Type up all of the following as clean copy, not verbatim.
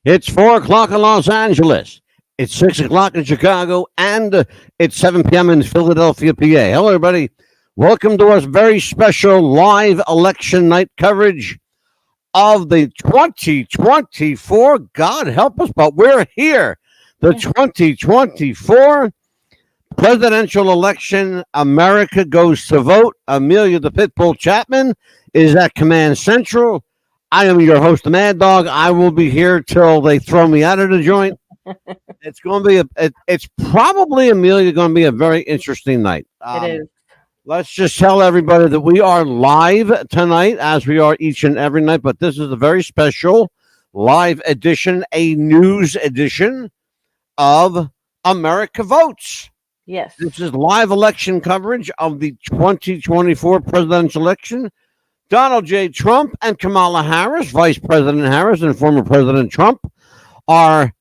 It's 4 o'clock in Los Angeles. It's 6 o'clock in Chicago, and it's 7 p.m. in Philadelphia, PA. Hello, everybody. Welcome to our very special live election night coverage of the 2024. God help us, but we're here. The 2024 presidential election. America goes to vote. Amelia the Pitbull Chapman is at Command Central. I am your host, the Mad Dog. I will be here till they throw me out of the joint. It's going to be it's probably, Amelia, going to be a very interesting night. It is. Let's just tell everybody that we are live tonight, as we are each and every night, but this is a very special live edition, a news edition of America Votes. Yes. This is live election coverage of the 2024 presidential election. Donald J. Trump and Kamala Harris, Vice President Harris and former President Trump, are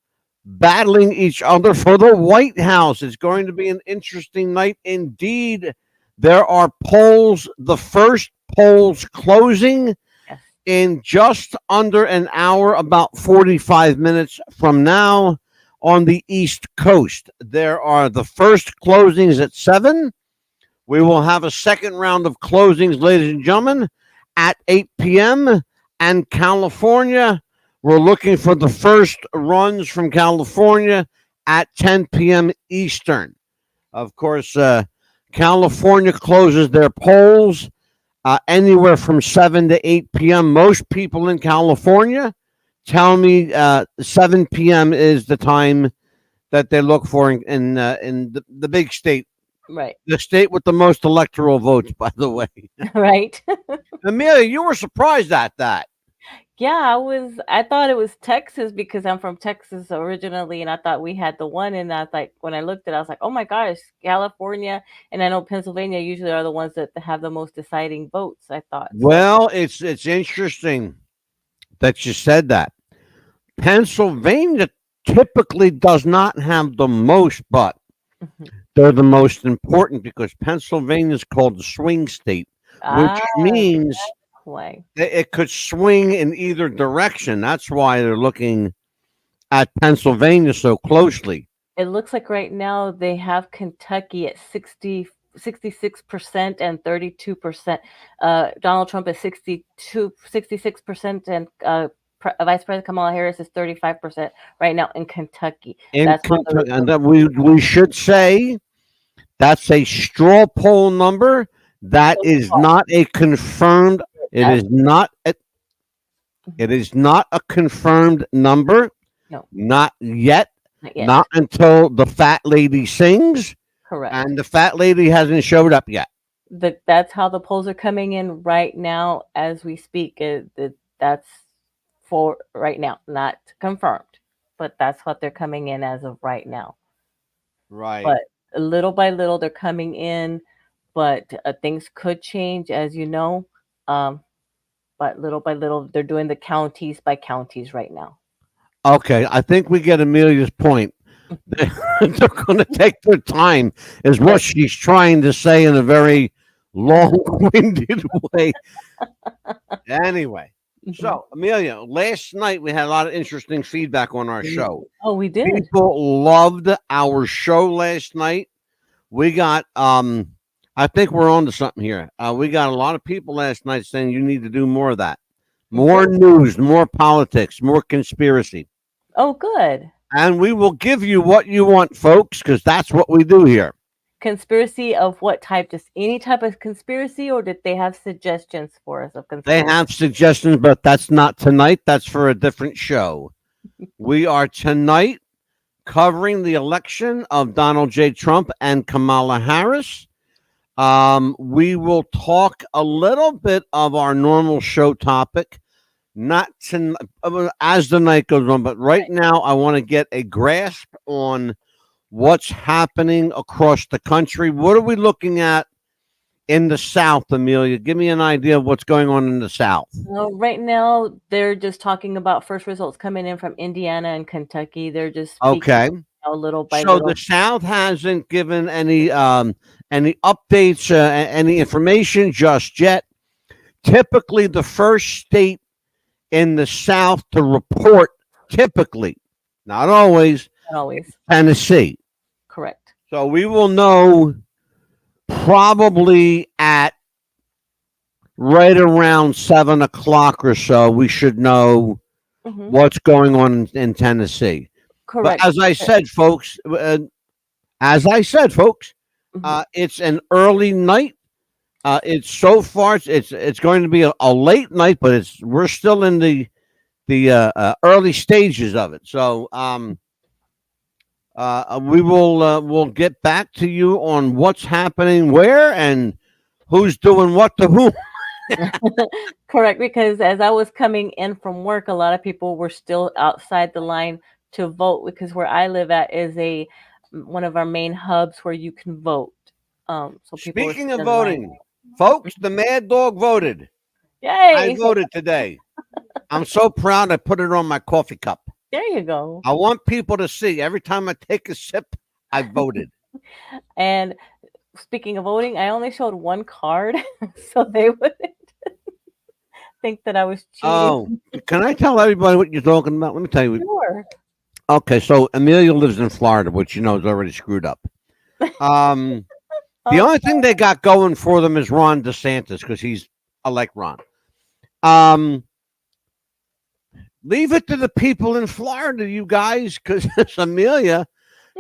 battling each other for the White House. It's going to be an interesting night indeed. There are polls, the first polls closing in just under an hour, about 45 minutes from now on the East Coast. There are the first closings at 7. We will have a second round of closings, ladies and gentlemen, at 8 p.m. And California, we're looking for the first runs from California at 10 p.m. Eastern. Of course, California closes their polls anywhere from 7 to 8 p.m. Most people in California tell me 7 p.m. is the time that they look for in the big state. Right. The state with the most electoral votes, by the way. Right. Amelia, you were surprised at that. Yeah, I thought it was Texas because I'm from Texas originally, and I thought we had the one. And I was like, when I looked at it, I was like, oh my gosh, California. And I know Pennsylvania usually are the ones that have the most deciding votes, I thought. So. Well, it's interesting that you said that. Pennsylvania typically does not have the most, but they're the most important because Pennsylvania is called the swing state, which means it could swing in either direction. That's why they're looking at Pennsylvania so closely. It looks like right now they have Kentucky at 66% and 32%. Donald Trump is 66%, and Vice President Kamala Harris is 35% right now in Kentucky. And that we should say that's a straw poll number. That is not a confirmed. It is not a confirmed number. No, not yet. Not yet. Not until the fat lady sings. Correct. And the fat lady hasn't showed up yet. That's how the polls are coming in right now as we speak. That's for right now, not confirmed, but that's what they're coming in as of right now. Right. But little by little, they're coming in, but things could change, as you know. But little by little, they're doing the counties by counties right now. Okay, I think we get Amelia's point. They're going to take their time, is what she's trying to say in a very long-winded way. Anyway. So, Amelia, last night we had a lot of interesting feedback on our show. Oh, we did. People loved our show last night. We got, I think we're on to something here. We got a lot of people last night saying you need to do more of that. More news, more politics, more conspiracy. Oh, good. And we will give you what you want, folks, because that's what we do here. Conspiracy of what type? Just any type of conspiracy, or did they have suggestions for us of conspiracy? They have suggestions, but that's not tonight. That's for a different show. We are tonight covering the election of Donald J. Trump and Kamala Harris. We will talk a little bit of our normal show topic, not as the night goes on, but right now I want to get a grasp on what's happening across the country. What are we looking at in the South, Amelia? Give me an idea of what's going on in the South. Well, right now, they're just talking about first results coming in from Indiana and Kentucky. They're just okay. A little by so little. The South hasn't given any updates, any information just yet. Typically, the first state in the South to report typically, not always, Not always. Tennessee. Correct. So we will know probably at right around 7 o'clock or so. We should know Hmm. what's going on in Tennessee. But Correct. as I said, folks, Mhm. it's an early night. It's so far. It's going to be a late night, but we're still in the early stages of it. So we'll get back to you on what's happening where and who's doing what to whom. Correct, because as I was coming in from work, a lot of people were still outside the line to vote because where I live at is a one of our main hubs where you can vote. So people were Speaking of still in line. voting, folks, the Mad Dog voted. I Yay! voted today. I'm so proud. I put it on my coffee cup. There you go. I want people to see every time I take a sip, I voted. And speaking of voting, I only showed one card, so they wouldn't think that I was cheating. Oh, can I tell everybody what you're talking about? Let me tell you. Sure. Okay, so Amelia lives in Florida, which you know is already screwed up. The only thing they got going for them is Ron DeSantis because he's like Ron. Leave it to the people in Florida, you guys, because Amelia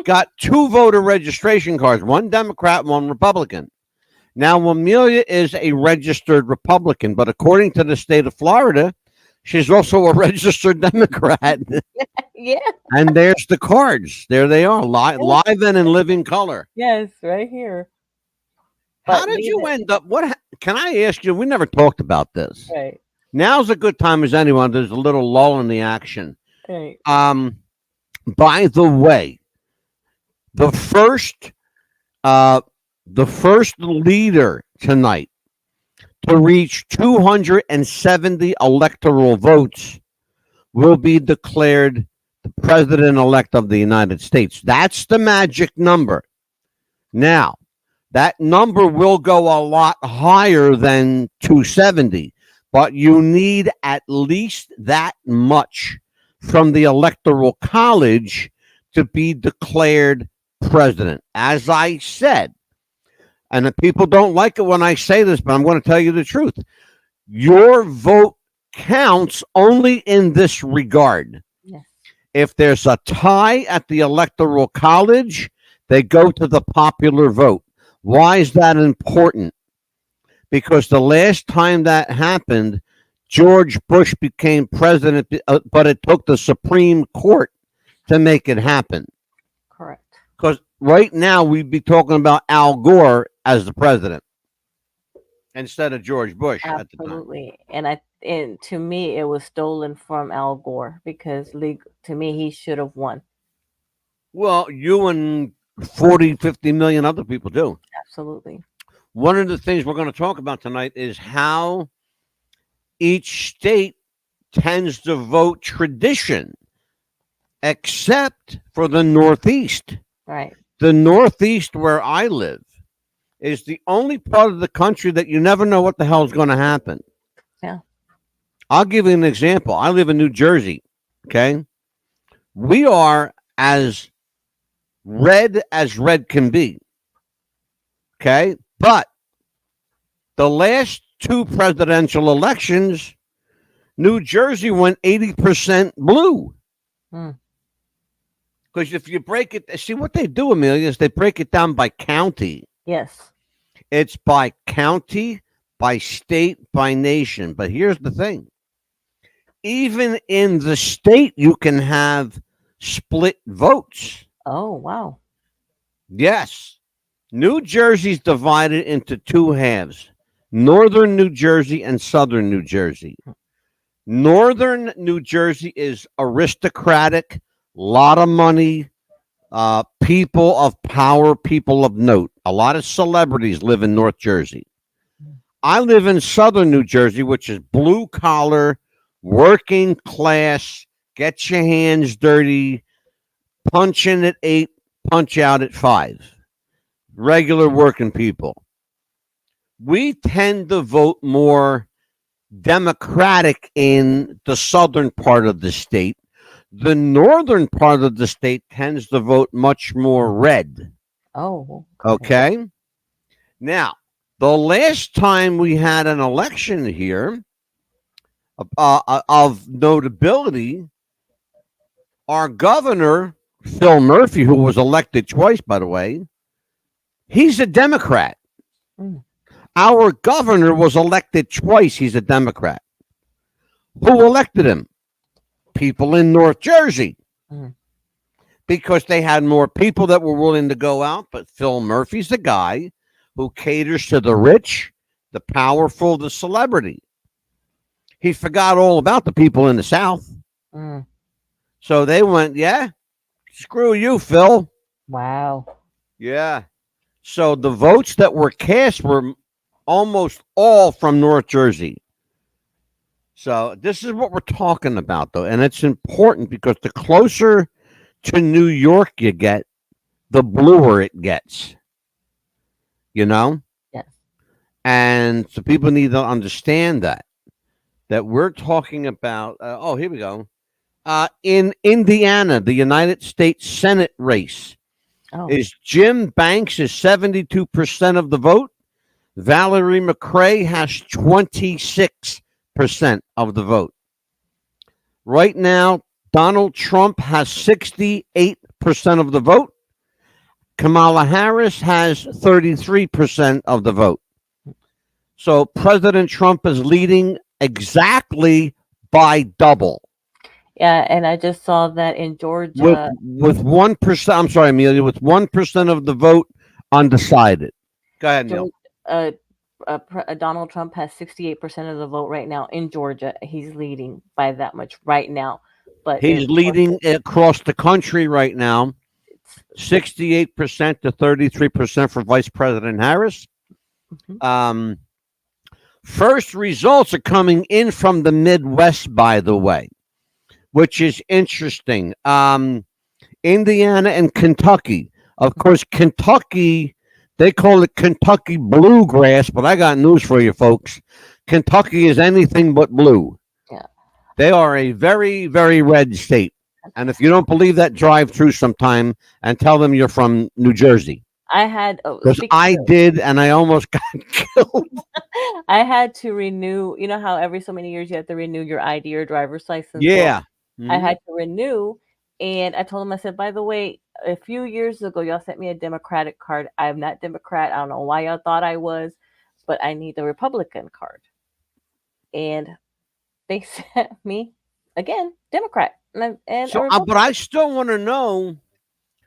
got 2 voter registration cards, one Democrat, one Republican. Now, Amelia is a registered Republican, but according to the state of Florida, she's also a registered Democrat. Yeah. And there's the cards. There they are, live and in living color. Yes, right here. How But did leave you it. end up? What can I ask you? We never talked about this. Right. Now's a good time as anyone. There's a little lull in the action. Right. By the way, the first leader tonight to reach 270 electoral votes will be declared the president-elect of the United States. That's the magic number. Now, that number will go a lot higher than 270, but you need at least that much from the Electoral College to be declared president. As I said, and the people don't like it when I say this, but I'm going to tell you the truth. Your vote counts only in this regard. Yes. If there's a tie at the Electoral College, they go to the popular vote. Why is that important? Because the last time that happened, George Bush became president, but it took the Supreme Court to make it happen. Correct. Because right now we'd be talking about Al Gore as the president instead of George Bush at the time. Absolutely. And to me, it was stolen from Al Gore because to me, he should have won. Well, you and 40, 50 million other people do. Absolutely. One of the things we're going to talk about tonight is how each state tends to vote tradition, except for the Northeast. Right. The Northeast, where I live, is the only part of the country that you never know what the hell is going to happen. Yeah. I'll give you an example. I live in New Jersey. Okay. We are as red can be. Okay. But the last 2 presidential elections, New Jersey went 80% blue. Because if you break it, see what they do, Amelia, is they break it down by county. Yes. It's by county, by state, by nation. But here's the thing. Even in the state, you can have split votes. Oh, wow. Yes. New Jersey's divided into 2 halves. Northern New Jersey and Southern New Jersey. Northern New Jersey is aristocratic, lot of money, people of power, people of note. A lot of celebrities live in North Jersey. I live in Southern New Jersey, which is blue collar, working class, get your hands dirty, punch in at 8, punch out at 5. Regular working people. We tend to vote more Democratic in the southern part of the state. The northern part of the state tends to vote much more red. Oh, okay. Okay. Now, the last time we had an election here of notability, our governor, Phil Murphy, who was elected twice, by the way, he's a Democrat. Mm. Our governor was elected twice. He's a Democrat. Who elected him? People in North Jersey. Mm. Because they had more people that were willing to go out. But Phil Murphy's the guy who caters to the rich, the powerful, the celebrity. He forgot all about the people in the South. Mm. So they went, yeah, screw you, Phil. Wow. Yeah. So the votes that were cast were almost all from North Jersey. So this is what we're talking about, though. And it's important because the closer to New York you get, the bluer it gets. You know? Yes. And so people need to understand that we're talking about, here we go. In Indiana, the United States Senate race Oh. is Jim Banks is 72% of the vote. Valerie McRae has 26% of the vote. Right now, Donald Trump has 68% of the vote. Kamala Harris has 33% of the vote. So President Trump is leading exactly by double. Yeah, and I just saw that in Georgia. With 1%, I'm sorry, Amelia, with 1% of the vote undecided. Go ahead, Neil. Donald Trump has 68% of the vote right now in Georgia. He's leading by that much right now. But he's leading across the country right now, 68% to 33% for Vice President Harris. Mm-hmm. First results are coming in from the Midwest, by the way, which is interesting. Indiana and Kentucky. Of course, Kentucky, they call it Kentucky bluegrass, but I got news for you, folks. Kentucky is anything but blue. Yeah. They are a very, very red state. And if you don't believe that, drive through sometime and tell them you're from New Jersey. I had, because I did, and I almost got killed. I had to renew. You know how every so many years you have to renew your ID or driver's license? Yeah. Well, I had to renew, and I told him, I said, by the way, a few years ago, y'all sent me a Democratic card. I'm not Democrat. I don't know why y'all thought I was, but I need the Republican card. And they sent me, again, Democrat. But I still want to know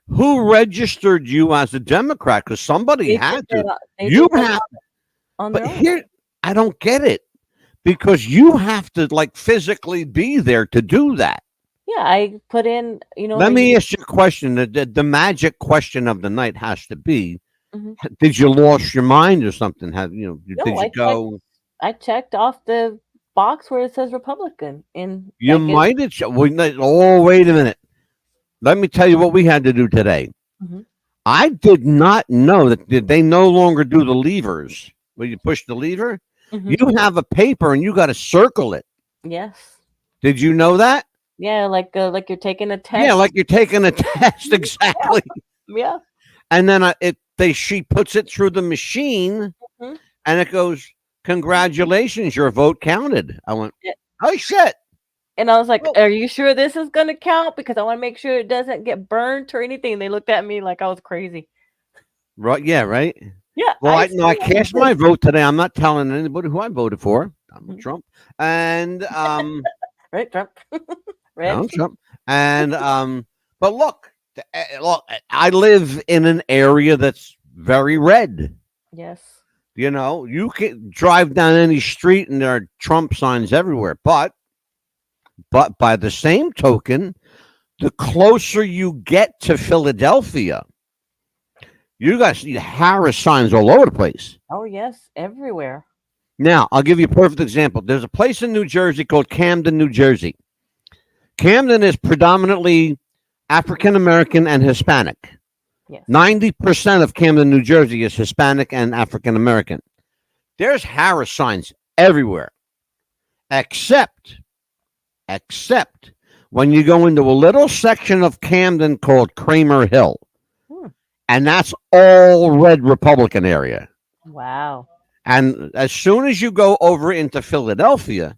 who registered you as a Democrat, because somebody had to. You have, but here, I don't get it, because you have to like physically be there to do that. Yeah, I put in, Let me ask you a question. The magic question of the night has to be, did you lose your mind or something? Did you go? I checked off the box where it says Republican. You might have. Oh, wait a minute. Let me tell you what we had to do today. Mm-hmm. I did not know that they no longer do the levers. When you push the lever, you have a paper and you got to circle it. Yes. Did you know that? Yeah, like you're taking a test. Yeah, like you're taking a test, exactly. Yeah. And then she puts it through the machine, and it goes, "Congratulations, your vote counted." I went, "Oh shit!" And I was like, "Are you sure this is going to count? Because I want to make sure it doesn't get burnt or anything." They looked at me like I was crazy. Right? Yeah. Right. Yeah. Well, I cast my vote today. I'm not telling anybody who I voted for. I'm Trump. And right, Trump. No, Trump. And but look, I live in an area that's very red. Yes. You can drive down any street and there are Trump signs everywhere. But by the same token, the closer you get to Philadelphia, you guys see Harris signs all over the place. Oh, yes, everywhere. Now, I'll give you a perfect example. There's a place in New Jersey called Camden, New Jersey. Camden is predominantly African-American and Hispanic. Yes. 90% of Camden, New Jersey is Hispanic and African-American. There's Harris signs everywhere, except when you go into a little section of Camden called Kramer Hill, Hmm. and that's all red Republican area. Wow. And as soon as you go over into Philadelphia,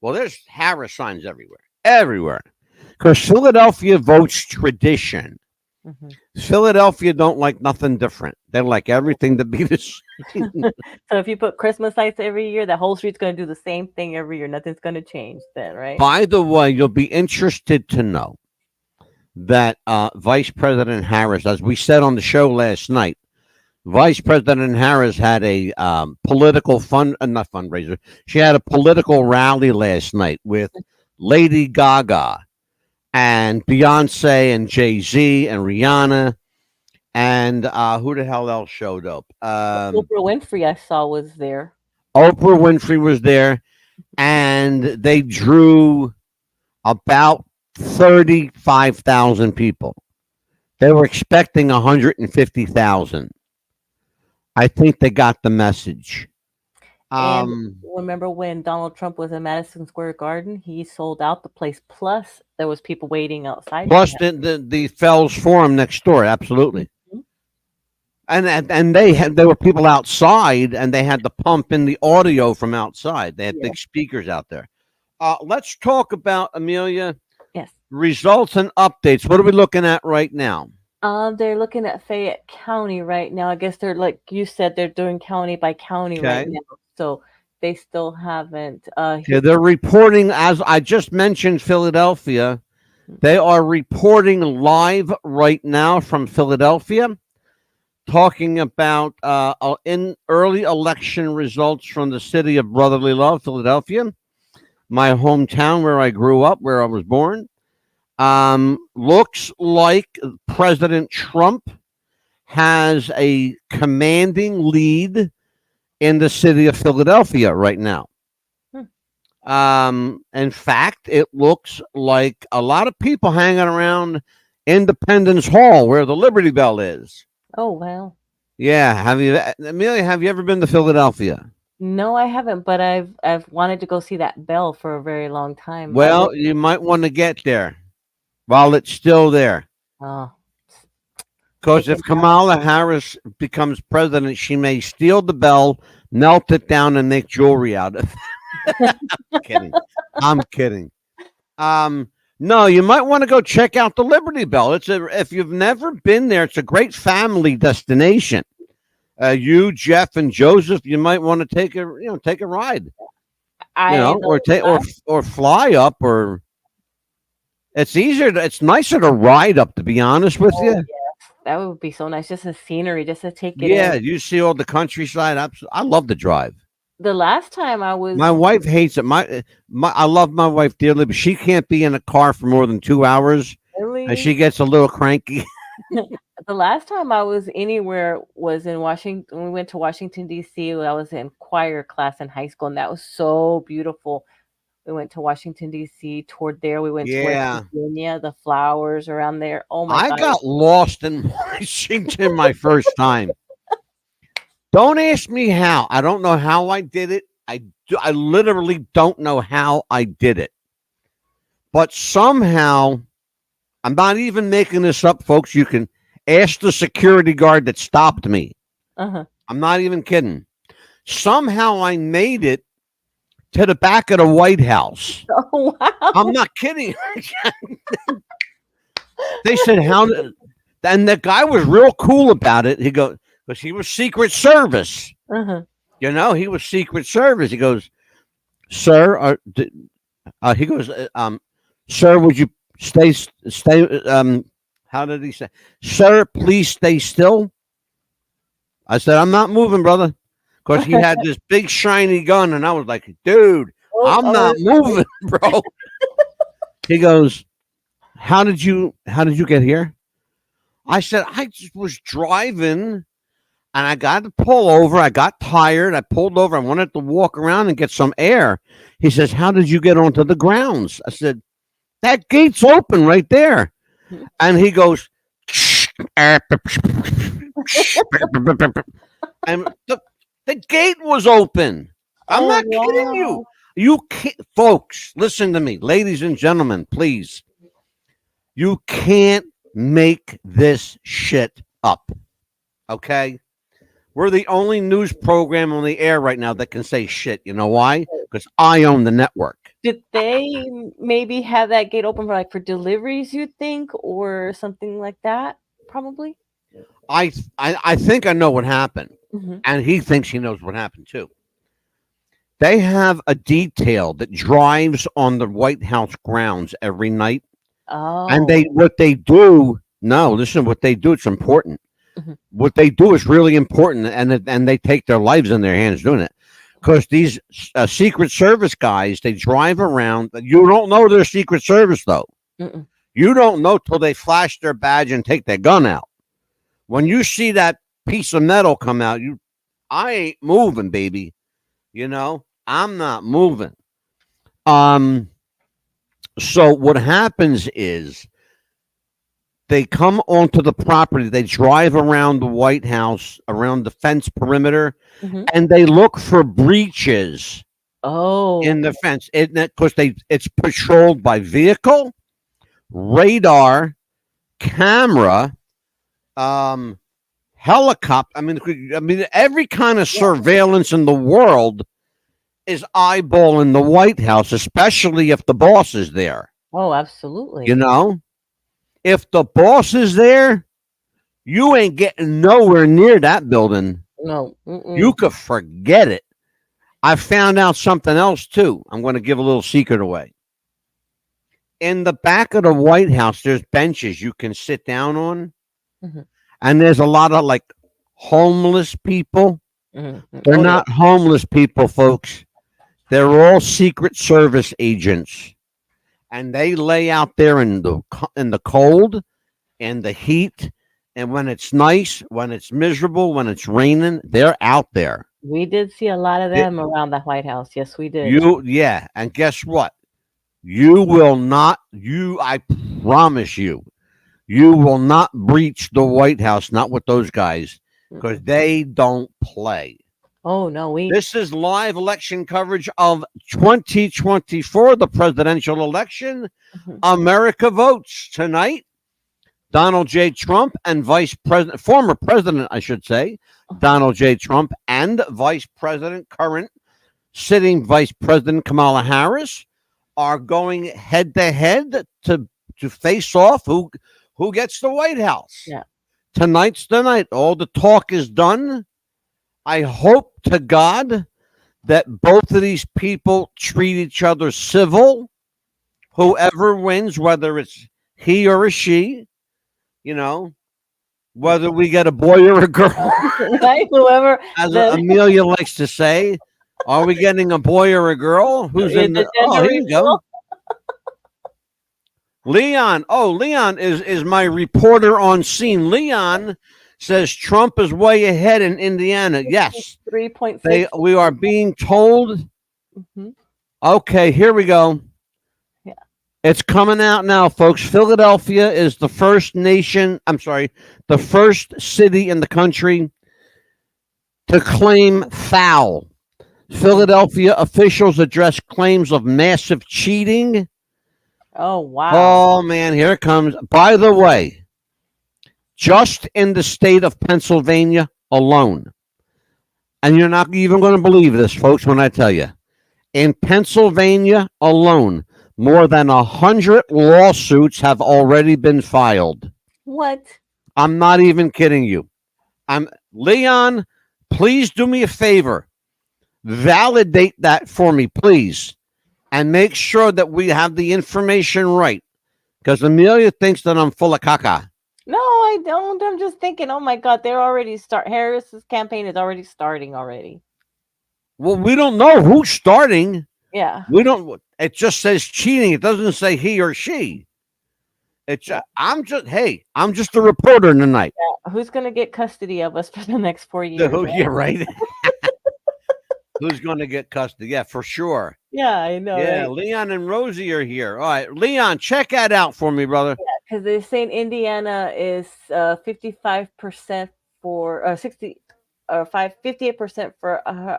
well, there's Harris signs everywhere, everywhere, because Philadelphia votes tradition. Hmm. Philadelphia don't like nothing different. They like everything to be the same. So if you put Christmas lights every year, the whole street's going to do the same thing every year. Nothing's going to change then, right? By the way, you'll be interested to know that Vice President Harris, as we said on the show last night, Vice President Harris had a political not fundraiser. She had a political rally last night with Lady Gaga and Beyonce and Jay-Z and Rihanna and who the hell else showed up? Oprah Winfrey, I saw, was there. Oprah Winfrey was there, and they drew about 35,000 people. They were expecting 150,000. I think they got the message. And remember when Donald Trump was in Madison Square Garden? He sold out the place. Plus, there was people waiting outside. Plus the Fells Forum next door, absolutely. Mhm. And there were people outside, and they had to pump in the audio from outside. They had Yeah. big speakers out there. Let's talk about, Amelia, Yes. results and updates. What are we looking at right now? They're looking at Fayette County right now. I guess they're, like you said, they're doing county by county right Okay. now. So they still haven't. Yeah, they're reporting, as I just mentioned, Philadelphia. They are reporting live right now from Philadelphia, talking about in early election results from the city of brotherly love, Philadelphia, my hometown where I grew up, where I was born. Looks like President Trump has a commanding lead in the city of Philadelphia right now. In fact, it looks like a lot of people hanging around Independence Hall, where the Liberty Bell is. Oh, wow. Yeah, Amelia? Have you ever been to Philadelphia? No, I haven't, but I've wanted to go see that bell for a very long time. Well, you might want to get there while it's still there. Oh, Because if Kamala Harris becomes president, she may steal the bell, melt it down, and make jewelry out of it. I'm kidding. I'm kidding. No, you might want to go check out the Liberty Bell. If you've never been there, it's a great family destination. You, Jeff, and Joseph, you might want to take a ride. Or fly up, or it's easier. It's nicer to ride up, to be honest with you. Yeah. That would be so nice. Just the scenery, just to take it Yeah, in. you see all the countryside. I love to drive. The last time I was, My wife hates it. I love my wife dearly, but she can't be in a car for more than 2 hours, and she gets a little cranky. The last time I was anywhere was in Washington. We went to Washington, D.C. I was in choir class in high school, and that was so beautiful. We went to Washington, D.C., toured there. We went to West Virginia, the flowers around there. Oh, my God. I got lost in Washington my first time. Don't ask me how. I don't know how I did it. I literally don't know how I did it. But somehow, I'm not even making this up, folks. You can ask the security guard that stopped me. Uh-huh. I'm not even kidding. Somehow I made it to the back of the White House. Oh, wow. I'm not kidding. They said, and the guy was real cool about it. He goes, because he was Secret Service. Uh-huh. He was Secret Service. He goes, sir, he goes, sir, would you stay, how did he say? Sir, please stay still. I said, I'm not moving, brother. Because he had this big shiny gun, and I was like, dude, I'm not moving, bro. He goes, how did you get here? I said, I just was driving, and I got to pull over. I got tired. I pulled over. I wanted to walk around and get some air. He says, how did you get onto the grounds? I said, that gate's open right there. And he goes, and the gate was open. I'm not kidding you. You can't, folks, listen to me, ladies and gentlemen, please. You can't make this shit up. Okay? We're the only news program on the air right now that can say shit. You know why? Because I own the network. Did they maybe have that gate open for like for deliveries, you think, or something like that? Probably. I think I know what happened, Hmm. and he thinks he knows what happened too. They have a detail that drives on the White House grounds every night, and Oh. they what they do. No, listen, what they do. It's important. Mhm. What they do is really important, and they take their lives in their hands doing it. Because these Secret Service guys, they drive around. You don't know they're Secret Service though. Mm-mm. You don't know till they flash their badge and take their gun out. When you see that piece of metal come out, I ain't moving, baby. You know, I'm not moving. Um, so what happens is they come onto the property, they drive around the White House, around the fence perimeter, Mhm. and they look for breaches Oh. in the fence. Because it's patrolled by vehicle, radar, camera, um, helicopter. I mean, every kind of Yeah. surveillance in the world is eyeballing the White House, especially if the boss is there. Oh, You absolutely. know, if the boss is there, you ain't getting nowhere near that building. No. You Mm-mm. could forget it. I found out something else too. I'm going to give a little secret away. In the back of the White House, there's benches you can sit down on, Mhm. and there's a lot of like homeless people. Mhm. They're Oh, yeah. not homeless people, folks. They're all Secret Service agents, and they lay out there in the cold and the heat. And when it's nice, when it's miserable, when it's raining, they're out there. We did see a lot of It- them around the White House. Yes, we did. yeah. And guess what? You will not, I promise you will not breach the White House, not with those guys, because Mm-mm. they don't play. Oh no, we. This is live election coverage of 2024, the presidential election. Mhm. America votes tonight. Donald J. Trump and former president, I should say, Donald J. Trump and Vice President, current sitting Vice President Kamala Harris are going head to head to face off who gets the White House. Yeah. Tonight's the night. All the talk is done. I hope to God that both of these people treat each other civil. Whoever wins, whether it's he or a she, you know, whether we get a boy or a girl, Right? Whoever as the Amelia likes to say, are we getting a boy or a girl? Who's in the the? Oh, gender here you go. reveal. Leon. Oh, Leon is my reporter on scene. Leon says Trump is way ahead in Indiana. Yes, 3.6. we are being told. Mhm. Okay, here we go. Yeah. It's coming out now, folks. Philadelphia is the first nation. I'm sorry, the first city in the country to claim foul. Philadelphia officials address claims of massive cheating. Oh wow. Oh man, here it comes. By the way, just in the state of Pennsylvania alone, and you're not even going to believe this, folks, when I tell you, in Pennsylvania alone, more than 100 lawsuits have already been filed. What? I'm not even kidding you. I'm Leon. Please do me a favor. Validate that for me, please, and make sure that we have the information right. Because Amelia thinks that I'm full of caca. No, I don't. I'm just thinking, oh my God, they're already Harris's campaign is already starting already. Well, we don't know who's starting. Yeah. We don't. It just says cheating. It doesn't say he or she. It's. I'm just a reporter tonight. Who's gonna get custody of us for the next 4 years? Right? Yeah, right. Who's going to get custody? Yeah, for sure. Yeah, I know, Yeah, right? Leon and Rosie are here. All right, Leon, check that out for me, brother. Because they're saying Indiana is 55% for 60 or 58%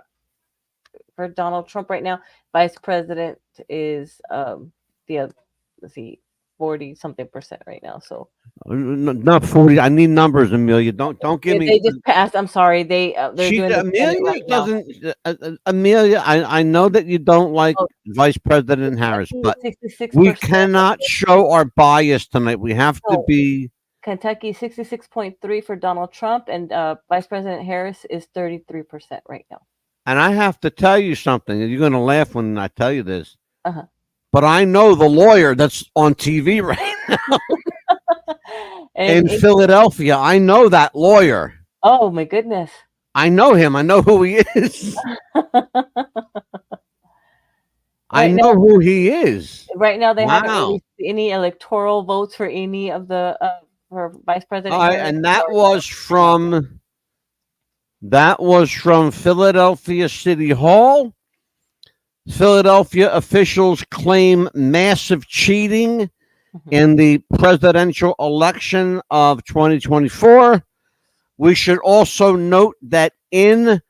for Donald Trump right now. Vice President is the let's see, 40 something percent right now. So Not 40. I need numbers, Amelia. Don't give yeah, me. they just passed. I'm sorry, they're She doing the Senate Amelia right now. doesn't. Amelia, I know that you don't like Oh, Vice President Harris, Kentucky but is 66 we percent. cannot show our bias tonight. We have to No, be. Kentucky 66.3 for Donald Trump, and Vice President Harris is 33% right now. And I have to tell you something. And you're going to laugh when I tell you this. Uh-huh. But I know the lawyer that's on TV right now And in Philadelphia. I know that lawyer. oh my goodness. I know him. I know who he is. I Right know now, who he is. right now they haven't Wow. released any electoral votes for any of the for Vice President Harris. And that or was from Philadelphia City Hall. Philadelphia officials claim massive cheating in the presidential election of 2024. We should also note that in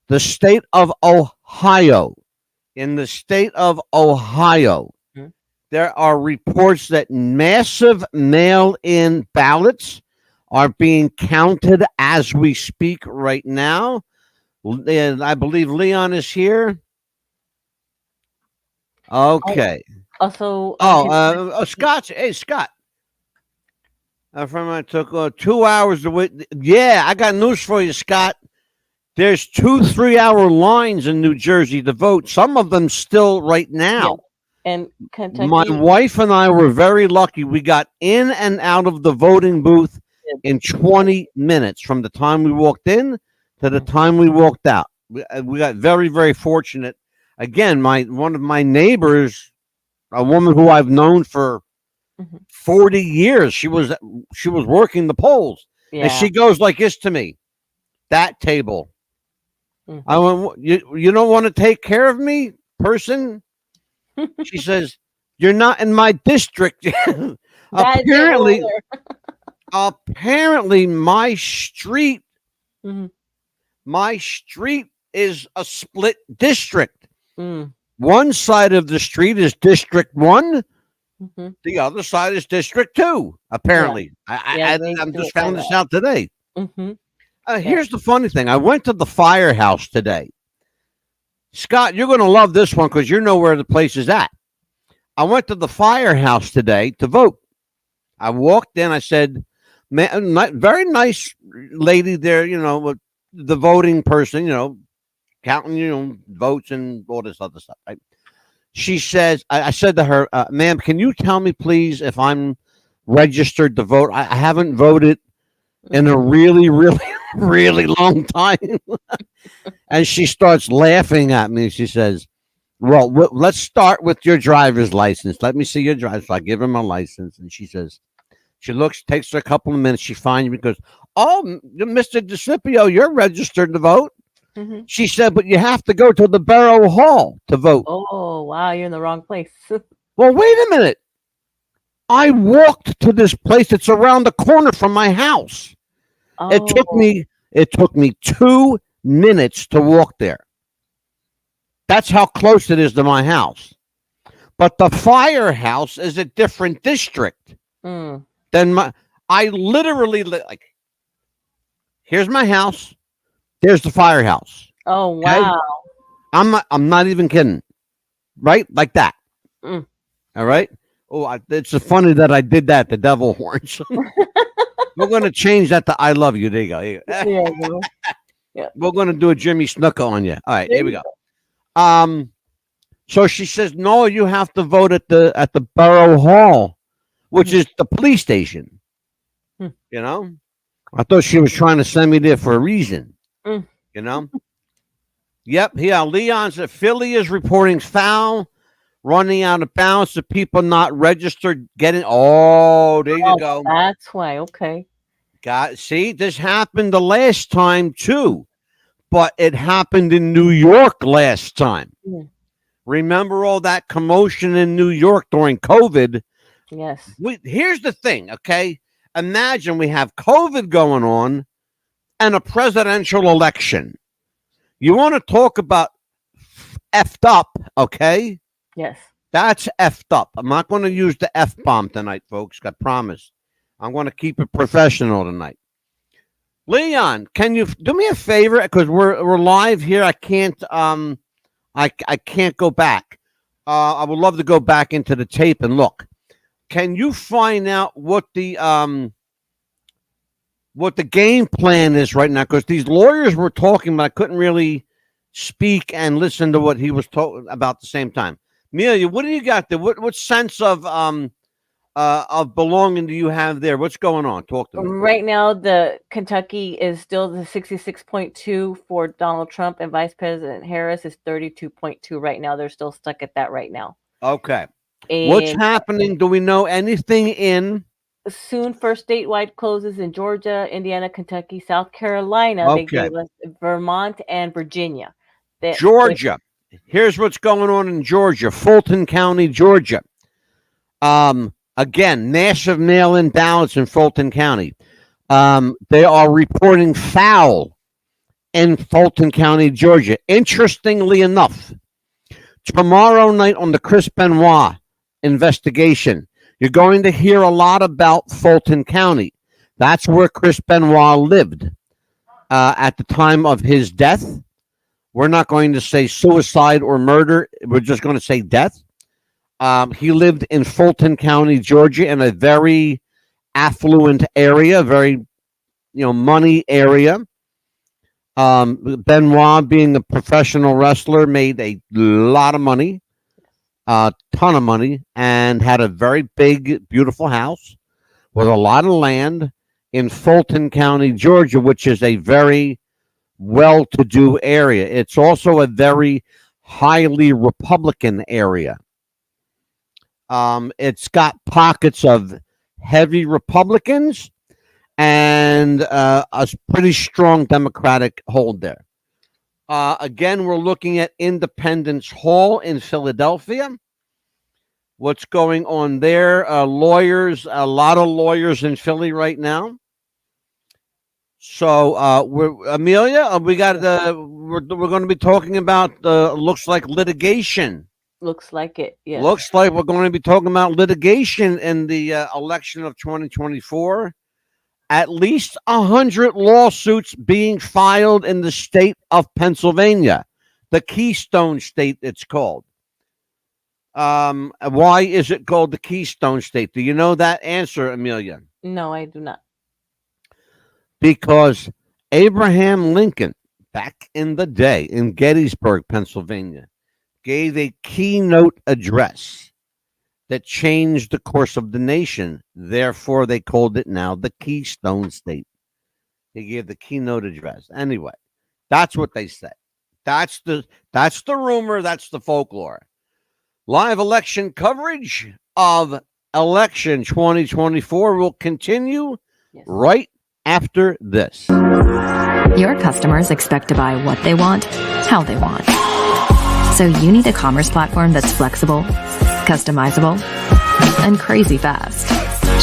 the state of Ohio, Mhm. there are reports that massive mail-in ballots are being counted as we speak right now. And I believe Leon is here. Okay. Also, Scott. Hey, Scott. From I took 2 hours to wait. Yeah, I got news for you, Scott. There's 2 3-hour lines in New Jersey to vote. Some of them still right now. and Kentucky. My wife and I were very lucky. We got in and out of the voting booth in 20 minutes from the time we walked in to the time we walked out. We got very, very fortunate. Again, one of my neighbors, a woman who I've known for 40 years, she was working the polls, and she goes like this to me: "That table, I went, you don't want to take care of me, person?" She says, "You're not in my district." apparently, apparently, my street is a split district. One side of the street is District 1. The other side is District 2, apparently. I'm just found this out today. Here's the funny thing. I went to the firehouse today. Scott, you're going to love this one because you know where the place is at. I went to the firehouse today to vote. I walked in. I said, "Man, very nice lady there, the voting person, counting, votes and all this other stuff, right?" She says, I said to her, "Ma'am, can you tell me, please, if I'm registered to vote? I haven't voted in a really, really, really long time." And she starts laughing at me. She says, "Well, let's start with your driver's license. Let me see your driver's." So I give her my license, and she looks, takes her a couple of minutes. She finds me, goes, "Oh, Mr. DeCipio, you're registered to vote." She said, "But you have to go to the Borough Hall to vote." Oh, wow, you're in the wrong place. Well, wait a minute. I walked to this place. It's around the corner from my house. It took me 2 minutes to walk there. That's how close it is to my house. But the firehouse is a different district than I literally, like, here's my house. There's the firehouse. Oh, wow. Okay? I'm not even kidding. Right? Like that. All right? Oh, it's funny that I did that, the devil horns. We're going to change that to "I love you." There you go. Yeah. We're going to do a Jimmy Snuka on you. All right, here we go. So she says, "No, you have to vote at the Borough Hall, which is the police station." I thought she was trying to send me there for a reason. Yep. Yeah. Leon said Philly is reporting foul, running out of bounds to people not registered getting. Oh, there you go. That's why. Okay. See, this happened the last time too, but it happened in New York last time. Remember all that commotion in New York during COVID? Yes. Here's the thing, okay? Imagine we have COVID going on and a presidential election. You want to talk about effed up, okay? Yes. That's effed up. I'm not going to use the F bomb tonight, folks. I promise. I'm going to keep it professional tonight. Leon, can you do me a favor? Because we're live here. I can't I can't go back. I would love to go back into the tape and look. Can you find out what the game plan is right now? Because these lawyers were talking, but I couldn't really speak and listen to what he was talking about at the same time. Amelia, what do you got there? What sense of belonging do you have there? What's going on? Talk to me. Right now, the Kentucky is still the 66.2 for Donald Trump, and Vice President Harris is 32.2 right now. They're still stuck at that right now. Okay. What's And happening? Do we know anything in? soon, first statewide closes in Georgia, Indiana, Kentucky, South Carolina. They Okay. gave us Vermont and Virginia. Georgia. Here's what's going on in Georgia, Fulton County, Georgia. Again, massive mail-in ballots in Fulton County. They are reporting foul in Fulton County, Georgia. Interestingly enough, tomorrow night on the Chris Benoit investigation, you're going to hear a lot about Fulton County. That's where Chris Benoit lived at the time of his death. We're not going to say suicide or murder. We're just going to say death. He lived in Fulton County, Georgia, in a very affluent area, very, money area. Benoit, being a professional wrestler, made a lot of money, a ton of money, and had a very big, beautiful house with a lot of land in Fulton County, Georgia, which is a very well-to-do area. It's also a very highly Republican area. It's got pockets of heavy Republicans and a pretty strong Democratic hold there. Again, we're looking at Independence Hall in Philadelphia. What's going on there? Lawyers, a lot of lawyers in Philly right now. So, Amelia, we're going to be talking about looks like litigation. Looks like it. Yes. Looks like we're going to be talking about litigation in the election of 2024. At least 100 lawsuits being filed in the state of Pennsylvania, the Keystone State, it's called. Why is it called the Keystone State? Do you know that answer, Amelia? No, I do not. Because Abraham Lincoln, back in the day in Gettysburg, Pennsylvania, gave a keynote address that changed the course of the nation. Therefore, they called it now the Keystone State. He gave the keynote address. Anyway, that's what they say. That's the rumor. That's the folklore. Live election coverage of election 2024 will continue right after this. Your customers expect to buy what they want, how they want. So you need a commerce platform that's flexible, customizable, and crazy fast.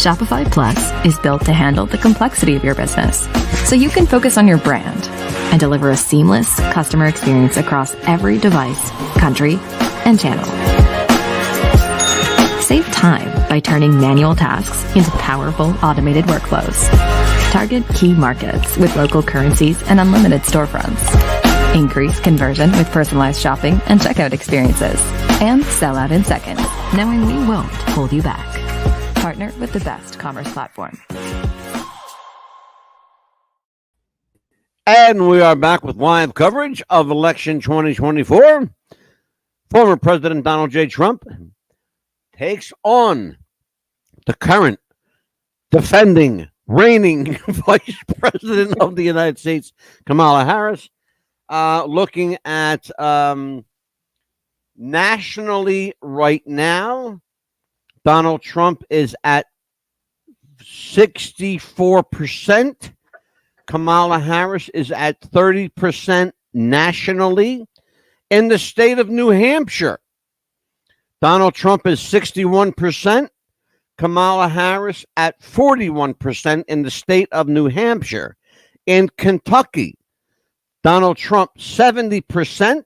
Shopify Plus is built to handle the complexity of your business, so you can focus on your brand and deliver a seamless customer experience across every device, country, and channel. Save time by turning manual tasks into powerful automated workflows. Target key markets with local currencies and unlimited storefronts. Increase conversion with personalized shopping and checkout experiences. And sell out in seconds, knowing we won't hold you back. Partner with the best commerce platform. And we are back with live coverage of election 2024. Former President Donald J. Trump takes on the current defending, reigning Vice President of the United States, Kamala Harris, looking at nationally right now. Donald Trump is at 64%. Kamala Harris is at 30% nationally. In the state of New Hampshire, Donald Trump is 61%. Kamala Harris at 41% in the state of New Hampshire. In Kentucky, Donald Trump 70%.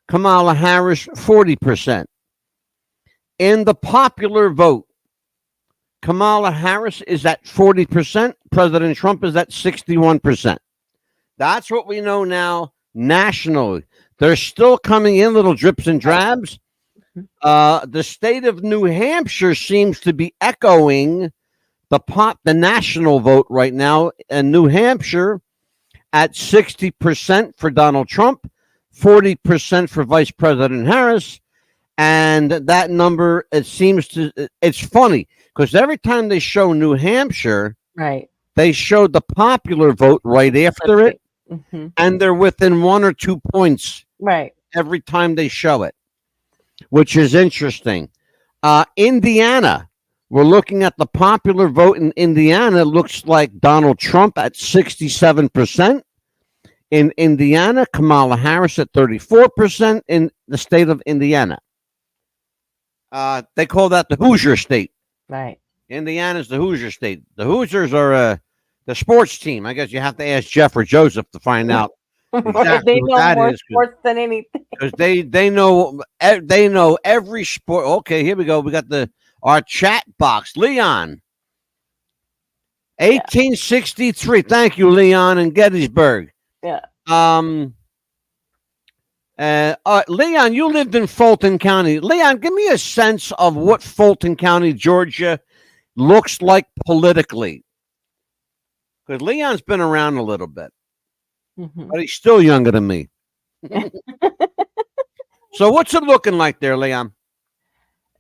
Kamala Harris, 40%. In the popular vote, Kamala Harris is at 40%. President Trump is at 61%. That's what we know now nationally. They're still coming in little drips and drabs. The state of New Hampshire seems to be echoing the national vote right now. In New Hampshire, at 60% for Donald Trump, 40% for Vice President Harris. And that number, it's funny because every time they show New Hampshire, Right. they show the popular vote right after it, Mm-hmm. and they're within 1 or 2 points Right. every time they show it, which is interesting. Indiana, we're looking at the popular vote in Indiana. It looks like Donald Trump at 67%. In Indiana, Kamala Harris at 34% in the state of Indiana. They call that the Hoosier state. Right. Indiana's the Hoosier state. The Hoosiers are the sports team. I guess you have to ask Jeff or Joseph to find out exactly They what know that more is. sports than anything. Because they know every sport. Okay, here we go. We got our chat box. Leon, 1863. Thank you, Leon, in Gettysburg. Yeah. Leon, you lived in Fulton County. Leon, give me a sense of what Fulton County, Georgia, looks like politically. Because Leon's been around a little bit, but he's still younger than me. So what's it looking like there, Leon?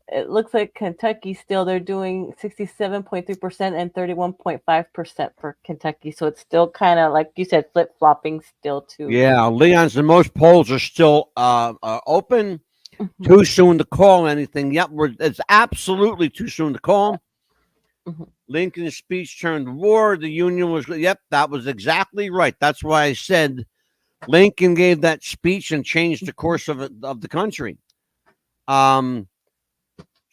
It looks like Kentucky still, they're doing 67.3% and 31.5% for Kentucky. So it's still kind of, like you said, flip-flopping still too. Yeah, Leon's, and most polls are still open. Too soon to call anything. Yep, it's absolutely too soon to call. Lincoln's speech turned war. The Union was, yep, that was exactly right. That's why I said Lincoln gave that speech and changed the course of the country.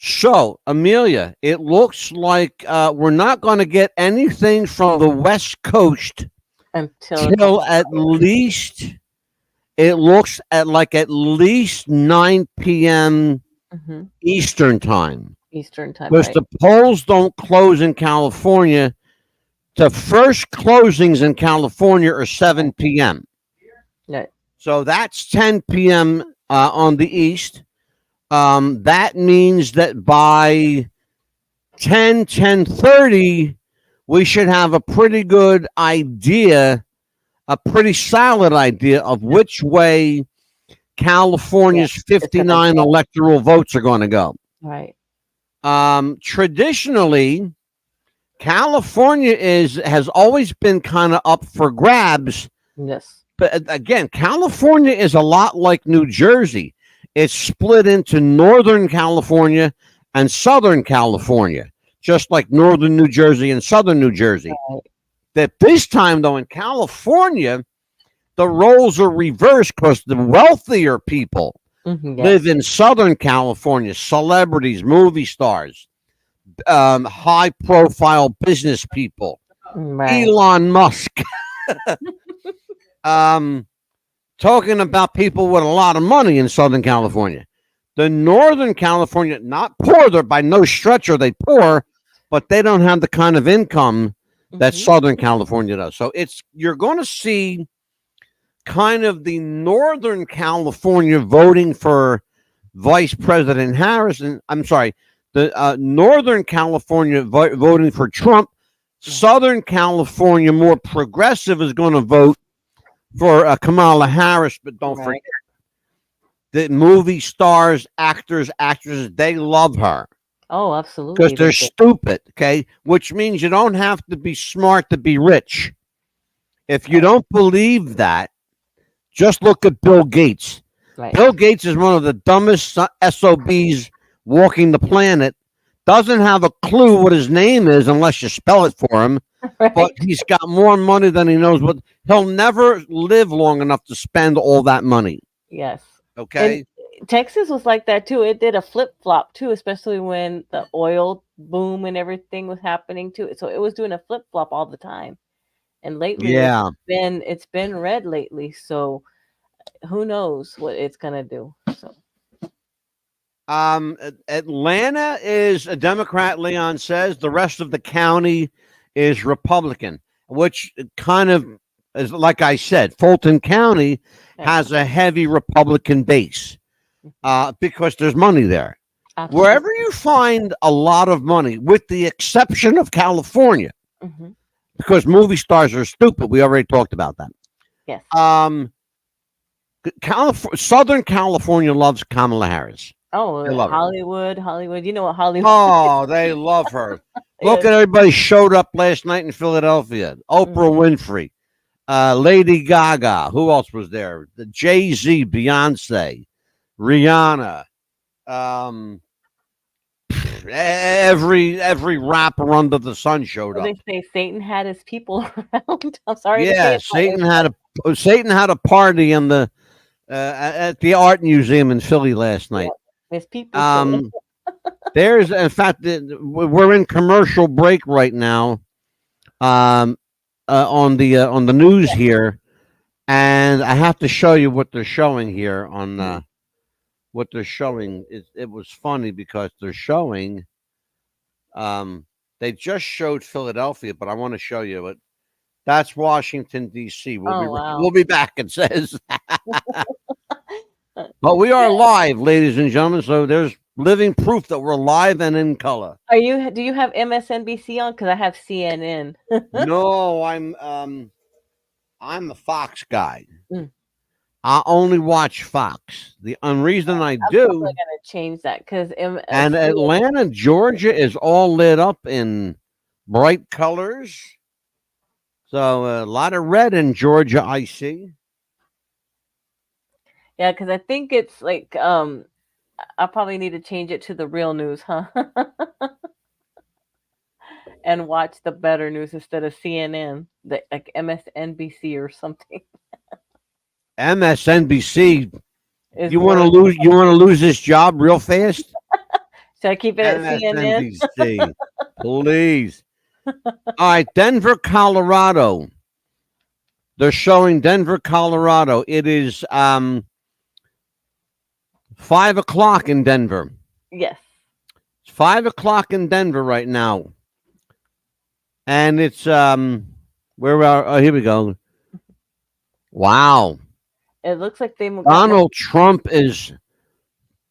So, Amelia, it looks like we're not going to get anything from the West Coast until at least, it looks at least 9 p.m. Eastern time. Because right. the polls don't close in California. The first closings in California are 7 p.m. Right. So that's 10 p.m. On the East. That means that by 10:30, we should have a pretty good idea, a pretty solid idea of which way California's 59 electoral votes are going to go. Right. Traditionally, California has always been kind of up for grabs. Yes. But again, California is a lot like New Jersey. It's split into Northern California and Southern California, just like Northern New Jersey and Southern New Jersey. Right. That this time, though, in California, the roles are reversed because the wealthier people live in Southern California, celebrities, movie stars, high-profile business people, Elon Musk. Talking about people with a lot of money in Southern California. The Northern California, not poor, they're by no stretch are they poor, but they don't have the kind of income that Southern California does. So you're going to see kind of the Northern California voting for Vice President Harris, and I'm sorry, the Northern California voting for Trump. Southern California, more progressive, is going to vote for Kamala Harris, but don't forget that movie stars, actors, actresses, they love her. Oh, absolutely. Because they're stupid, okay? Which means you don't have to be smart to be rich. If you don't believe that, just look at Bill Gates. Right. Bill Gates is one of the dumbest SOBs walking the planet. Doesn't have a clue what his name is unless you spell it for him. Right. But he's got more money than he knows. But he'll never live long enough to spend all that money. Yes. Okay. And Texas was like that too. It did a flip flop too, especially when the oil boom and everything was happening too. So it was doing a flip flop all the time. And lately, it's been red lately. So who knows what it's gonna do? So Atlanta is a Democrat, Leon says. The rest of the county is Republican, which kind of is like I said, Fulton County has a heavy Republican base because there's money there. absolutely. Wherever you find a lot of money, with the exception of California, Mhm. because movie stars are stupid. We already talked about that. Yes. Southern California loves Kamala Harris. Oh, They love her. Hollywood. You know what Hollywood? Oh, they love her. Look Yes. at everybody showed up last night in Philadelphia. Oprah Winfrey, Lady Gaga. Who else was there? The Jay-Z, Beyonce, Rihanna. Every rapper under the sun showed Well, up. they say Satan had his people around. I'm sorry to say Yeah, it that way. Satan had a party in the at the art museum in Philly last night. His people. showed up. There's, in fact, we're in commercial break right now. On the news here, and I have to show you what they're showing here on what they're showing. It was funny because they're showing. They just showed Philadelphia, but I want to show you it. That's Washington D.C. Wow. We'll be back. It says, but we are live, ladies and gentlemen. So there's living proof that we're live and in color. Do you have MSNBC on? Because I have CNN. No, I'm a Fox guy. Mm. I only watch Fox. The reason I I'm do, probably gonna change that because and Atlanta, Georgia is all lit up in bright colors. So a lot of red in Georgia, I see. Yeah, because I think it's like I probably need to change it to the real news, huh? And watch the better news instead of CNN, like MSNBC or something. MSNBC. Is You want to more- lose? You want to lose this job real fast? Should I keep it at CNN? MSNBC, please. All right, Denver, Colorado. They're showing Denver, Colorado. It is 5:00 in Denver. Yes. It's 5:00 in Denver right now, and it's where are? Oh, here we go. Wow, It looks like they got Donald Trump is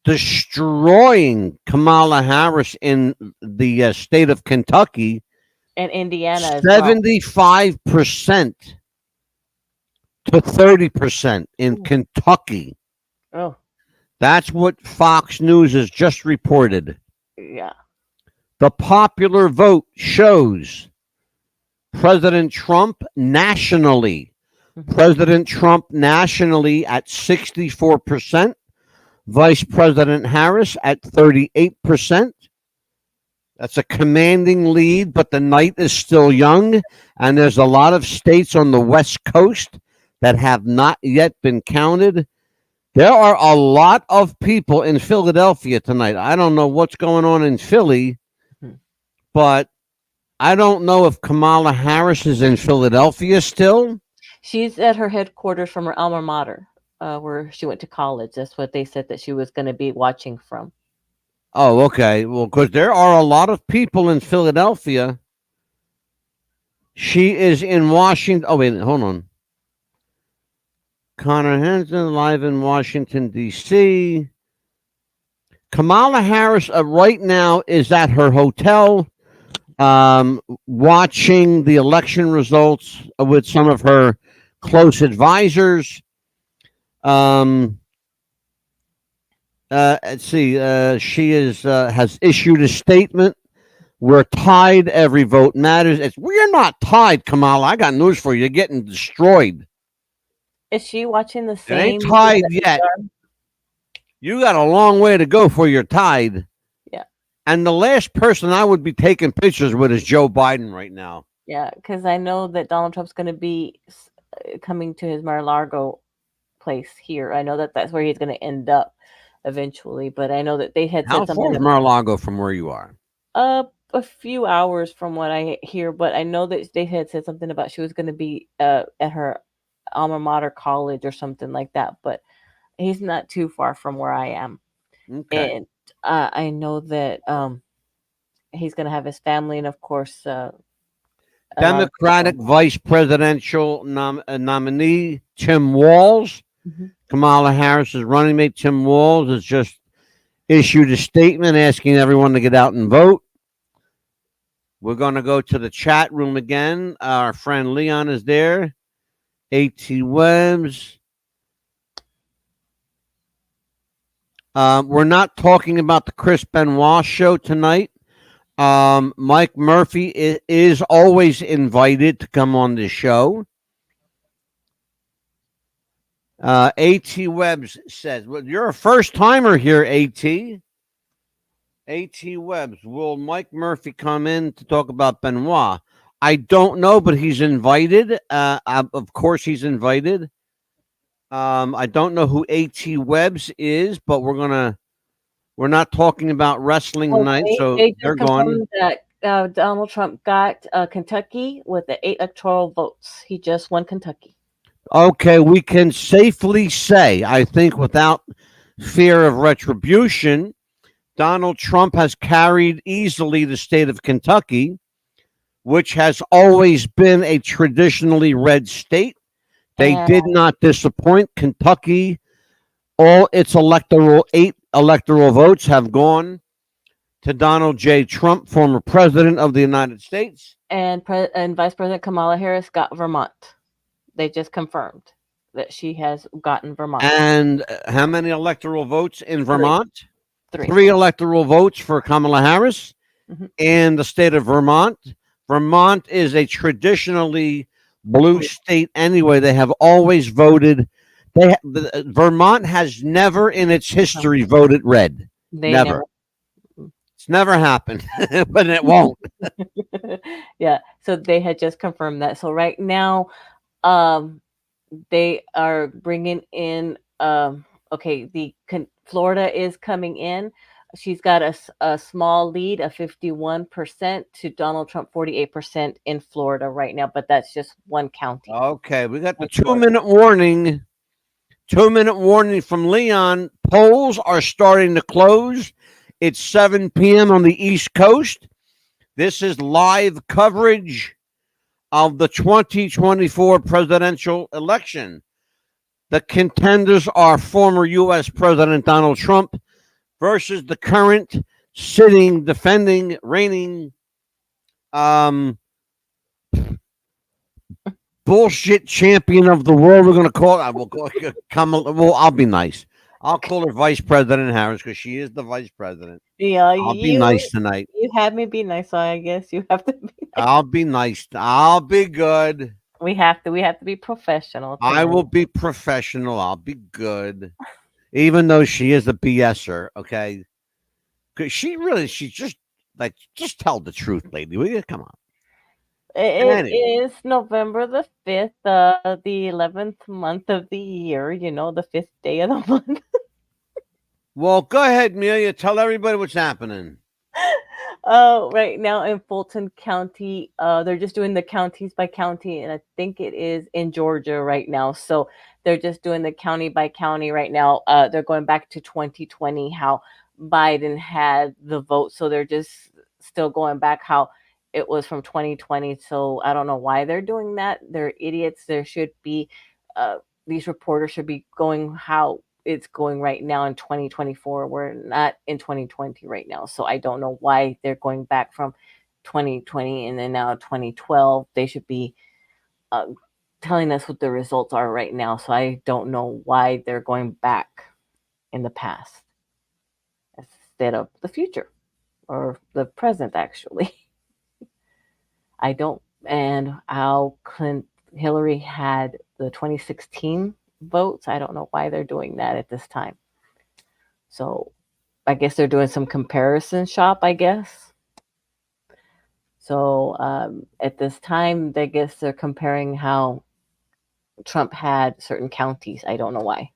destroying Kamala Harris in the state of Kentucky. in Indiana as well. 75% to 30% in Kentucky. Oh, That's what Fox News has just reported. yeah. The popular vote shows President Trump nationally. President Trump nationally at 64%. Vice President Harris at 38%. That's a commanding lead, but the night is still young, and there's a lot of states on the West Coast that have not yet been counted. There are a lot of people in Philadelphia tonight. I don't know what's going on in Philly, but I don't know if Kamala Harris is in Philadelphia still. She's at her headquarters from her alma mater, where she went to college. That's what they said that she was going to be watching from. Oh, okay. Well, because there are a lot of people in Philadelphia. She is in Washington. Oh, wait, hold on. Connor Hansen live in Washington, D.C. Kamala Harris right now is at her hotel watching the election results with some of her close advisors. Let's see. She has issued a statement. We're tied. Every vote matters. We're not tied, Kamala. I got news for you. You're getting destroyed. Is she watching the It same? ain't tied yet. You got a long way to go for you're tied. Yeah. And the last person I would be taking pictures with is Joe Biden right now. Yeah, because I know that Donald Trump's going to be coming to his Mar-a-Lago place here. I know that that's where he's going to end up eventually, but I know that they had How said far is something Mar-a-Lago from where you are? a few hours from what I hear, but I know that they had said something about she was going to be at her alma mater college or something like that. But he's not too far from where I am, Okay. and I know that he's going to have his family, and of course, a lot of Democratic people. Vice Presidential nominee Tim Walz, Mhm. Kamala Harris's running mate Tim Walz, has just issued a statement asking everyone to get out and vote. We're going to go to the chat room again. Our friend Leon is there. AT Webs. We're not talking about the Chris Benoit show tonight. Mike Murphy is always invited to come on the show. AT Webs says, well, you're a first timer here, AT. AT Webs, will Mike Murphy come in to talk about Benoit? I don't know, but he's invited. Of course, he's invited. I don't know who AT Webs is, but we're not talking about wrestling Well, tonight, so they they're just gone. confirmed that Donald Trump got Kentucky with the 8 electoral votes. He just won Kentucky. Okay, we can safely say, I think, without fear of retribution, Donald Trump has carried easily the state of Kentucky, which has always been a traditionally red state. They And did not disappoint. Kentucky, all its eight electoral votes have gone to Donald J. Trump, former president of the United States. and Vice President Kamala Harris got Vermont. They just confirmed that she has gotten Vermont. And how many electoral votes in Vermont? Three. Three electoral votes for Kamala Harris Mhm. in the state of Vermont. Vermont is a traditionally blue state anyway. They have always voted. Vermont has never in its history voted red. They Never. never. It's never happened, but it won't. Yeah. So they had just confirmed that. So right now, um, they are bringing in. Okay, Florida is coming in. She's got a small lead of 51% to Donald Trump 48% in Florida right now, but that's just one county. Okay, we got the in Florida. 2 minute warning. 2 minute warning from Leon. Polls are starting to close. It's 7 p.m. on the East Coast. This is live coverage of the 2024 presidential election. The contenders are former U.S. President Donald Trump versus the current sitting, defending, reigning bullshit champion of the world. We're going to call it. I will call Kamala. Well, I'll be nice. I'll call her Vice President Harris because she is the Vice President. Yeah, I'll be nice tonight. you had me be nice, so I guess you have to be. I'll be nice. I'll be good. We have to be professional. I tonight. will be professional. I'll be good. Even though she is a BSer, okay? Because she's just tell the truth, lady. Will you? Come on. It Anyway. is November the 5th, the 11th month of the year, the 5th day of the month. Well, go ahead, Amelia. Tell everybody what's happening. Right now in Fulton County, they're just doing the counties by county, and I think it is in Georgia right now. So they're just doing the county by county right now. They're going back to 2020, how Biden had the vote. So they're just still going back how it was from 2020. So I don't know why they're doing that. They're idiots. There should be, these reporters should be going how it's going right now in 2024. We're not in 2020 right now. So I don't know why they're going back from 2020 and then now 2012. They should be telling us what the results are right now. So I don't know why they're going back in the past instead of the future or the present, actually. I don't. And how Hillary had the 2016 votes. I don't know why they're doing that at this time. So I guess they're doing some comparison shop, I guess. So at this time, I guess they're comparing how Trump had certain counties. I don't know why.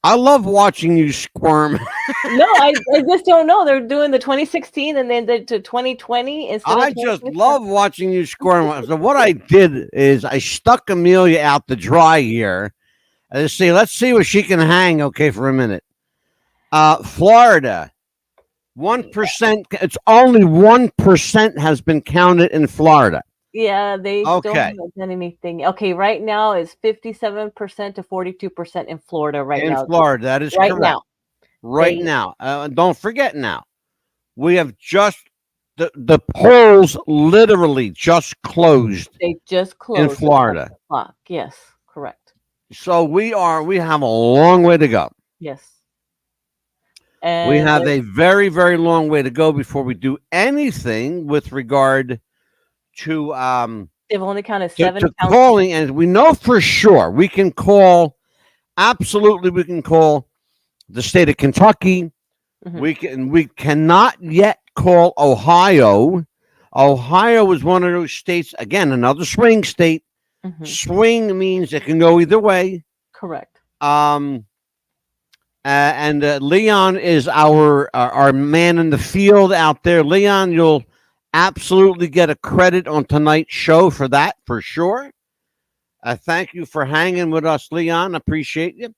I love watching you squirm. No, I just don't know. They're doing the 2016 and then to 2020 instead of I just 2016. love watching you squirm. So what I did is I stuck Amelia out to dry here. Let's see what she can hang. Okay, for a minute. Florida, 1%. It's only 1% has been counted in Florida. Yeah, they still Okay, haven't done anything. Okay, right now it's 57% to 42% in Florida right in now. Florida, that is Right correct. now. Right They now, don't forget now. We have just the polls literally just closed they just in closed at 7 Florida. o'clock. Yes, correct. So we have a long way to go. Yes. We And have a very, very long way to go before we do anything with regard to they've only counted 7 to counties. calling, and we know for sure we can call. Absolutely, we can call the state of Kentucky. Mhm. We cannot yet call Ohio. Ohio is one of those states, again, another swing state. Mhm. Swing means it can go either way. Correct. And Leon is our man in the field out there. Leon, you'll absolutely get a credit on tonight's show for that, for sure. Thank you for hanging with us, Leon. Appreciate you.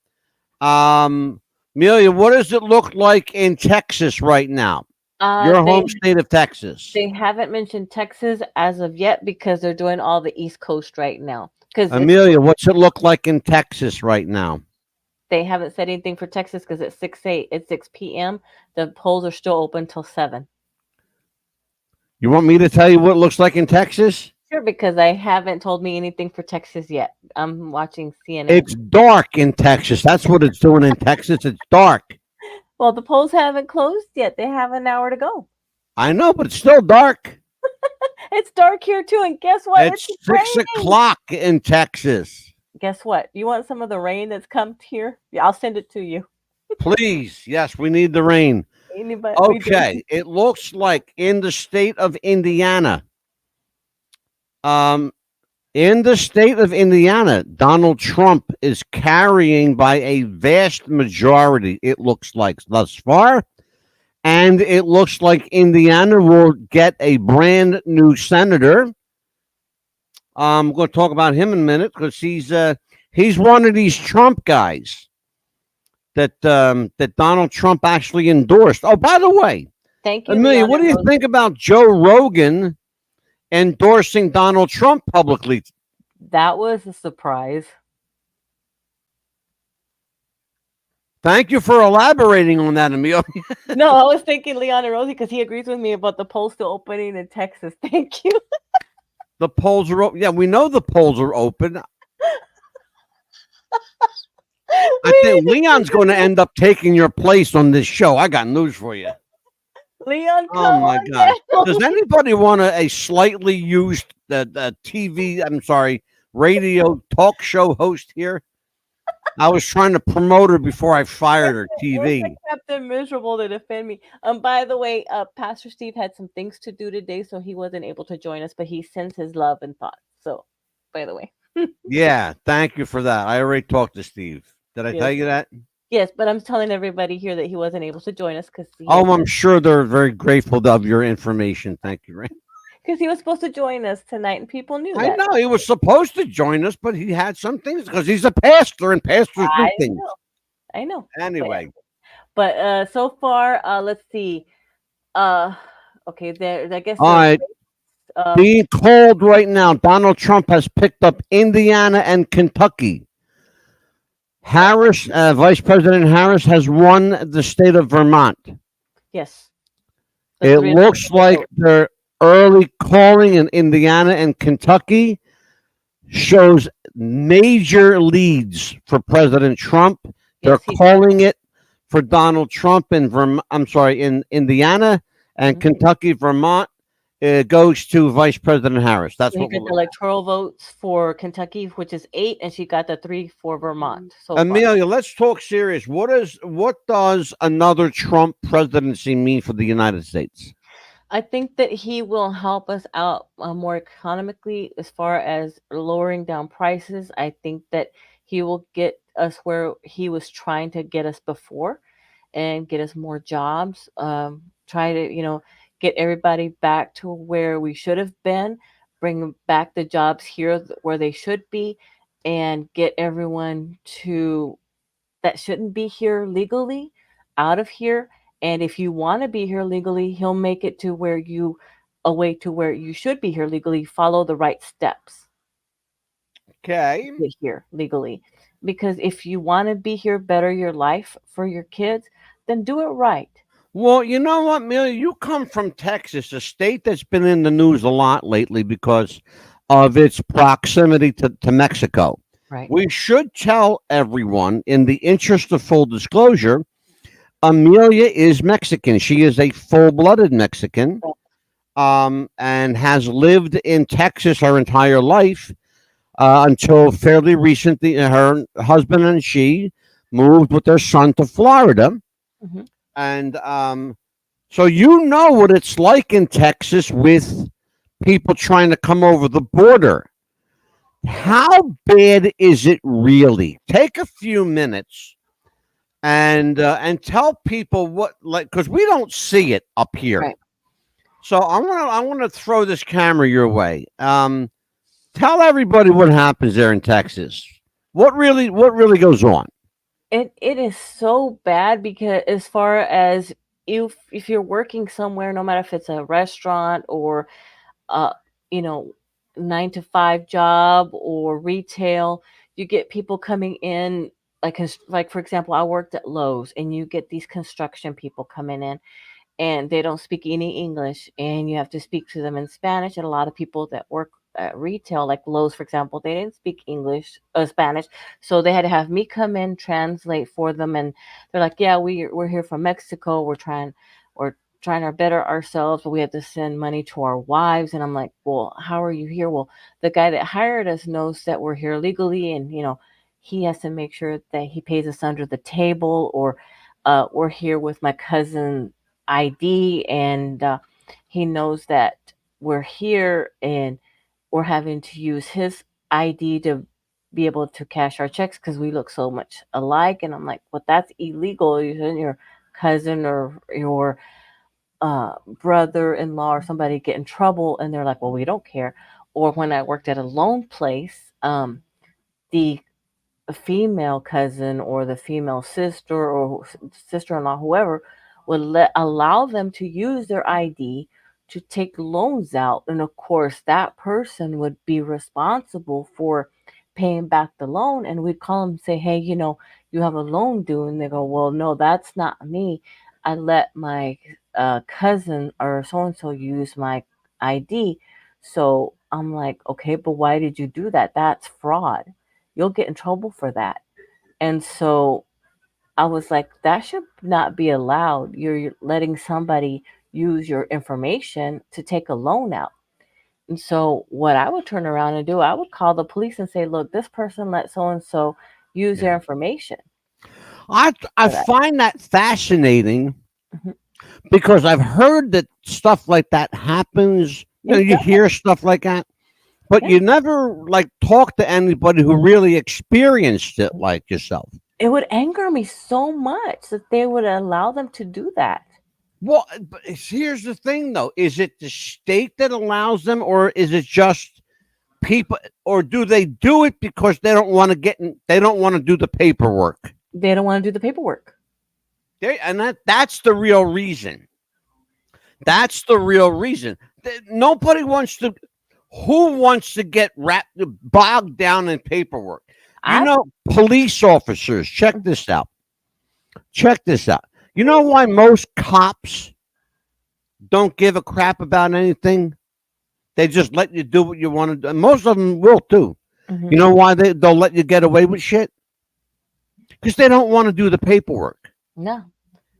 Amelia, what does it look like in Texas right now? Your They home state of Texas. they haven't mentioned Texas as of yet because they're doing all the East Coast right now. Because Amelia, what's it look like in Texas right now? they haven't said anything for Texas because it's 6 p.m. The polls are still open till 7. You want me to tell you what it looks like in Texas? Sure, because I haven't told me anything for Texas yet. I'm watching CNN. It's dark in Texas. That's what it's doing in Texas. It's dark. Well, the polls haven't closed yet. They have an hour to go. I know, but it's still dark. It's dark here too, and guess what? It's 6 o'clock in Texas. Guess what? You want some of the rain that's come here? Yeah, I'll send it to you. Please, yes, we need the rain. Anybody? Okay, it looks like in the state of Indiana, in the state of Indiana, Donald Trump is carrying by a vast majority, it looks like, thus far. And it looks like Indiana will get a brand new senator. I'm going to talk about him in a minute because he's one of these Trump guys that Donald Trump actually endorsed. Oh, by the way, Thank you, Amelia, what do you think about Joe Rogan endorsing Donald Trump publicly? That was a surprise. Thank you for elaborating on that, Amelia. No, I was thinking Leon and Rosie because he agrees with me about the polls still opening in Texas. Thank you. The polls are open. Yeah, we know the polls are open. I think Leon's going to end up taking your place on this show. I got news for you. Leon, oh my God! Does anybody want a slightly used TV? I'm sorry, radio talk show host here? I was trying to promote her before I fired her TV. Captain Miserable to defend me. By the way, Pastor Steve had some things to do today, so he wasn't able to join us, but he sends his love and thoughts. So, by the way. Yeah, thank you for that. I already talked to Steve. Did I tell you that? Yes, but I'm telling everybody here that he wasn't able to join us because. I'm sure they're very grateful of your information. Thank you, Ray. Because he was supposed to join us tonight, and people knew that. I know he was supposed to join us, but he had some things because he's a pastor, and pastors do things. I know. Anyway, but so far, let's see. Okay, there. I guess. All right. Being called right now, Donald Trump has picked up Indiana and Kentucky. Harris, Vice President Harris, has won the state of Vermont. Yes. It looks like their early calling in Indiana and Kentucky shows major leads for President Trump. They're calling it for Donald Trump in in Indiana and Kentucky, Vermont. It goes to Vice President Harris. That's what we got the electoral votes for Kentucky, which is 8, and she got the 3 for Vermont. So Amelia, let's talk serious. What does another Trump presidency mean for the United States? I think that he will help us out more economically as far as lowering down prices. I think that he will get us where he was trying to get us before and get us more jobs. Try to, get everybody back to where we should have been, bring back the jobs here where they should be, and get everyone to that shouldn't be here legally out of here. And if you want to be here legally, he'll make it to where you a way to where you should be here legally. Follow the right steps Okay. to get here legally. Because if you want to be here, better your life for your kids, then do it right. Well, you know what, Amelia? You come from Texas, a state that's been in the news a lot lately because of its proximity to Mexico. Right. We should tell everyone, in the interest of full disclosure, Amelia is Mexican. She is a full-blooded Mexican, and has lived in Texas her entire life until fairly recently. Her husband and she moved with their son to Florida, Mhm. and so you know what it's like in Texas with people trying to come over the border. How bad is it really? Take a few minutes and tell people what, like, because we don't see it up here. Right. So I want to throw this camera your way. Tell everybody what happens there in Texas. What really goes on? It is so bad because as far as if you're working somewhere, no matter if it's a restaurant or uh you know 9 to 5 job or retail, you get people coming in like for example, I worked at Lowe's, and you get these construction people coming in, and they don't speak any English, and you have to speak to them in Spanish. And a lot of people that work at retail, like Lowe's, for example, they didn't speak Spanish, so they had to have me come in translate for them. And they're like, "Yeah, we're here from Mexico. We're trying to better ourselves, but we have to send money to our wives." And I'm like, "Well, how are you here?" Well, the guy that hired us knows that we're here legally, and he has to make sure that he pays us under the table, or we're here with my cousin ID, and he knows that we're here, and we're having to use his ID to be able to cash our checks because we look so much alike. And I'm like, well, that's illegal. You shouldn't your cousin or your brother-in-law or somebody get in trouble. And they're like, well, we don't care. Or when I worked at a loan place, the female cousin or the female sister or sister-in-law, whoever, would allow them to use their ID to take loans out. And of course, that person would be responsible for paying back the loan. And we'd call them and say, hey, you have a loan due. And they go, well, no, that's not me. I let my cousin or so and so use my ID. So I'm like, okay, but why did you do that? That's fraud. You'll get in trouble for that. And so I was like, that should not be allowed. You're letting somebody use your information to take a loan out. And so what I would turn around and do, I would call the police and say, look, this person let so and so use their information. I find that fascinating Mhm. because I've heard that stuff like that happens. You hear stuff like that, but you never like talk to anybody who really experienced it like yourself. It would anger me so much that they would allow them to do that. Well, but here's the thing, though: is it the state that allows them, or is it just people, or do they do it because they don't want to they don't want to do the paperwork? They don't want to do the paperwork. That's the real reason. That's the real reason. Nobody wants to. Who wants to get bogged down in paperwork? Police officers. Check this out. Check this out. You know why most cops don't give a crap about anything? They just let you do what you want to do. And most of them will too. Mhm. You know why they'll let you get away with shit? Because they don't want to do the paperwork. No.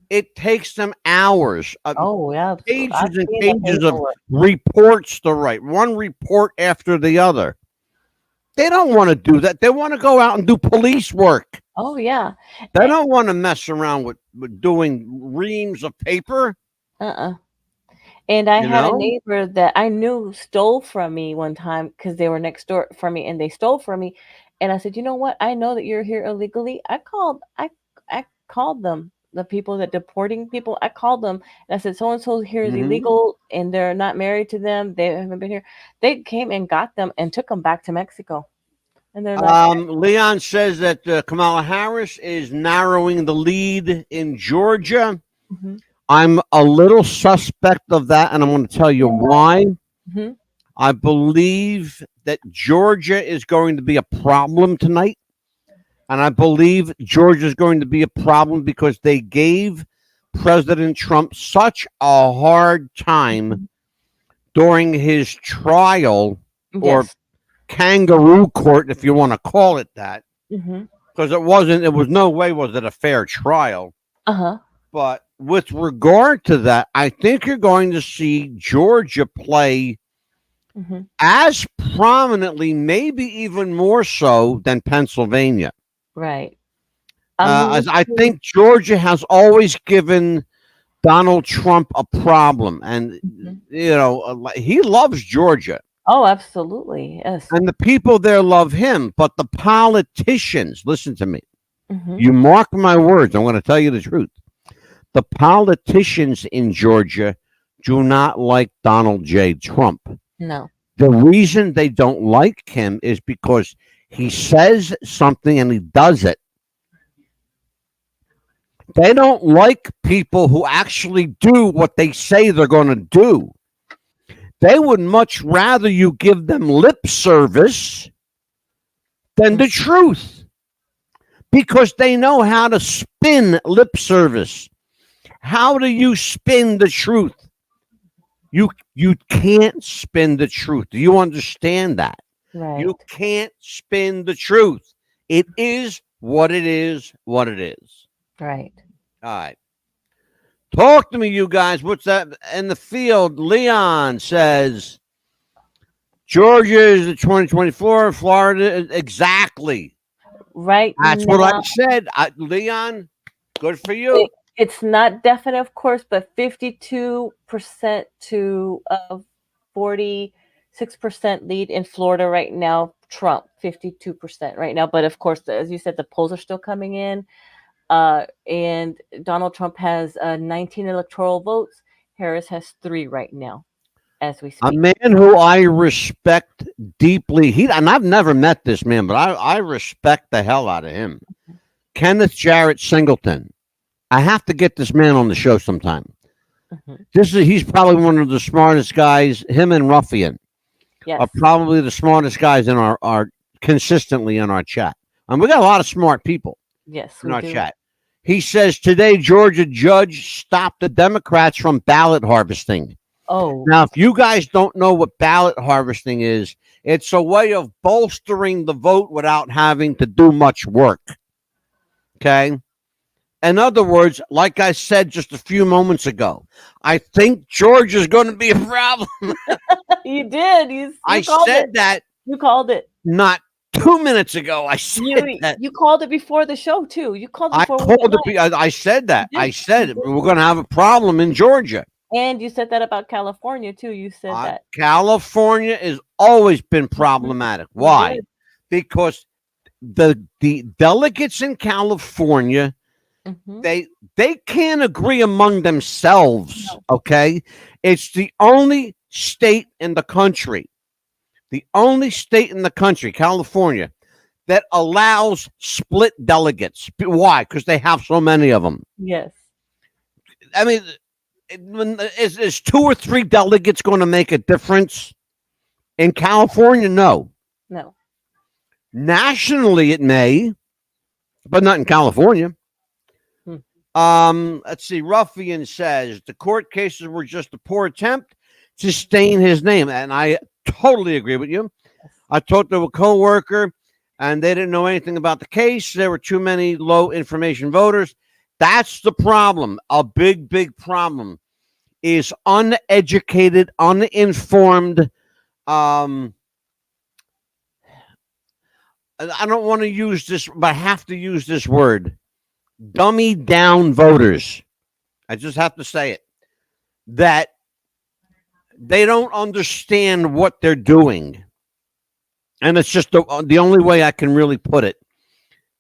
It takes them hours, Oh, yeah. pages I've and seen the pages of paperwork. reports to write, one report after the other. They don't want to do that. They want to go out and do police work. Oh, yeah. They don't want to mess around with doing reams of paper. Uh-uh. And I had a neighbor that I knew stole from me one time because they were next door from me, and they stole from me. And I said, you know what? I know that you're here illegally. I called them, the people that deporting people. I called them and I said, so and so here is illegal and they're not married to them. They haven't been here. They came and got them and took them back to Mexico. And they're not. Leon says that Kamala Harris is narrowing the lead in Georgia. Mhm. I'm a little suspect of that, and I'm going to tell you why. Mhm. I believe that Georgia is going to be a problem tonight. And I believe Georgia is going to be a problem because they gave President Trump such a hard time during his trial or Yes. kangaroo court, if you want to call it that, Mhm. because it was no way was it a fair trial. Uh-huh. But with regard to that, I think you're going to see Georgia play Mhm. as prominently, maybe even more so than Pennsylvania. Right. As I think Georgia has always given Donald Trump a problem, and he loves Georgia, Oh, absolutely. Yes. and the people there love him. But the politicians, listen to me. Mhm. You mark my words. I'm going to tell you the truth. The politicians in Georgia do not like Donald J. Trump. No. The reason they don't like him is because he says something and he does it. They don't like people who actually do what they say they're going to do. They would much rather you give them lip service than the truth, because they know how to spin lip service. How do you spin the truth? You can't spin the truth. Do you understand that? Right. You can't spin the truth. It is what it is, what it is. Right. All right. Talk to me, you guys. What's that in the field? Leon says Georgia is the 2024, Florida. Exactly. Right. That's what I said. Leon, good for you. It's not definite, of course, but 52% to 46% lead in Florida right now. Trump, 52% right now. But of course, as you said, the polls are still coming in. And Donald Trump has 19 electoral votes. Harris has 3 right now, as we speak. A man who I respect deeply. And I've never met this man, but I respect the hell out of him. Kenneth Jarrett Singleton. I have to get this man on the show sometime. He's probably one of the smartest guys. Him and Ruffian are probably the smartest guys in our consistently in our chat. And we got a lot of smart people in our chat. He says today Georgia judge stopped the Democrats from ballot harvesting. Oh. Now, if you guys don't know what ballot harvesting is, it's a way of bolstering the vote without having to do much work. Okay? In other words, like I said just a few moments ago, I think Georgia's going to be a problem. You did. I said that. You called it. Not 2 minutes ago. I said that. You called it before the show, too. You called it before. I said that. I said we're going to have a problem in Georgia. And you said that about California, too. You said that. California has always been problematic. Why? Because the delegates in California, they can't agree among themselves. No. Okay, it's the only state in the country, California, that allows split delegates. Why? Because they have so many of them. Yes. I mean, is 2 or 3 delegates going to make a difference in California? No. Nationally, it may, but not in California. Let's see. Ruffian says the court cases were just a poor attempt to stain his name, and I totally agree with you. I talked to a coworker, and they didn't know anything about the case. There were too many low information voters. That's the problem. A big, big problem is uneducated, uninformed. I don't want to use this, but I have to use this word. Dummy down voters. I just have to say it. That they don't understand what they're doing. and it's just the only way I can really put it.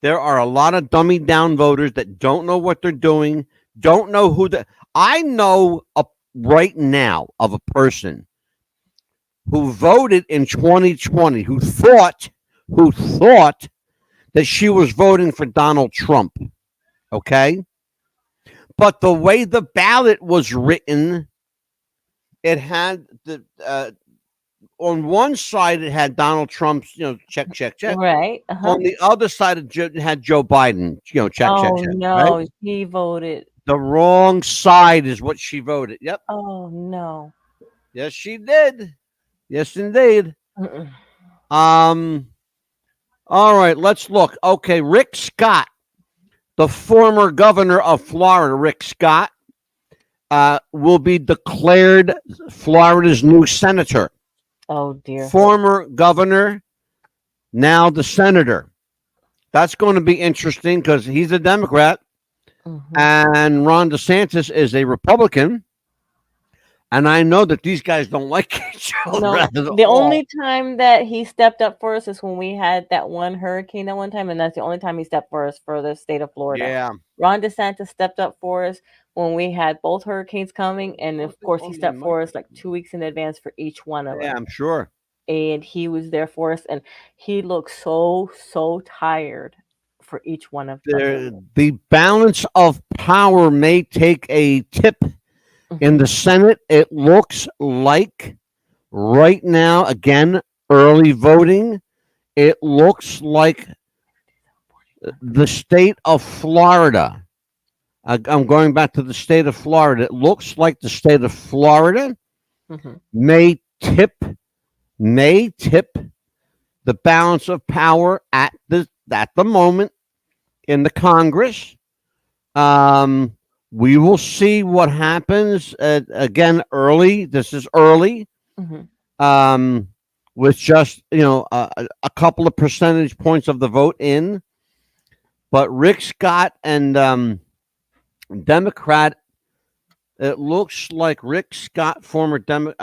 There are a lot of dummy down voters that don't know what they're doing, don't know who the. I know right now of a person who voted in 2020 who thought that she was voting for Donald Trump. Okay, but the way the ballot was written, it had the on one side it had Donald Trump's, check. Right. On the other side it had Joe Biden, check. Oh Right? no, he voted. The wrong side is what she voted. Yep. Oh no. Yes, she did. Yes, indeed. Mm-mm. All right, let's look. Okay, Rick Scott, the former governor of Florida, Rick Scott, will be declared Florida's new senator. Oh dear. Former governor, now the senator. That's going to be interesting because he's a Democrat and Ron DeSantis is a Republican. And I know that these guys don't like each other. No, the only time that he stepped up for us is when we had that one hurricane at one time, and that's the only time he stepped for us for the state of Florida. Yeah. Ron DeSantis stepped up for us when we had both hurricanes coming, and of course he stepped for us like 2 weeks in advance for each one of them. Yeah, I'm sure. And he was there for us, and he looked so tired for each one of them. The balance of power may take a tip in the Senate. It looks like right now, again, early voting, it looks like the state of Florida. I'm going back to the state of Florida. It looks like the state of Florida may tip the balance of power at the moment in the Congress. We will see what happens. Again, early. This is early. With just a couple of percentage points of the vote in. But Rick Scott and Democrat. It looks like Rick Scott, former governor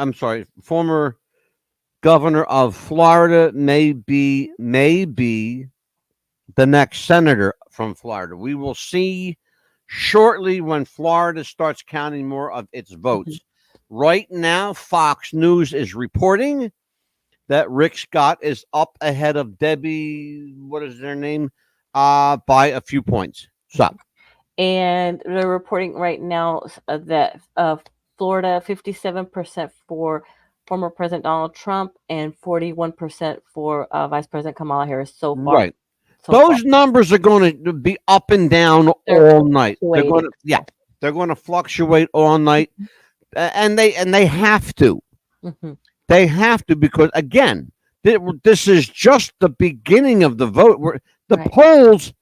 of Florida, may be the next senator from Florida. We will see shortly when Florida starts counting more of its votes. Right now, Fox News is reporting that Rick Scott is up ahead of Debbie, what is their name, by a few points. So, and they're reporting right now that Florida 57% for former President Donald Trump and 41% for Vice President Kamala Harris so far. Right. Those numbers are going to be up and down all night. They're going to fluctuate all night, and they have to. They have to, because again, this is just the beginning of the vote. The polls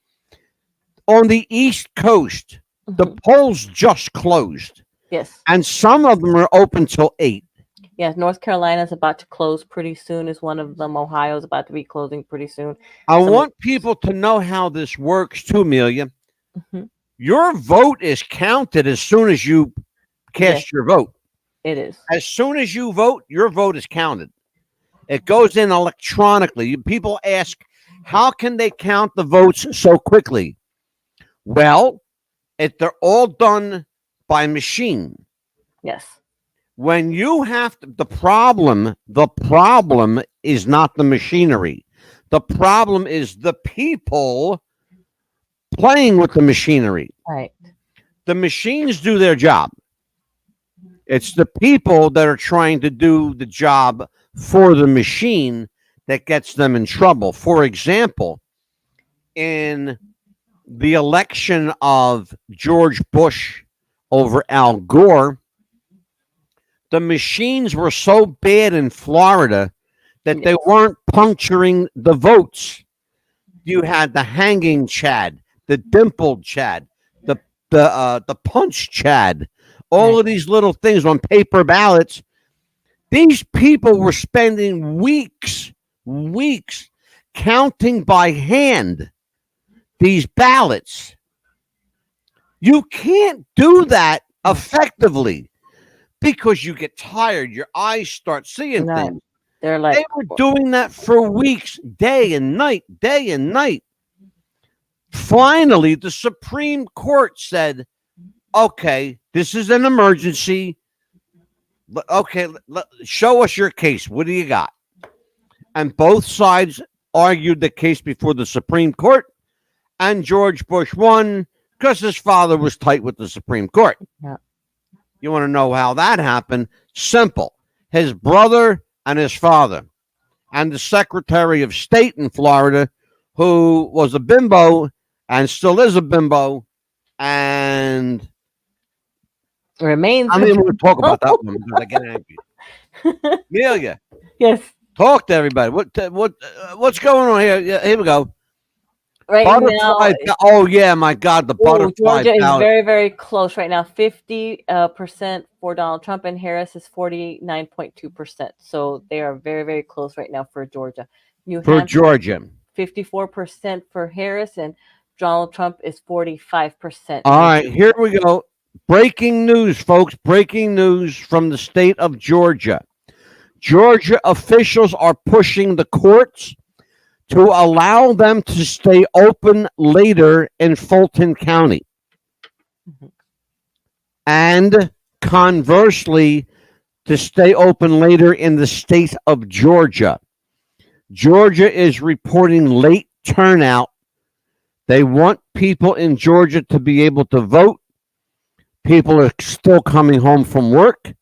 on the East Coast, the polls just closed. Yes, and some of them are open till 8. Yes, North Carolina is about to close pretty soon. Is one of them. Ohio is about to be closing pretty soon. I want people to know how this works too, Amelia. Your vote is counted as soon as you cast your vote. It is. As soon as you vote, your vote is counted. It goes in electronically. People ask, how can they count the votes so quickly? Well, they're all done by machine. Yes. When you have to, the problem is not the machinery. The problem is the people playing with the machinery. Right. The machines do their job. It's the people that are trying to do the job for the machine that gets them in trouble. For example, in the election of George Bush over Al Gore, the machines were so bad in Florida that they weren't puncturing the votes. You had the hanging Chad, the dimpled Chad, the punch Chad, all of these little things on paper ballots. These people were spending weeks counting by hand these ballots. You can't do that effectively, because you get tired. Your eyes start seeing things. They're They like, were doing that for weeks, day and night, day and night. Finally, the Supreme Court said, okay, this is an emergency. Okay, show us your case. What do you got? And both sides argued the case before the Supreme Court, and George Bush won because his father was tight with the Supreme Court. Yeah. You want to know how that happened? Simple. His brother and his father, and the Secretary of State in Florida, who was a bimbo and still is a bimbo, and remains. I mean, we'll talk about that one because I get angry. Amelia, Yes. talk to everybody. What's going on here? Yeah, here we go. Right Butterfly. now, Oh yeah, my God, the butterfly Georgia is ballot. very, very close right now. 50% for Donald Trump, and Harris is 49.2%. So they are very, very close right now for Georgia. New For Hampshire, Georgia. 54% for Harris, and Donald Trump is 45%. All right, here we go. Breaking news, folks. Breaking news from the state of Georgia. Georgia officials are pushing the courts to allow them to stay open later in Fulton County. Mhm. And conversely, to stay open later in the state of Georgia. Georgia is reporting late turnout. They want people in Georgia to be able to vote. People are still coming home from work.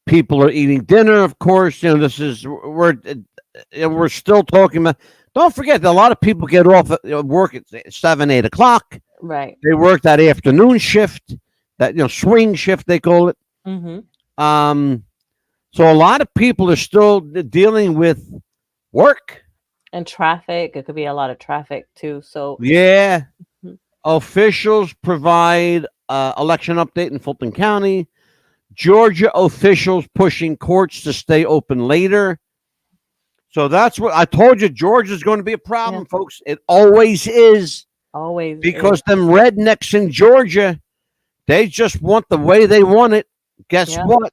People are eating dinner, of course. You know, this is we're still talking about. Don't forget that a lot of people get off at work at 7, 8 o'clock. Right. They work that afternoon shift, that swing shift they call it. Mm-hmm. So a lot of people are still dealing with work. And traffic. It could be a lot of traffic too. So Yeah. Mhm. Officials provide election update in Fulton County. Georgia officials pushing courts to stay open later. So that's what I told you. Georgia's going to be a problem, folks. It always is. Always Because is. them rednecks in Georgia, they just want the way they want it. Guess what?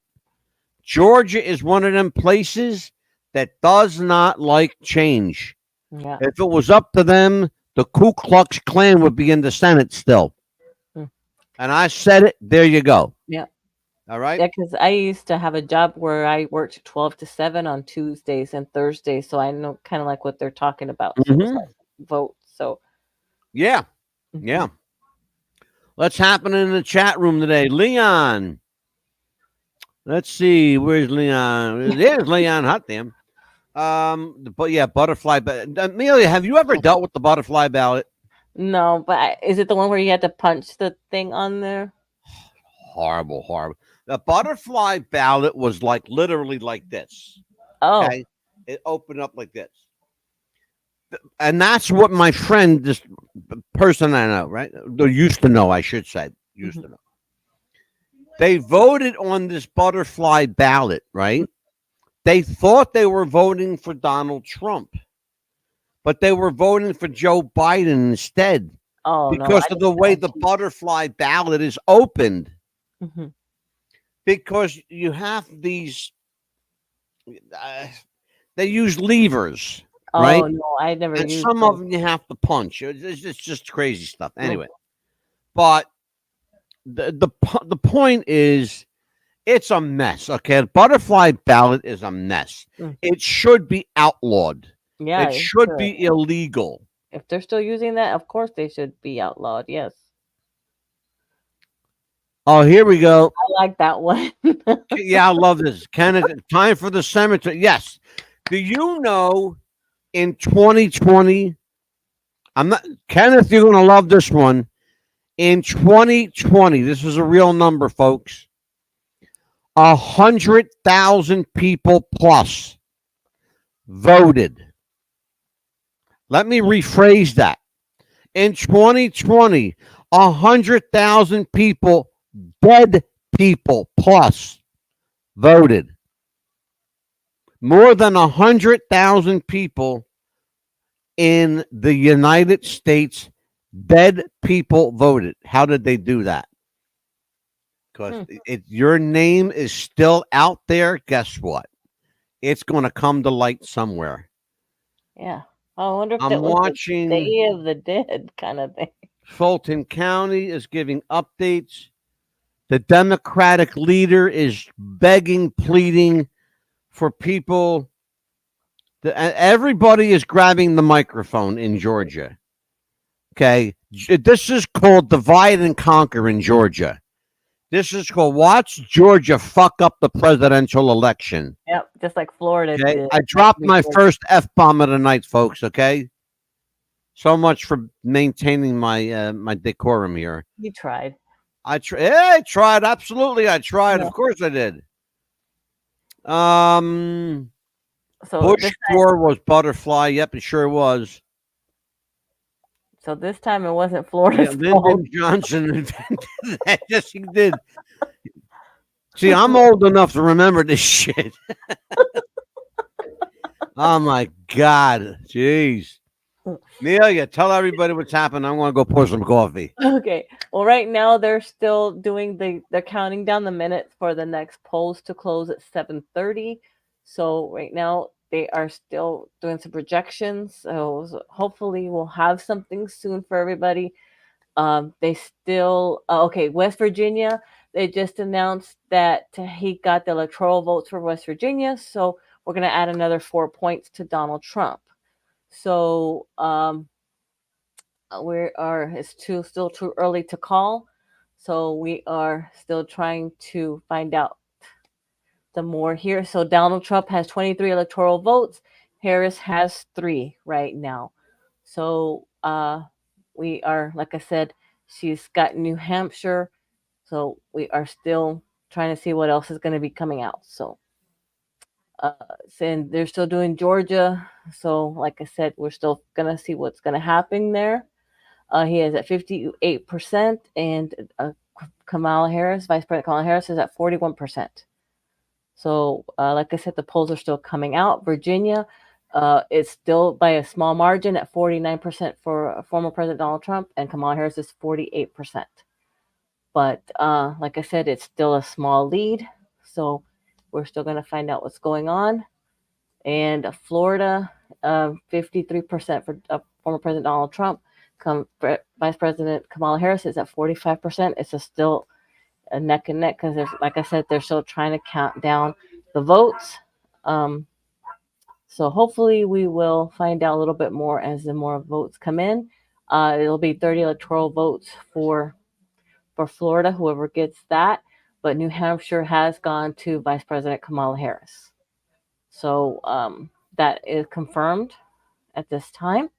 Georgia is one of them places that does not like change. Yeah. If it was up to them, the Ku Klux Klan would be in the Senate still. Mm. And I said it. There you go. Yeah. All right. Yeah, because I used to have a job where I worked 12 to 7 on Tuesdays and Thursdays, so I know kind of like what they're talking about. So it's like vote. So yeah. Yeah. What's happening in the chat room today? Leon. Let's see. Where's Leon? There's Leon. Hot damn. But yeah, butterfly. But Amelia, have you ever dealt with the butterfly ballot? No, but is it the one where you had to punch the thing on there? Horrible, horrible. The butterfly ballot was like literally like this. Oh, Okay, it opened up like this, and that's what my friend, this person I know, right? They used to know, I should say, used to know. They voted on this butterfly ballot, right? They thought they were voting for Donald Trump, but they were voting for Joe Biden instead because of the way the butterfly ballot is opened. Mm-hmm. Because you have these, they use levers, right? Oh no, I never And used some them. of them you have to punch. It's just crazy stuff. Anyway, but the point is, it's a mess. Okay, the butterfly ballot is a mess. It should be outlawed. Yeah, it should be illegal. If they're still using that, of course they should be outlawed. Yes. Oh, here we go. I like that one. Yeah, I love this. Canada, time for the cemetery. Yes. Do you know in 2020, Kenneth, you're going to love this one. In 2020, this is a real number, folks. 100,000 people plus voted. Let me rephrase that. In 2020, 100,000 people, dead people plus, voted. More than 100,000 people in the United States, dead people voted. How did they do that? because your name is still out there. Guess what? It's going to come to light somewhere. Yeah. I wonder if I'm that was watching. the Day of the Dead kind of thing. Fulton County is giving updates. The Democratic leader is begging, pleading for people. Everybody is grabbing the microphone in Georgia. Okay. This is called divide and conquer in Georgia. This is called watch Georgia fuck up the presidential election. Yep, just like Florida Okay. did. I dropped my first F-bomb of the night, folks. Okay. So much for maintaining my my decorum here. You tried. I tried. Absolutely, I tried. Yeah. Of course, I did. So Bush Gore was butterfly. Yep, it sure was. So this time it wasn't Florida's fault. Lyndon Johnson invented that. Yes, he did. See, I'm old enough to remember this shit. Oh my God, jeez. Amelia, tell everybody what's happening. I'm going to go pour some coffee. Okay. Well, right now they're still doing they're counting down the minutes for the next polls to close at 7:30. So right now they are still doing some projections. So hopefully we'll have something soon for everybody. They still okay. West Virginia, they just announced that he got the electoral votes for West Virginia. So we're going to add another 4 points to Donald Trump. So it's still too early to call. So we are still trying to find out the more here. So Donald Trump has 23 electoral votes. Harris has 3 right now. So we are, like I said, she's got New Hampshire. So we are still trying to see what else is going to be coming out. So and they're still doing Georgia. So like I said, we're still going to see what's going to happen there. He is at 58%, and Kamala Harris, Vice President Kamala Harris, is at 41%. So, like I said, the polls are still coming out. Virginia, it's still by a small margin at 49% for former President Donald Trump, and Kamala Harris is 48%. But like I said, it's still a small lead. So we're still going to find out what's going on. And Florida, 53% for former President Donald Trump. Vice President Kamala Harris is at 45%. It's still a neck and neck because, like I said, they're still trying to count down the votes. So hopefully we will find out a little bit more as the more votes come in. It'll be 30 electoral votes for Florida, whoever gets that. But New Hampshire has gone to Vice President Kamala Harris. So that is confirmed at this time.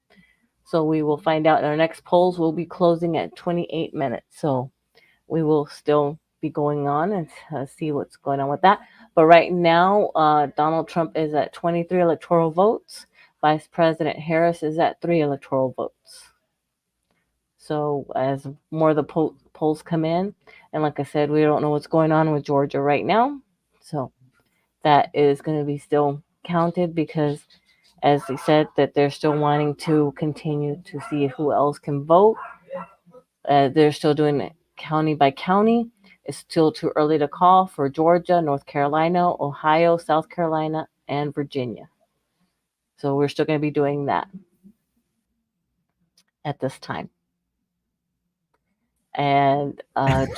So we will find out. Our next polls will be closing at 28 minutes. So we will still be going on and see what's going on with that. But right now, Donald Trump is at 23 electoral votes. Vice President Harris is at 3 electoral votes. So as more of the polls come in, and like I said, we don't know what's going on with Georgia right now. So that is going to be still counted because, as they said, that they're still wanting to continue to see who else can vote. They're still doing it county by county. It's still too early to call for Georgia, North Carolina, Ohio, South Carolina, and Virginia. So we're still going to be doing that at this time. And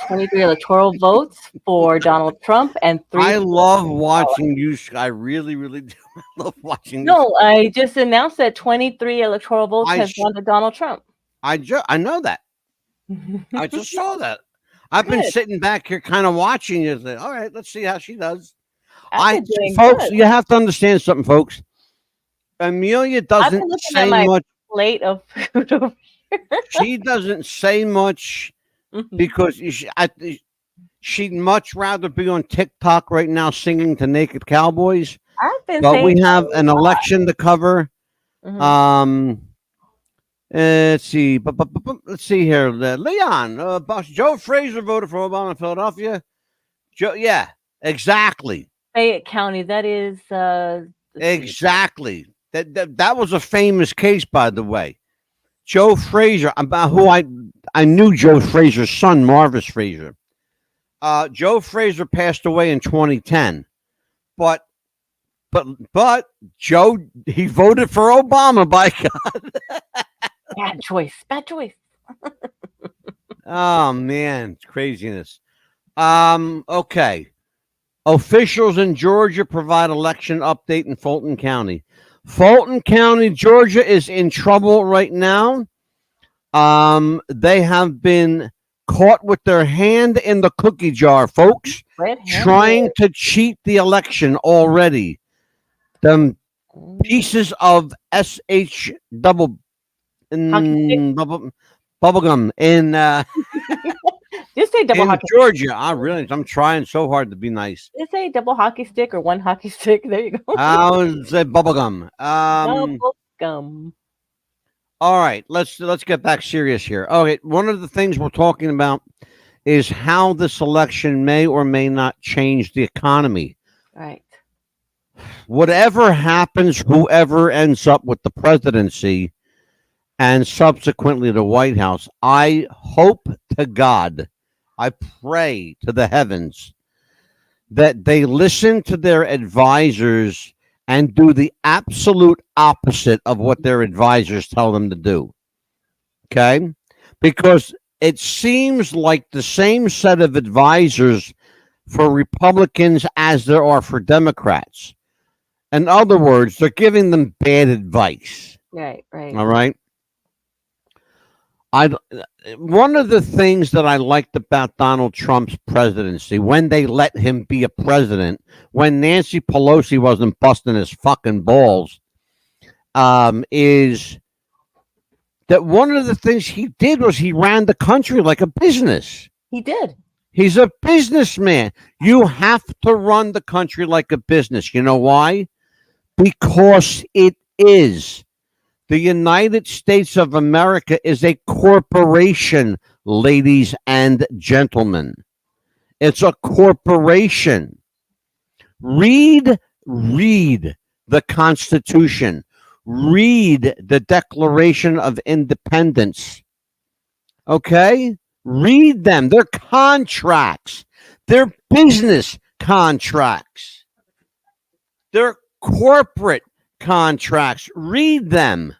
23 electoral votes for Donald Trump and 3. I love watching you. I really, really do. I love watching. No, I just announced that 23 electoral votes has gone to Donald Trump. I know that. I just saw that. I've been sitting back here, kind of watching you. All right, let's see how she does. Folks, you have to understand something, folks. Amelia doesn't say much. Plate of food over here. She doesn't say much because she'd much rather be on TikTok right now singing to Naked Cowboys. But we have an election to cover. Let's see. Let's see here. Leon, Joe Fraser voted for Obama in Philadelphia. Yeah, exactly. Fayette County. That is exactly. That was a famous case, by the way. Joe Fraser, about who I knew Joe Fraser's son, Marvis Fraser. Joe Fraser passed away in 2010, but Joe, he voted for Obama. By God. Bad choice. Bad choice. Oh man, it's craziness. Okay. Officials in Georgia provide election update in Fulton County. Fulton County, Georgia is in trouble right now. They have been caught with their hand in the cookie jar, folks, trying to cheat the election already. The pieces of SH double bubblegum in Just say double in hockey. Georgia. I'm trying so hard to be nice. Just say double hockey stick or one hockey stick. There you go. I would say bubblegum. Double gum. All right, let's get back serious here. Okay, one of the things we're talking about is how this election may or may not change the economy. Right. Whatever happens, whoever ends up with the presidency and subsequently the White House, I hope to God, I pray to the heavens that they listen to their advisors and do the absolute opposite of what their advisors tell them to do. Okay? Because it seems like the same set of advisors for Republicans as there are for Democrats. In other words, they're giving them bad advice. Right. All right? One of the things that I liked about Donald Trump's presidency, when they let him be a president, when Nancy Pelosi wasn't busting his fucking balls, is that one of the things he did was he ran the country like a business. He did. He's a businessman. You have to run the country like a business. You know why? Because it is. The United States of America is a corporation, ladies and gentlemen. It's a corporation. Read the Constitution. Read the Declaration of Independence. Okay? Read them. They're contracts. They're business contracts. They're corporate contracts. Read them.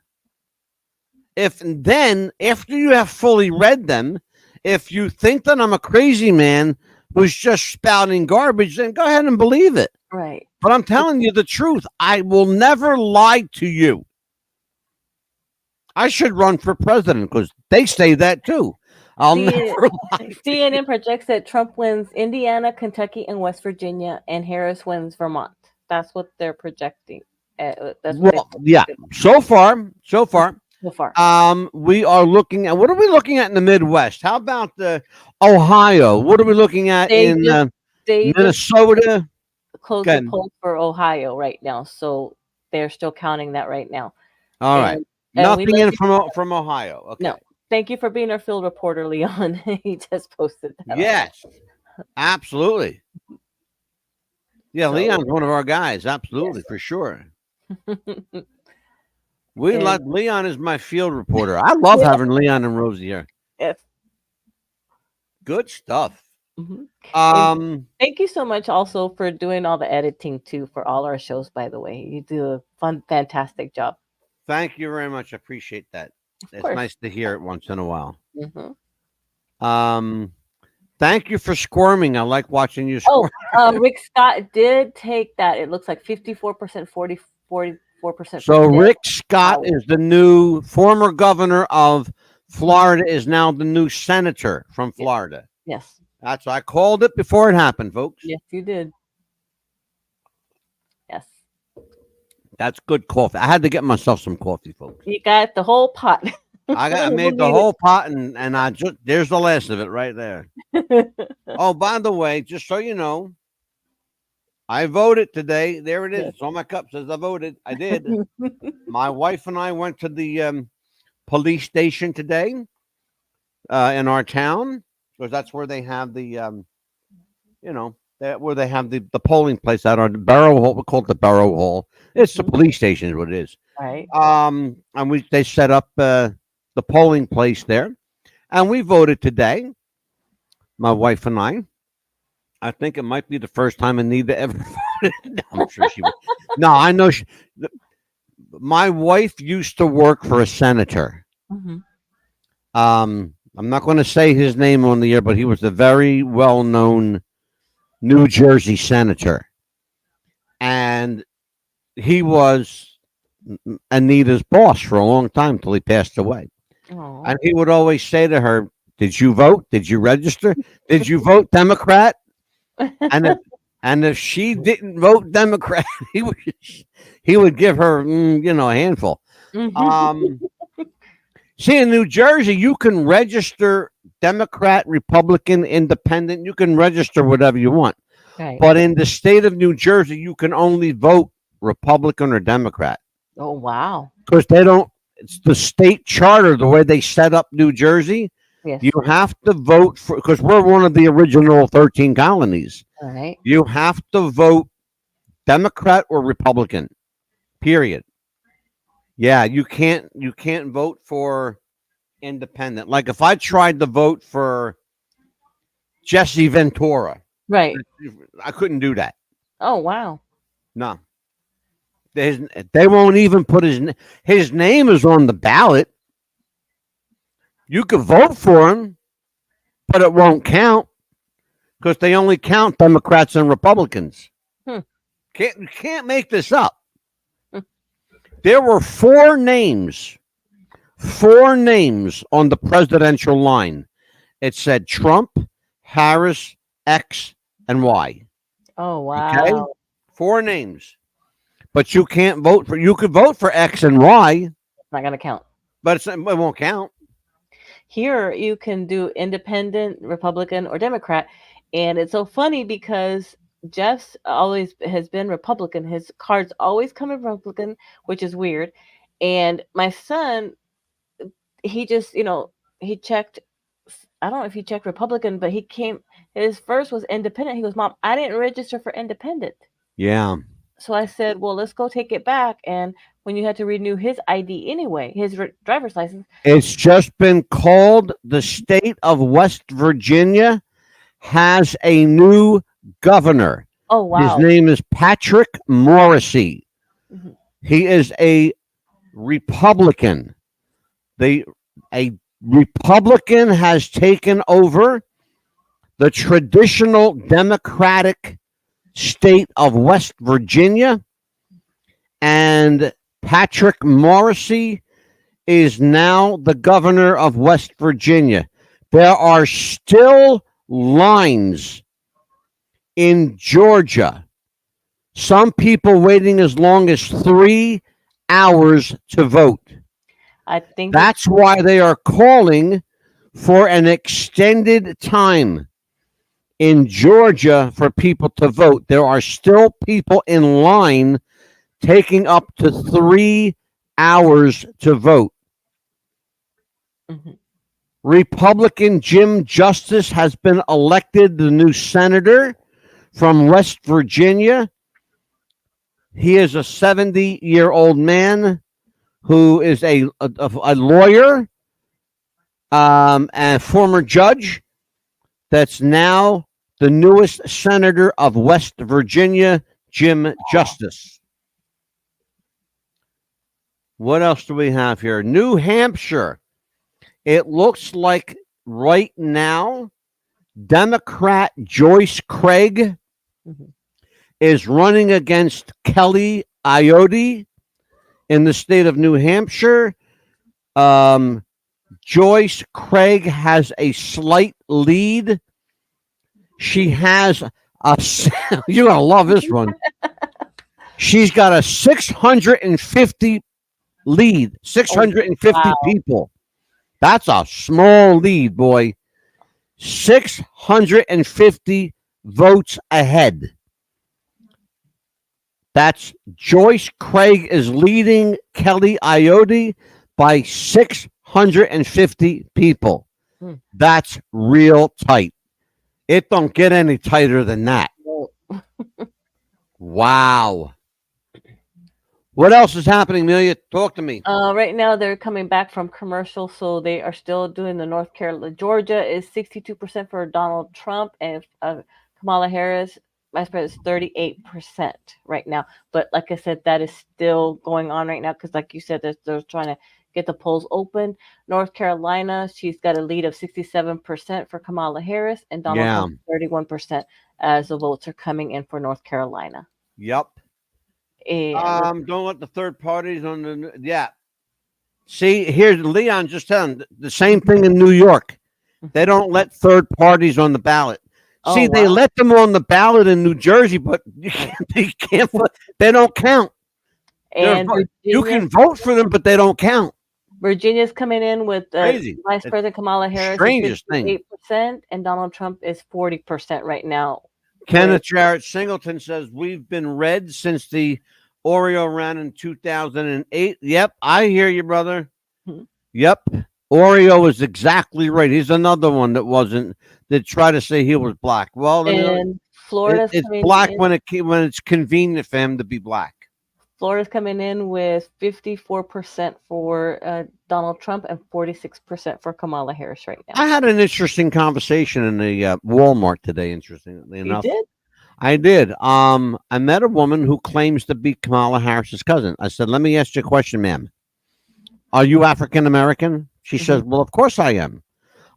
If then, after you have fully read them, if you think that I'm a crazy man who's just spouting garbage, then go ahead and believe it. Right. But I'm telling you the truth. I will never lie to you. I should run for president because they say that too. I'll never lie. CNN projects that Trump wins Indiana, Kentucky, and West Virginia, and Harris wins Vermont. That's what they're projecting. Yeah. So far. We are looking at, what are we looking at in the Midwest? How about the Ohio? What are we looking at in Minnesota? Close the polls for Ohio right now, so they're still counting that right now. All right. Nothing in from Ohio. Okay. No. Thank you for being our field reporter, Leon. He just posted that. Yes, absolutely. Yeah, Leon's one of our guys. Absolutely, for sure. Leon is my field reporter. I love having Leon and Rosie here. Yes. Good stuff. Mm-hmm. Thank you so much also for doing all the editing too for all our shows, by the way. You do a fantastic job. Thank you very much. I appreciate that. It's nice to hear it once in a while. Mm-hmm. Thank you for squirming. I like watching you squirm. Rick Scott did take that. It looks like 54%, 44%. So Rick Scott is the new former governor of Florida, is now the new senator from Florida. Yes. I called it before it happened, folks. Yes, you did. Yes. That's good coffee. I had to get myself some coffee, folks. You got the whole pot. I made the whole pot, and I just, there's the last of it right there. Oh, by the way, just so you know, I voted today. There it is. It's on my cup. Says I voted. I did. My wife and I went to the police station today in our town, because that's where they have the, where they have the polling place out on the Borough Hall. We call it the Borough Hall. It's the police station is what it is. Right. And they set up the polling place there, and we voted today. My wife and I, I think it might be the first time Anita ever voted. No, I'm sure she would. No, I know. My wife used to work for a senator. Mhm. I'm not going to say his name on the air, but he was a very well-known New Jersey senator, and he was Anita's boss for a long time till he passed away. Oh. And he would always say to her, "Did you vote? Did you register? Did you vote Democrat?" And if and if she didn't vote Democrat, he would he would give her a handful. Mhm. Um, See, in New Jersey, you can register Democrat, Republican, Independent. You can register whatever you want. Right. But in the state of New Jersey, you can only vote Republican or Democrat Oh, wow. because they don't. It's the state charter, the way they set up New Jersey. Yes. You have to vote for because we're one of the original 13 colonies. All right. You have to vote Democrat or Republican. Period. Yeah, you can't vote for independent. Like if I tried to vote for Jesse Ventura, Right. I couldn't do that. Oh, wow. No, they won't even put his name is on the ballot. You could vote for him, but it won't count because they only count Democrats and Republicans. Hmm. You can't make this up. Hmm. There were four names on the presidential line. It said Trump, Harris, X, and Y. Oh, Okay, wow. four names, but you can't vote for. You could vote for X and Y, Not going to count. but it won't count. Here, you can do independent, Republican, or Democrat. And it's so funny because Jeff's always has been Republican. His cards always come in Republican, which is weird. And my son, he just, he checked. I don't know if he checked Republican, but his first was independent. He goes, Mom, I didn't register for independent. Yeah, So I said, well, let's go take it back. And when you had to renew his ID anyway, his driver's license. it's just been called. The state of West Virginia has a new governor. Oh, wow. His name is Patrick Morrissey. Mhm. He is a Republican. A Republican has taken over the traditional Democratic state of West Virginia, and Patrick Morrissey is now the governor of West Virginia. There are still lines in Georgia. Some people waiting as long as 3 hours to vote. I think That's why they are calling for an extended time in Georgia for people to vote. There are still people in line taking up to 3 hours to vote. Mhm. Republican Jim Justice has been elected the new senator from West Virginia. He is a 70-year-old man who is a lawyer and former judge that's now the newest senator of West Virginia, Jim Justice. What else do we have here? New Hampshire. It looks like right now, Democrat Joyce Craig Mhm. is running against Kelly Ayotte in the state of New Hampshire. Joyce Craig has a slight lead. She has you're going to love this one. She's got a 650 lead, 650 wow. people. That's a small lead, boy. 650 votes ahead. That's Joyce Craig is leading Kelly Ayotte by 650 people. Hmm. That's real tight. It don't get any tighter than that. Well, Wow. What else is happening, Amelia? Talk to me. right now, they're coming back from commercial, so they are still doing the North Carolina. Georgia is 62% for Donald Trump, and Kamala Harris, Vice President, is 38% right now. But like I said, that is still going on right now because, like you said, they're trying to get the polls open. North Carolina, she's got a lead of 67% for Kamala Harris, and Donald Yeah. Trump 31% as the votes are coming in for North Carolina. Yep. And Don't let the third parties on the See, here's Leon just telling the same thing in New York. They don't let third parties on the ballot. See, they wow. let them on the ballot in New Jersey, but they can't. They don't count. And You can vote for them, but they don't count. Virginia's coming in with Crazy. Vice President Kamala Harris Strangest is 58%, and Donald Trump is 40% right now. Kenneth Jarrett Singleton says we've been red since the Oreo ran in 2008. Yep, I hear you, brother. Yep, Oreo is exactly right. He's another one that tried to say he was black. Well, and Florida's it's coming black in, when it's convenient for him to be black. Florida's coming in with 54% for Donald Trump and 46% for Kamala Harris right now. I had an interesting conversation in the Walmart today. Interestingly enough, You did? I did. I met a woman who claims to be Kamala Harris's cousin. I said, "Let me ask you a question, ma'am. Are you African American?" She says, "Well, of course I am."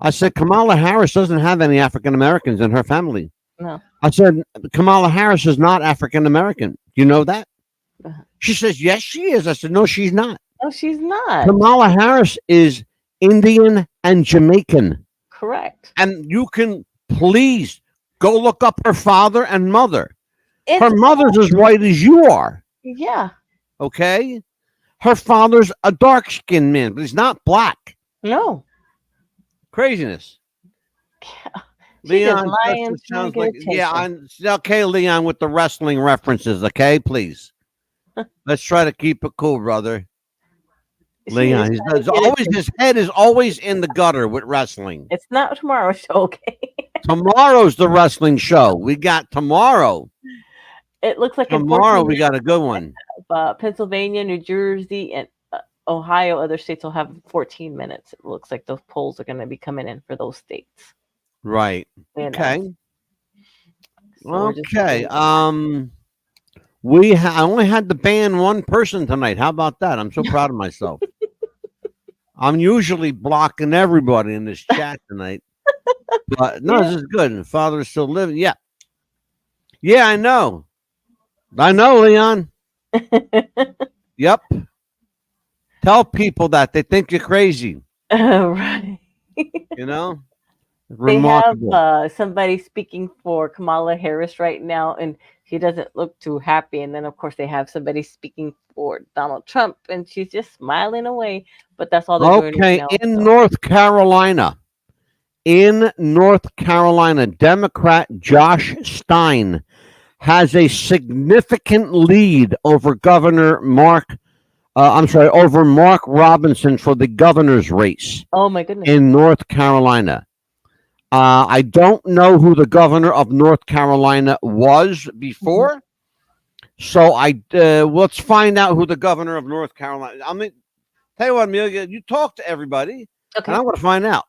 I said, "Kamala Harris doesn't have any African Americans in her family." No. I said, "Kamala Harris is not African American. You know that?" She says, "Yes, she is." I said, "No, she's not. No, she's not. Kamala Harris is Indian and Jamaican." Correct. And you can please go look up her father and mother. Her It's mother's as white as you are. Yeah. Okay? Her father's a dark-skinned man, but he's not black. No. Craziness. She just Leon lying, just trying sounds to like, get yeah, attention. okay, Leon, with the wrestling references, okay, please. Let's try to keep it cool, brother. She Leon, is trying to get always attention. his head is always in the gutter with wrestling. It's not tomorrow's show, okay? Tomorrow's the wrestling show. We got tomorrow. It looks like Tomorrow we got a good one. Pennsylvania, New Jersey, and Ohio. Other states will have 14 minutes. It looks like those polls are going to be coming in for those states. Right. You know. Okay. So Okay. I only had to ban one person tonight. How about that? I'm so proud of myself. I'm usually blocking everybody in this chat tonight. But no, this is good. Father's still living. Yeah. Yeah, I know. I know, Leon. Yep. Tell people that. They think you're crazy. Right. You know? They Remarkable. have somebody speaking for Kamala Harris right now, and she doesn't look too happy. And then, of course, they have somebody speaking for Donald Trump, and she's just smiling away. But that's all they're doing right now. In North Carolina. In North Carolina, Democrat Josh Stein has a significant lead over over Mark Robinson for the governor's race. Oh my goodness! In North Carolina, I don't know who the governor of North Carolina was before, so let's find out who the governor of North Carolina. I mean, tell you what, Amelia, you talk to everybody, and I'm going to find out.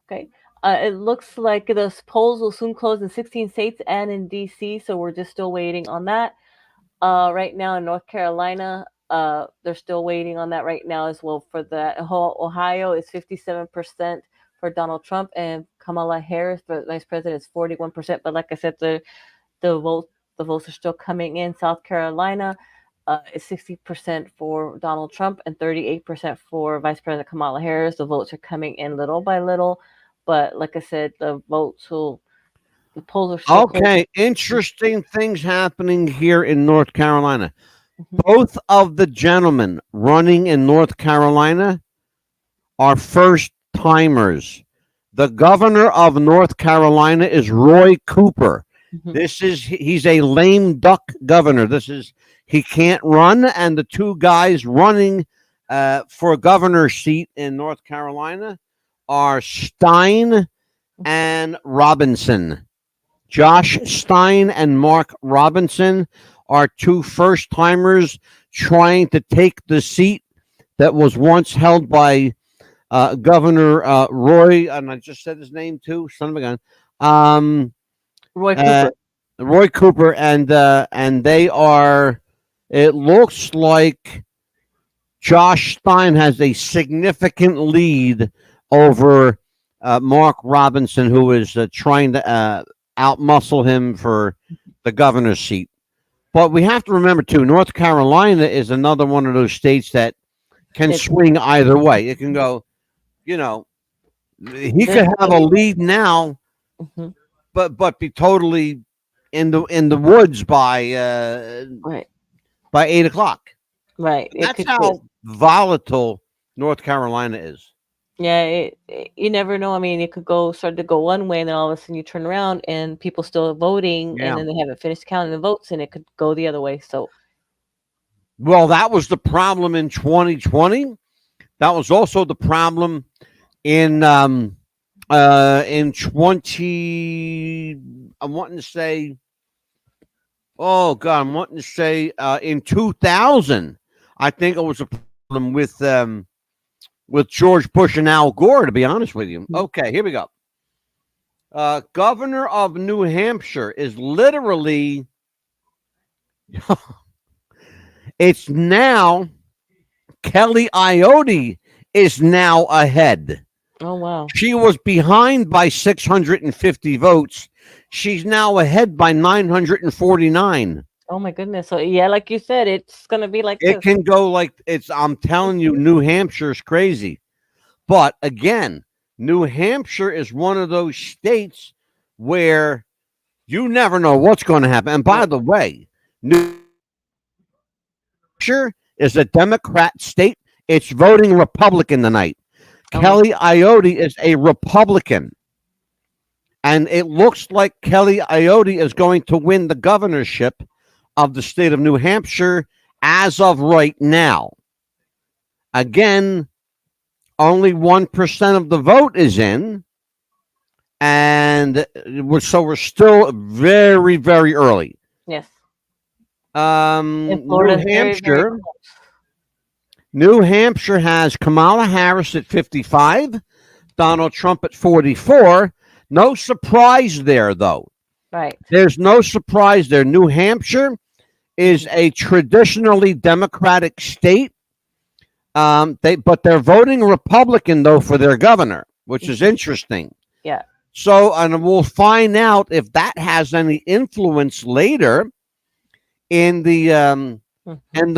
Okay. It looks like those polls will soon close in 16 states and in D.C., so we're just still waiting on that. Right now in North Carolina, they're still waiting on that right now as well. For that, Ohio is 57% for Donald Trump, and Kamala Harris, the vice president, is 41%. But like I said, the votes are still coming in. South Carolina is 60% for Donald Trump and 38% for Vice President Kamala Harris. The votes are coming in little by little. But like I said, the polls are still okay. Interesting things happening here in North Carolina. Both of the gentlemen running in North Carolina are first timers. The governor of North Carolina is Roy Cooper. He's a lame duck governor. He can't run, and the two guys running for a governor's seat in North Carolina are Stein and Robinson. Josh Stein and Mark Robinson are two first timers trying to take the seat that was once held by Governor Roy, and I just said his name too, son of a gun. Roy Uh, Cooper. Roy Cooper, and they are. It looks like Josh Stein has a significant lead over Mark Robinson, who is trying to outmuscle him for the governor's seat. But we have to remember too, North Carolina is another one of those states that can It's swing either way. It can go, you know, he could have a lead now, Mhm. but be totally in the woods Right. by 8 o'clock. Right. And It that's could how volatile North Carolina is. Yeah, you never know. I mean, it could start to go one way, and then all of a sudden you turn around and people still are voting, and Yeah. then they haven't finished counting the votes, and it could go the other way. So, Well, that was the problem in 2020. That was also the problem in 20. I'm wanting to say, oh God, I'm wanting to say in 2000. I think it was a problem with George Bush and Al Gore. To be honest with you. Okay, here we go. Governor of New Hampshire is literally. It's now Kelly Iotti is now ahead. oh wow, She was behind by 650 votes. She's now ahead by 949. oh my goodness. So yeah, like you said, it's gonna be like It this. can go like it's, I'm telling you, New Hampshire's crazy. But again, New Hampshire is one of those states where you never know what's going to happen. And by the way, New Hampshire is a Democrat state. It's voting Republican tonight. Oh my- Kelly Iotti is a Republican. And it looks like Kelly Iotti is going to win the governorship of the state of New Hampshire as of right now. Again, only 1% of the vote is in. And we're still very, very early. Yes. In Florida, New very, very Hampshire. close. New Hampshire has Kamala Harris at 55, Donald Trump at 44. No surprise there, though. Right. There's no surprise there. New Hampshire is a traditionally Democratic state. But they're voting Republican, though, for their governor, which is interesting. Yeah. So, and we'll find out if that has any influence later in the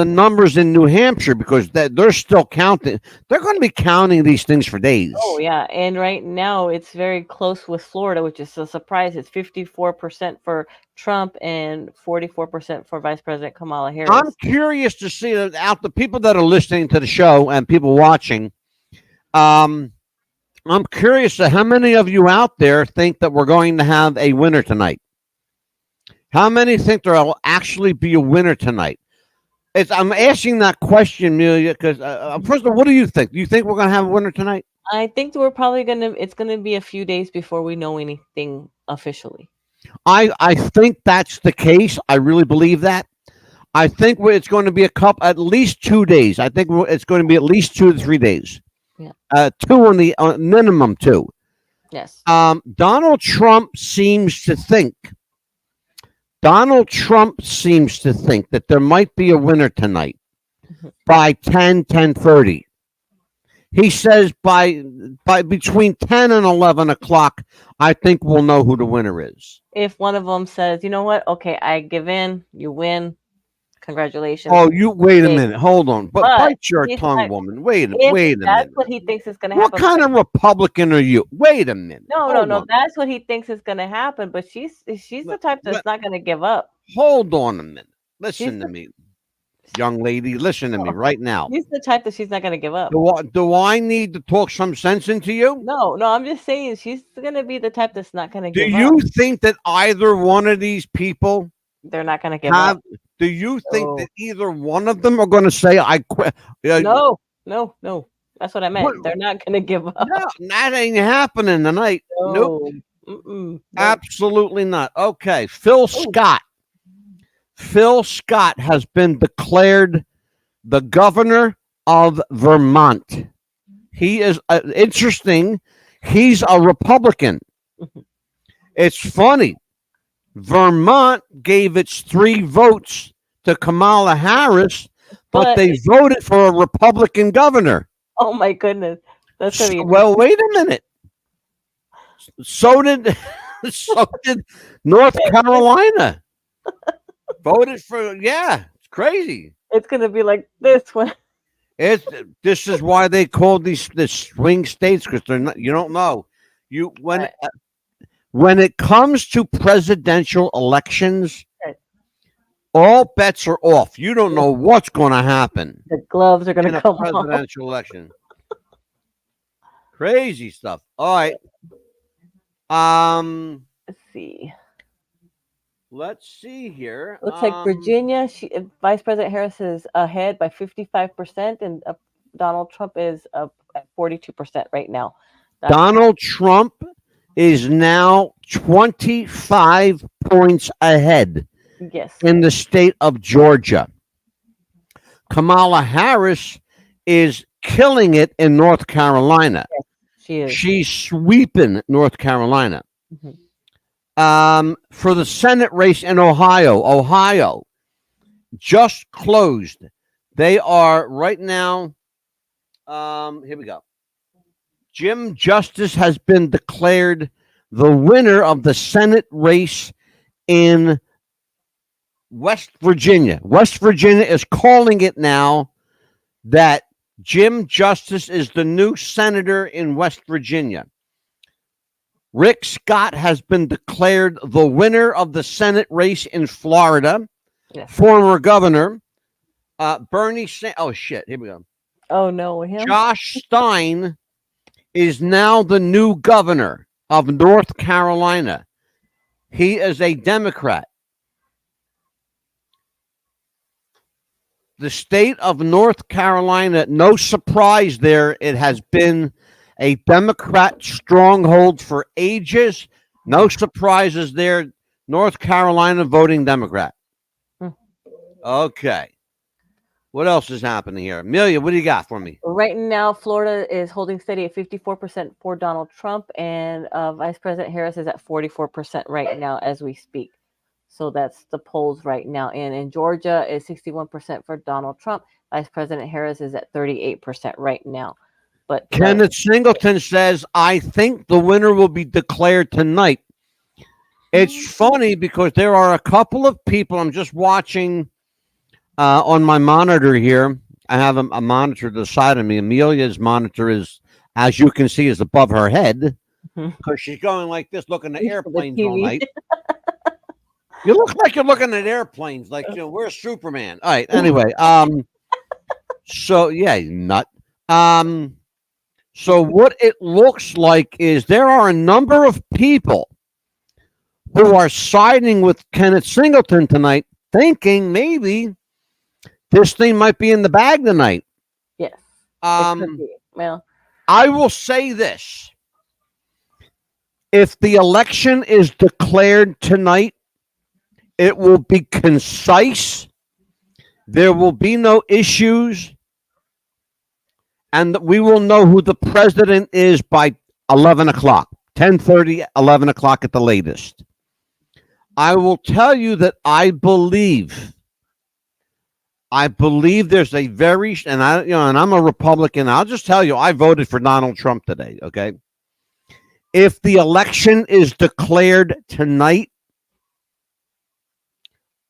numbers in New Hampshire, because they're still counting. They're going to be counting these things for days. Oh yeah, and right now it's very close with Florida, which is a surprise. It's 54% for Trump and 44% for Vice President Kamala Harris. I'm curious to see out the people that are listening to the show and people watching. I'm curious to how many of you out there think that we're going to have a winner tonight. How many think there will actually be a winner tonight? I'm asking that question, Amelia, because first of all, what do you think? Do you think we're going to have a winner tonight? I think we're probably it's gonna be a few days before we know anything officially. I think that's the case. I really believe that. I think it's going to be at least 2 days. I think it's going to be at least 2 to 3 days. Yeah. 2 on the minimum 2. Yes. Donald Trump seems to think that there might be a winner tonight by 10:30. He says by between 10 and 11 o'clock, I think we'll know who the winner is. If one of them says, you know what, okay, I give in, you win, congratulations. Oh, you wait a minute, hold on, but bite your he's tongue, not- woman. Wait a If minute. that's what he thinks is gonna What happen. kind of Republican are you? Wait a minute. No, Hold no. on. That's what he thinks is gonna happen. But she's the type that's not gonna give up. Hold on a minute. Listen to me, young lady. Listen to me right now. She's the type that she's not gonna give up. Do I need to talk some sense into you? No. I'm just saying she's gonna be the type that's not gonna Do give you up. think that either one of these people They're not gonna give up. do you think No. that either one of them are going to say I quit? No. That's what I meant. What? They're not gonna give up. No, that ain't happening tonight. Nope. No. Absolutely not. Okay, Phil Scott. Phil Scott has been declared the governor of Vermont. He is interesting. He's a Republican. It's funny. Vermont gave its 3 votes to Kamala Harris, but they voted for a Republican governor. Oh my goodness. That's gonna be Well, wait a minute. So did North Carolina. Voted for, it's crazy. it's gonna be like this one. This is why they call these the swing states, because they're not. You don't know. When it comes to presidential elections, Right. all bets are off. You don't know what's going to happen The gloves are in gonna a come off. presidential election. Crazy stuff. All right. Let's see. Let's see here. Looks like Virginia, Vice President Harris is ahead by 55%, and Donald Trump is up at 42% right now. Donald Trump is now 25 points ahead. Yes. In the state of Georgia. Kamala Harris is killing it in North Carolina. Yes, she is. She's sweeping North Carolina. Mm-hmm. For the Senate race in Ohio just closed. They are right now. Here we go. Jim Justice has been declared the winner of the Senate race in West Virginia. West Virginia is calling it now that Jim Justice is the new senator in West Virginia. Rick Scott has been declared the winner of the Senate race in Florida. Yes. Former governor Bernie oh shit, here we go. Oh no, him? Josh Stein is now the new governor of North Carolina. He is a Democrat. The state of North Carolina, no surprise there, it has been a Democrat stronghold for ages. No surprises there. North Carolina voting Democrat. Okay. What else is happening here? Amelia, what do you got for me? Right now, Florida is holding steady at 54% for Donald Trump, and Vice President Harris is at 44% right now as we speak. So that's the polls right now. And in Georgia is 61% for Donald Trump. Vice President Harris is at 38% right now. But Kenneth Singleton says, I think the winner will be declared tonight. It's funny because there are a couple of people. I'm just watching on my monitor here. I have a monitor to the side of me. Amelia's monitor is, as you can see, is above her head because she's going like this, looking at airplanes all night. You look like you're looking at airplanes, like, you know, where's Superman? All right. Anyway, so yeah, nut. So what it looks like is there are a number of people who are siding with Kenneth Singleton tonight, thinking maybe this thing might be in the bag tonight. Yes. Well, I will say this. If the election is declared tonight, it will be concise. There will be no issues. And we will know who the president is by 11 o'clock, 10:30, 11 o'clock at the latest. I will tell you that I believe there's a very, and I'm a Republican. I'll just tell you, I voted for Donald Trump today. Okay. If the election is declared tonight,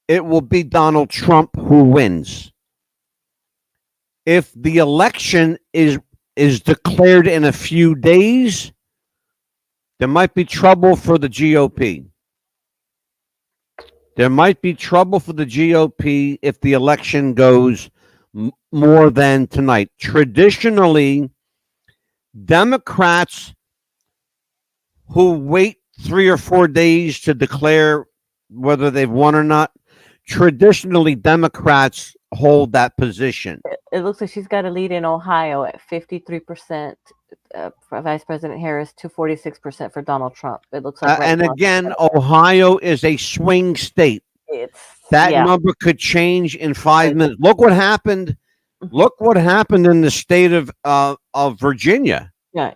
it will be Donald Trump who wins. If the election is declared in a few days, there might be trouble for the GOP. There might be trouble for the GOP if the election goes more than tonight. Traditionally, Democrats who wait 3 or 4 days to declare whether they've won or not, traditionally Democrats hold that position. It looks like she's got a lead in Ohio at 53% for Vice President Harris to 46% for Donald Trump. It looks like, and again, Ohio is a swing state. That number could change in 5 minutes. Look what happened. Look what happened in the state of Virginia. Yeah.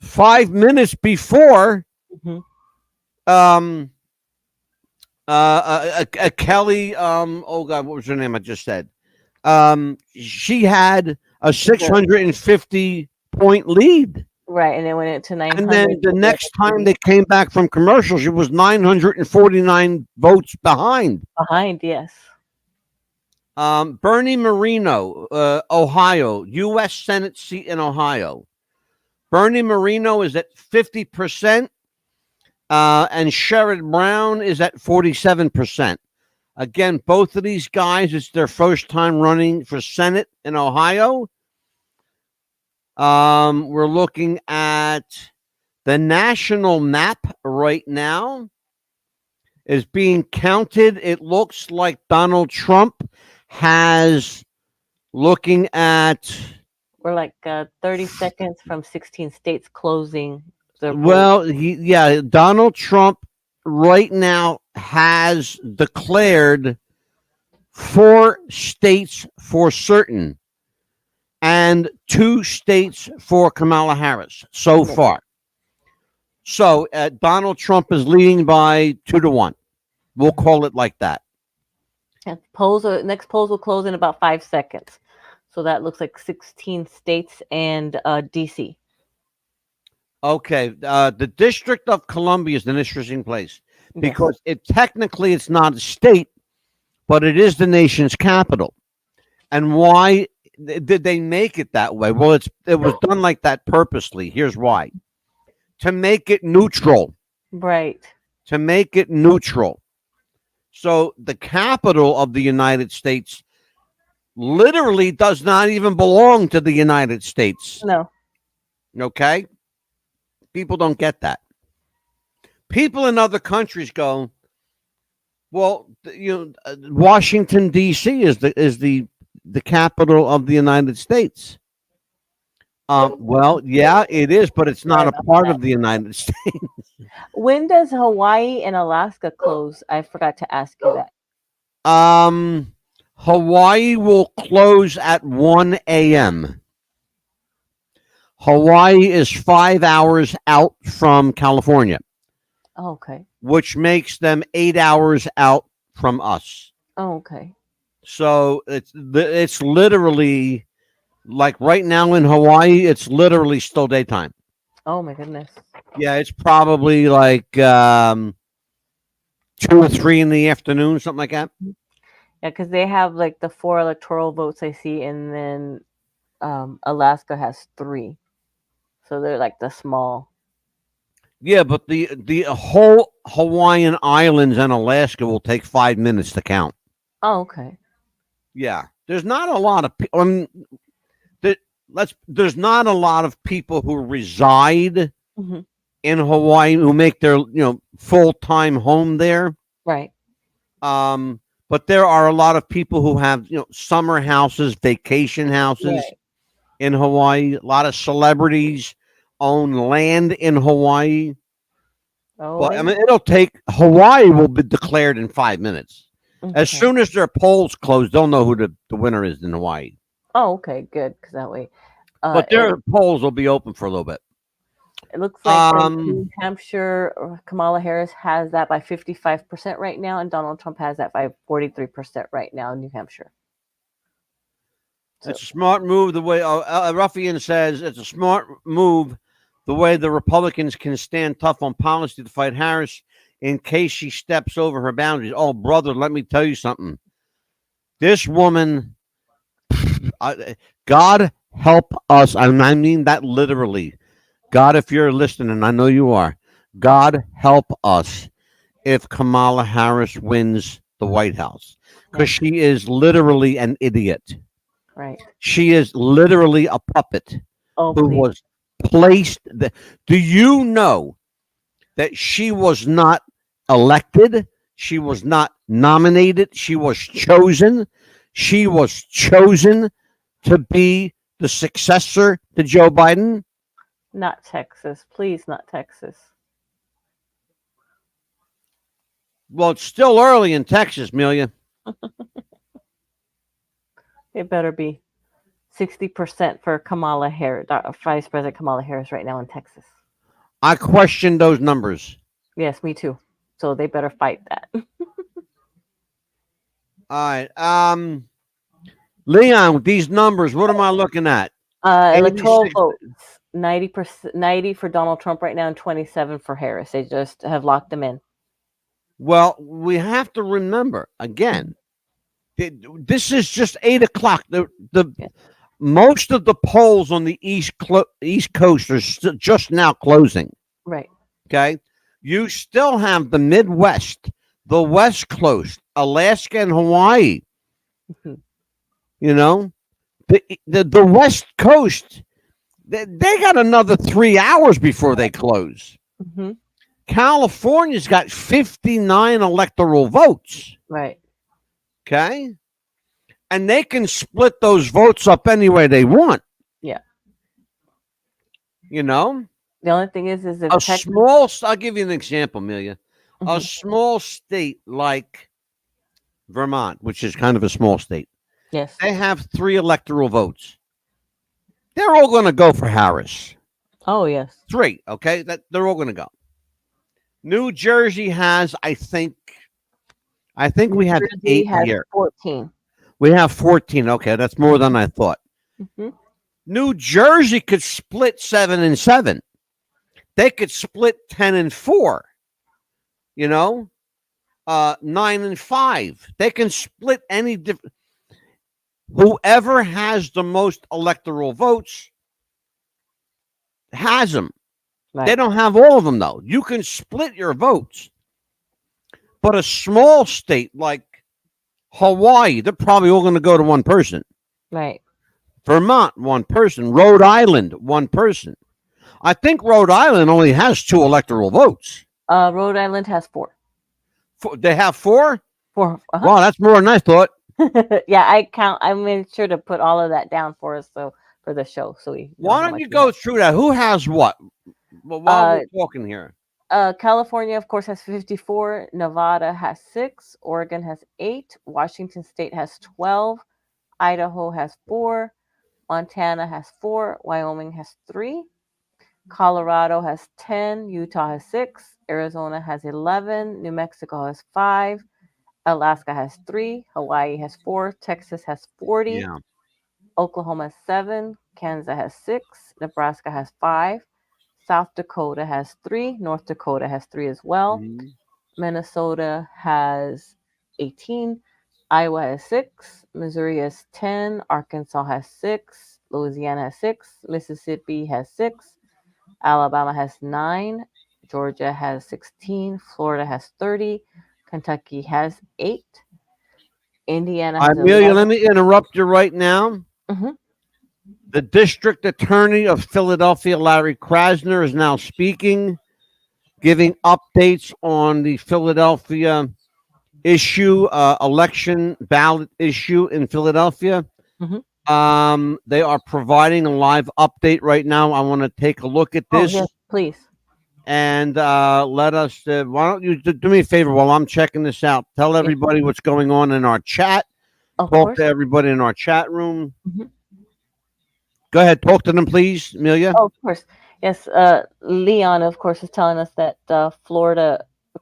5 minutes before, Kelly. Oh God, what was her name? I just said. She had a 650 point lead, Right, and then went into and 900. then the next time they came back from commercial, she was 949 votes behind. behind, yes. Bernie Marino, Ohio, U.S. Senate seat in Ohio. Bernie Marino is at 50%, and Sherrod Brown is at 47%. Again, both of these guys, it's their first time running for Senate in Ohio. We're looking at the national map right now is being counted. It looks like Donald Trump has looking at, We're like 30 seconds from 16 states closing their polls. well, Donald Trump right now has declared 4 states for certain and 2 states for Kamala Harris so far. So Donald Trump is leading by 2-1. We'll call it like that. And next polls will close in about 5 seconds. So that looks like 16 states and DC. Okay, the District of Columbia is an interesting place because technically it's not a state, but it is the nation's capital. And why did they make it that way? Well, it was done like that purposely. Here's why: to make it neutral. Right. To make it neutral. So the capital of the United States literally does not even belong to the United States. No. Okay? People don't get that. People in other countries go, well, Washington D.C. is the capital of the United States. Well, yeah, it is, but it's not a part of the United States. When does Hawaii and Alaska close? I forgot to ask you that. Hawaii will close at 1 a.m. Hawaii is 5 hours out from California. Oh, okay. Which makes them 8 hours out from us. Oh, okay. So it's literally like right now in Hawaii, it's literally still daytime. Oh my goodness. Yeah, it's probably like 2 or 3 in the afternoon, something like that. Yeah, because they have like the 4 electoral votes I see, and then Alaska has 3. So they're like the small. Yeah, but the whole Hawaiian Islands and Alaska will take 5 minutes to count. Oh, okay. Yeah, there's not a lot of people. There's not a lot of people who reside in Hawaii who make their full-time home there. Right. But there are a lot of people who have summer houses, vacation houses in Hawaii. A lot of celebrities own land in Hawaii. Oh, Well, I mean, Hawaii will be declared in 5 minutes. Okay. As soon as their polls close, they'll know who the winner is in Hawaii. Oh, okay, good, because that way. But their polls will be open for a little bit. It looks like New Hampshire, Kamala Harris has that by 55% right now, and Donald Trump has that by 43% right now in New Hampshire. So. It's a smart move the way Ruffian says it's a smart move the way the Republicans can stand tough on policy to fight Harris in case she steps over her boundaries. Oh, brother, let me tell you something. This woman, God help us. And I mean that literally. God, if you're listening, and I know you are, God help us if Kamala Harris wins the White House. Because she is literally an idiot. Right. She is literally a puppet was placed. Do you know that she was not elected? She was not nominated. She was chosen. She was chosen to be the successor to Joe Biden. Not Texas. Please, not Texas. Well, it's still early in Texas, Amelia. It better be 60% for Kamala Harris, Vice President Kamala Harris right now in Texas. I question those numbers. Yes, me too. So they better fight that. All right. Leon, with these numbers, what am I looking at? Electoral 86. votes, 90%, 90 for Donald Trump right now, and 27 for Harris. They just have locked them in. Well, we have to remember again. This is just 8 o'clock. The Yeah. most of the polls on the East Coast are just now closing. Right. Okay, you still have the Midwest, the West Coast, Alaska, and Hawaii. Mhm. You know, the West Coast. They got another 3 hours before they close. Mm-hmm. California's got 59 electoral votes. Right. Okay. And they can split those votes up any way they want. Yeah. You know, The only thing is if a Texas, small, I'll give you an example, Amelia. A Mhm. small state like Vermont, which is kind of a small state, yes. they have 3 electoral votes. They're all going to go for Harris. Oh, yes. 3, okay? That they're all going to go. New Jersey has, I think we have Jersey 8 has here. 14. We have 14. Okay, that's more than I thought. Mm-hmm. New Jersey could split 7 and 7. They could split 10 and 4. You know, 9 and 5. They can split any different. Whoever has the most electoral votes has them. Right. They don't have all of them though. You can split your votes, but a small state like Hawaii, they're probably all going to go to one person. Right. Vermont, one person. Rhode Island, one person. I think Rhode Island only has 2 electoral votes. Rhode Island has 4. They have 4? 4. Uh-huh. Wow, that's more than I thought. Yeah, I made sure to put all of that down for us, so for the show. So we know Why how don't much you we go have. through that? Who has what? Well, while we're talking here. California, of course, has 54. Nevada has 6. Oregon has 8. Washington State has 12. Idaho has 4. Montana has 4. Wyoming has 3. Colorado has 10. Utah has 6. Arizona has 11. New Mexico has 5. Alaska has 3. Hawaii has 4. Texas has 40. Yeah. Oklahoma has 7. Kansas has 6. Nebraska has 5. South Dakota has 3. North Dakota has 3 as well. Mhm. Minnesota has 18. Iowa has 6. Missouri has 10. Arkansas has 6. Louisiana has 6. Mississippi has 6. Alabama has 9. Georgia has 16. Florida has 30. Kentucky has 8. Indiana has Amelia, 11. let me interrupt you right now. Mhm. The district attorney of Philadelphia, Larry Krasner, is now speaking, giving updates on the Philadelphia issue, election ballot issue in Philadelphia. Mhm. They are providing a live update right now. I want to take a look at Oh, this yes, please. and let us. Why don't you do me a favor while I'm checking this out? Tell everybody what's going on in our chat. Of Talk course. to everybody in our chat room. Mhm. Go ahead, talk to them, please, Amelia. Oh, of course. Yes, Leon, of course, is telling us that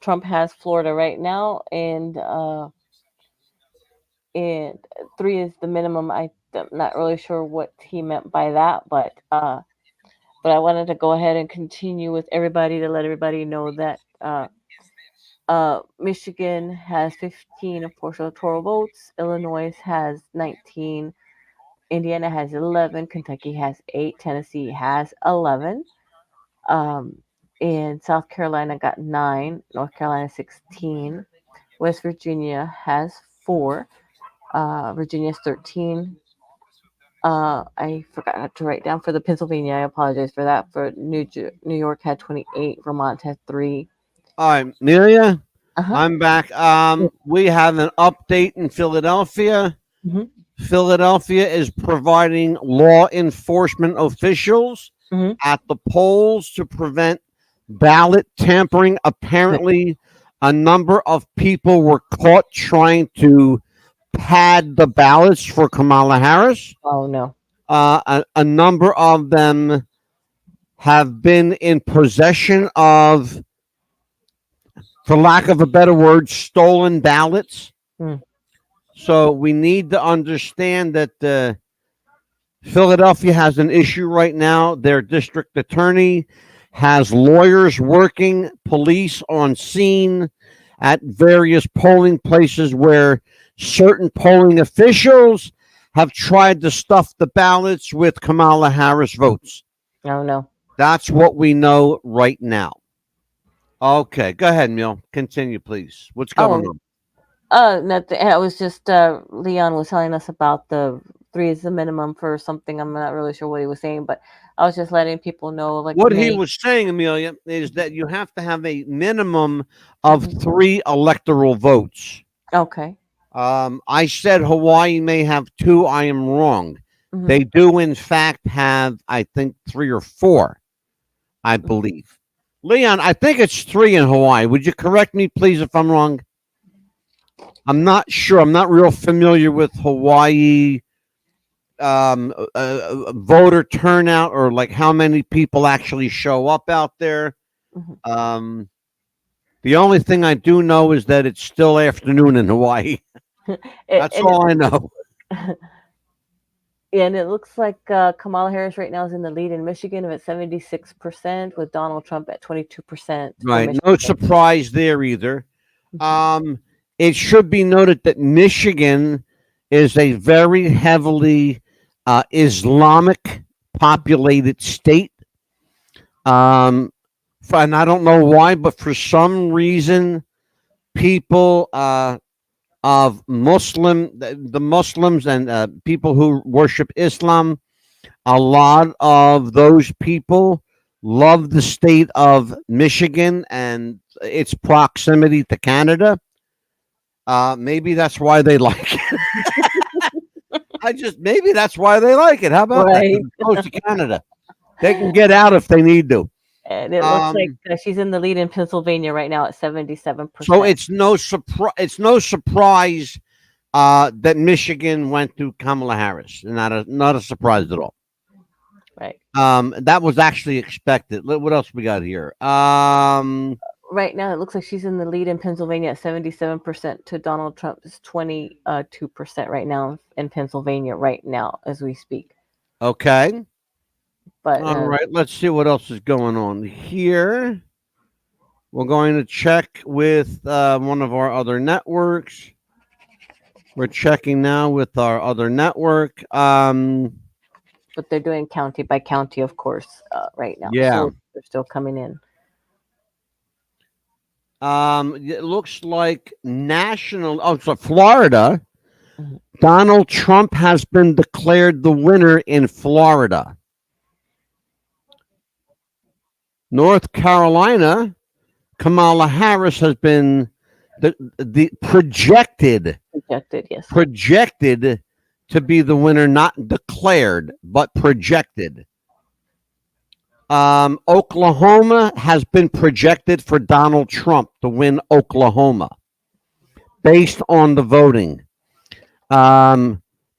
Trump has Florida right now, and 3 is the minimum. I'm not really sure what he meant by that, but I wanted to go ahead and continue with everybody to let everybody know that Michigan has 15 of course electoral votes. Illinois has 19. Indiana has 11. Kentucky has 8. Tennessee has 11. And South Carolina got 9. North Carolina 16. West Virginia has 4. Virginia's 13. I forgot to write down for the Pennsylvania. I apologize for that. For New York had 28. Vermont had 3. All right, Amelia, Uh-huh. I'm back. We have an update in Philadelphia. Mhm. Philadelphia is providing law enforcement officials Mhm. at the polls to prevent ballot tampering. Apparently, a number of people were caught trying to pad the ballots for Kamala Harris. Oh no. A number of them have been in possession of, for lack of a better word, stolen ballots. Mm. So we need to understand that Philadelphia has an issue right now. Their district attorney has lawyers working, police on scene at various polling places where certain polling officials have tried to stuff the ballots with Kamala Harris votes. Oh no. That's what we know right now. Okay, go ahead, Neil. Continue, please. What's going on? Nothing. I was just Leon was telling us about the 3 is the minimum for something. I'm not really sure what he was saying, but I was just letting people know. Like What he was saying, Amelia, is that you have to have a minimum of 3 electoral votes. Okay. I said Hawaii may have 2. I am wrong. They do, in fact, have, I think, 3 or 4, I believe. Leon, I think it's 3 in Hawaii. Would you correct me, please, if I'm wrong? I'm not sure. I'm not real familiar with Hawaii voter turnout, or like how many people actually show up out there. The only thing I do know is that it's still afternoon in Hawaii. That's all I know. Yeah, and it looks like Kamala Harris right now is in the lead in Michigan at 76%, with Donald Trump at 22%. Right, no surprise there either. It should be noted that Michigan is a very heavily Islamic populated state. And I don't know why, but for some reason, people of the Muslims and people who worship Islam, a lot of those people love the state of Michigan and its proximity to Canada. Maybe that's why they like it. Maybe that's why they like it. How about that? Close to Canada. They can get out if they need to. And it looks like she's in the lead in Pennsylvania right now at 77%. So it's no surprise that Michigan went to Kamala Harris. Not a surprise at all. Right. That was actually expected. What else we got here? Right now, it looks like she's in the lead in Pennsylvania at 77% to Donald Trump's 22% right now in Pennsylvania right now as we speak. Okay. But all right, let's see what else is going on here. We're going to check with one of our other networks. We're checking now with our other network. But they're doing county by county, of course, right now. Yeah. So they're still coming in. It looks like so Florida, Donald Trump has been declared the winner in Florida. North Carolina, Kamala Harris has been projected to be the winner, not declared, but projected. Oklahoma has been projected for Donald Trump to win Oklahoma based on the voting.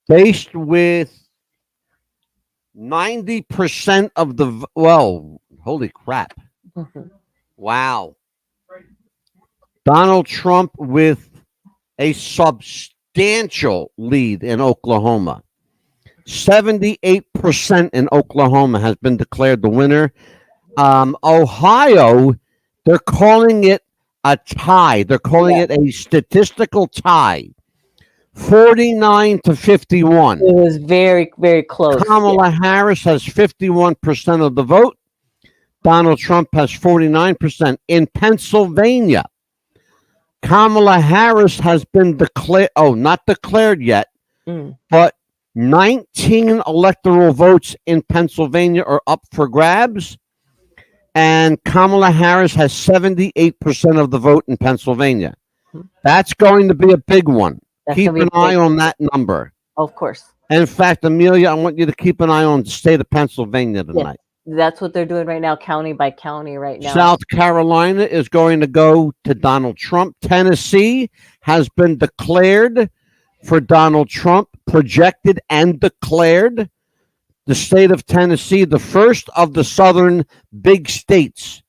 Based with 90% of the, holy crap. Wow. Donald Trump with a substantial lead in Oklahoma. 78% in Oklahoma has been declared the winner. Ohio, they're calling it a tie. They're calling it a statistical tie. 49-51. It was very, very close. Kamala Harris has 51% of the vote. Donald Trump has 49%. In Pennsylvania, Kamala Harris has been declared, not declared yet, but 19 electoral votes in Pennsylvania are up for grabs, and Kamala Harris has 78% of the vote in Pennsylvania. That's going to be a big one. Keep an eye on that number. Of course. In fact, Amelia, I want you to keep an eye on the state of Pennsylvania tonight. Yes, that's what they're doing right now, county by county right now. South Carolina is going to go to Donald Trump. Tennessee has been declared for Donald Trump, projected and declared. The state of Tennessee, the first of the southern big states.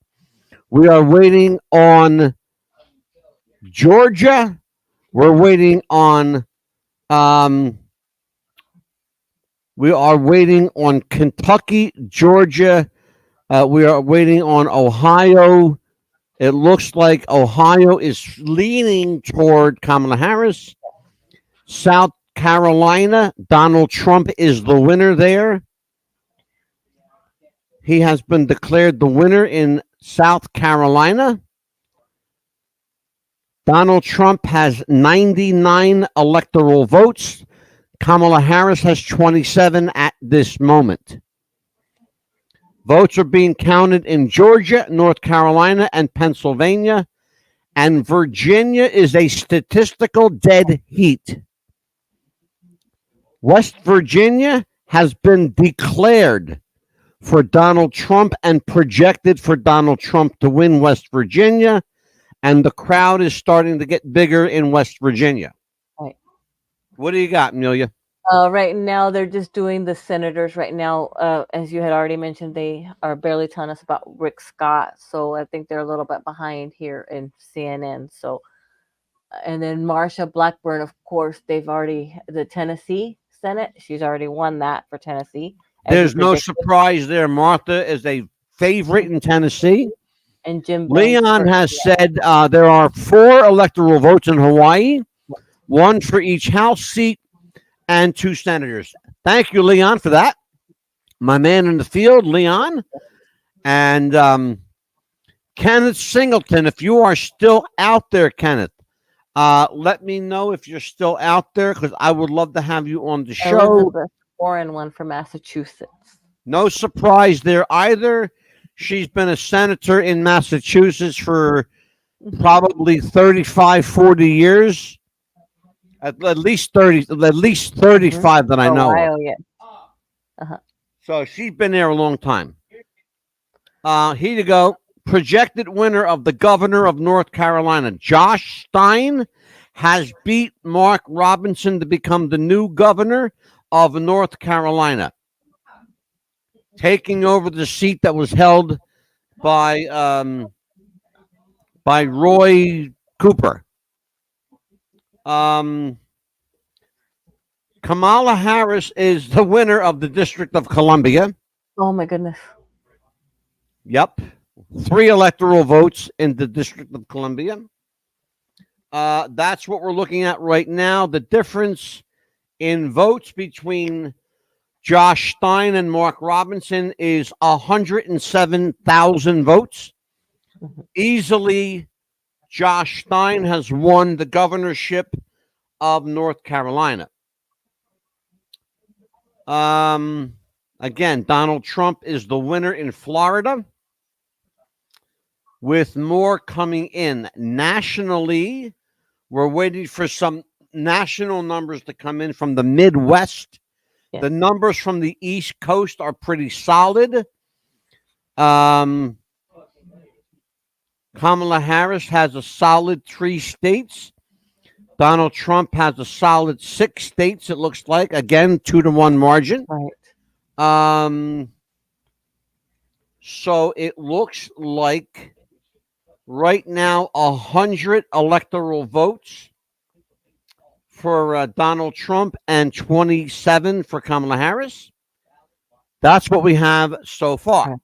We are waiting on Georgia. We're waiting on Um, we are waiting on Kentucky, Georgia. We are waiting on Ohio. It looks like Ohio is leaning toward Kamala Harris. South Carolina, Donald Trump is the winner there. He has been declared the winner in South Carolina. Donald Trump has 99 electoral votes. Kamala Harris has 27 at this moment. Votes are being counted in Georgia, North Carolina, and Pennsylvania. And Virginia is a statistical dead heat. West Virginia has been declared for Donald Trump and projected for Donald Trump to win West Virginia. And the crowd is starting to get bigger in West Virginia. Right. What do you got, Amelia? Right now, they're just doing the senators right now. As you had already mentioned, they are barely telling us about Rick Scott. So I think they're a little bit behind here in CNN. So, and then Marsha Blackburn, of course, they've already, the Tennessee Senate, she's already won that for Tennessee. There's no surprise there. Martha is a favorite in Tennessee. And Jim Leon has said there are 4 electoral votes in Hawaii, 1 for each House seat, and 2 senators. Thank you, Leon, for that. My man in the field, Leon. And Kenneth Singleton, if you are still out there, Kenneth, let me know if you're still out there, because I would love to have you on the show. Elizabeth Warren, one from Massachusetts. No surprise there either. She's been a senator in Massachusetts for probably 35, 40 years. At least 30, at least 35 that I know. Ohio, yeah. So she's been there a long time. Here you go. Projected winner of the governor of North Carolina, Josh Stein, has beat Mark Robinson to become the new governor of North Carolina, taking over the seat that was held by Roy Cooper. Kamala Harris is the winner of the District of Columbia. Oh my goodness. Yep. 3 electoral votes in the District of Columbia. That's what we're looking at right now. The difference in votes between Josh Stein and Mark Robinson is 107,000 votes. Easily, Josh Stein has won the governorship of North Carolina. Again, Donald Trump is the winner in Florida, with more coming in. Nationally, we're waiting for some national numbers to come in from the Midwest. Yes. The numbers from the East Coast are pretty solid. Kamala Harris has a solid 3 states. Donald Trump has a solid 6 states, it looks like. Again, 2-1 margin. Right. So it looks like right now 100 electoral votes for Donald Trump and 27 for Kamala Harris. That's what we have so far.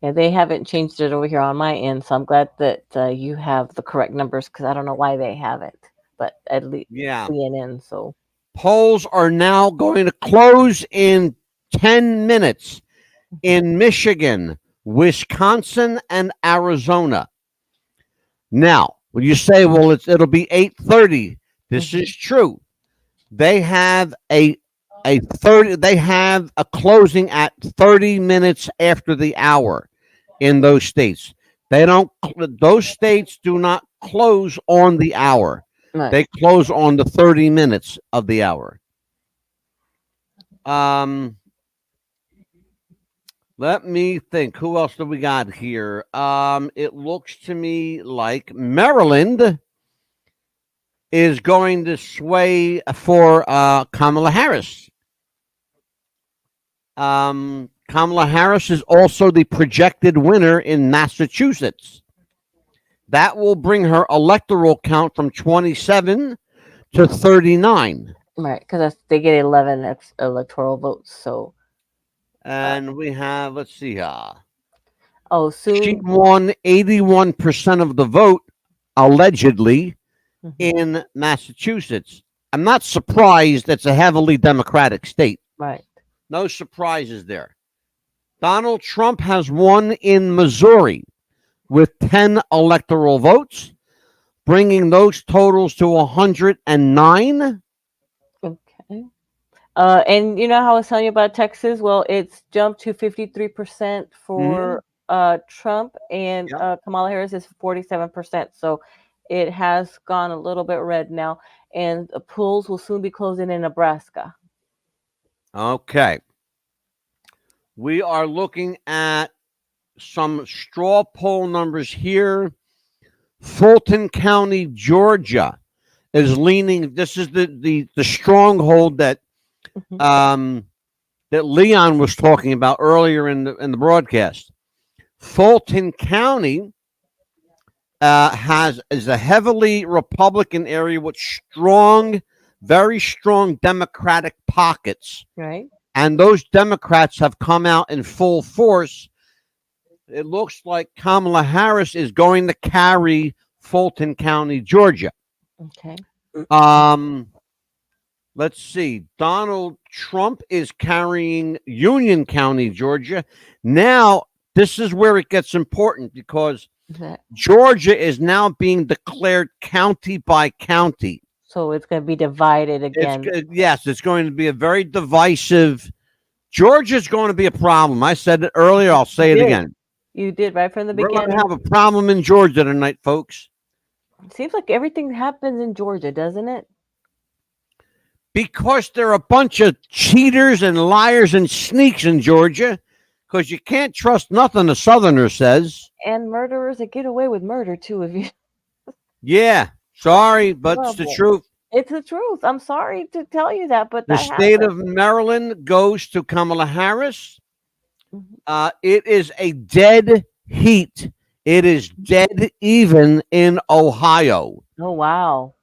Yeah, they haven't changed it over here on my end, so I'm glad that you have the correct numbers, because I don't know why they haven't, but at least CNN. So polls are now going to close in 10 minutes in Michigan, Wisconsin, and Arizona. Now, when you say, well, it'll be 8:30, this is true. They have a closing at 30 minutes after the hour in those states. Those states do not close on the hour. right. They close on the 30 minutes of the hour. Let me think. Who else do we got here? It looks to me like Maryland is going to sway for Kamala Harris. Kamala Harris is also the projected winner in Massachusetts. That will bring her electoral count from 27 to 39. Right, because they get 11 electoral votes. So, And we have, let's see, she soon. won 81% of the vote, allegedly, Mhm. in Massachusetts. I'm not surprised. It's a heavily Democratic state. Right. No surprises there. Donald Trump has won in Missouri with 10 electoral votes, bringing those totals to 109. Okay. And you know how I was telling you about Texas? Well, it's jumped to 53% for Trump, and Yep. Kamala Harris is 47%. So it has gone a little bit red now, and the polls will soon be closing in Nebraska. Okay. We are looking at some straw poll numbers here. Fulton County, Georgia is leaning. This is the stronghold that Mhm. that Leon was talking about earlier in the broadcast. Fulton County is a heavily Republican area with strong, very strong Democratic pockets, Right. and those Democrats have come out in full force. It looks like Kamala Harris is going to carry Fulton County, Georgia. Okay. Let's see. Donald Trump is carrying Union County, Georgia. Now, this is where it gets important because Georgia is now being declared county by county. So it's going to be divided again. Yes, it's going to be a very divisive. Georgia's going to be a problem. I said it earlier. I'll say it again. You did right from the We're beginning. going to have a problem in Georgia tonight, folks. It seems like everything happens in Georgia, doesn't it? Because they're a bunch of cheaters and liars and sneaks in Georgia. Because you can't trust nothing a Southerner says. And murderers that get away with murder too. If you. Yeah, sorry, but it's the truth. It's the truth. I'm sorry to tell you that, but the state of Maryland goes to Kamala Harris. It is a dead heat. It is dead even in Ohio. Oh wow!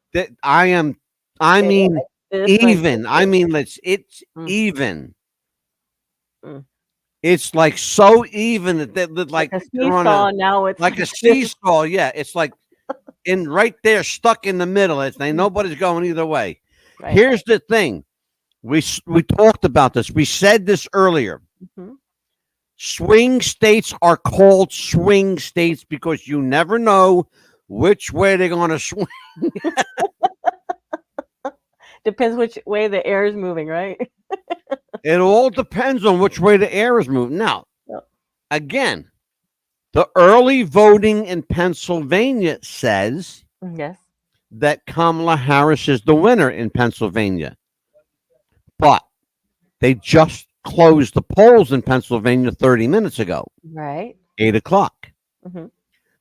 I mean, even. I mean, it's even. It's like so even that like a seesaw. Now it's like a seesaw. Yeah, it's like in right there, stuck in the middle. It's nobody's going either way. Right. Here's the thing: we talked about this. We said this earlier. Swing states are called swing states because you never know which way they're going to swing. Depends which way the air is moving, right? It all depends on which way the air is moving. Now, again, the early voting in Pennsylvania says that Kamala Harris is the winner in Pennsylvania. But they just closed the polls in Pennsylvania 30 minutes ago. Right. 8:00.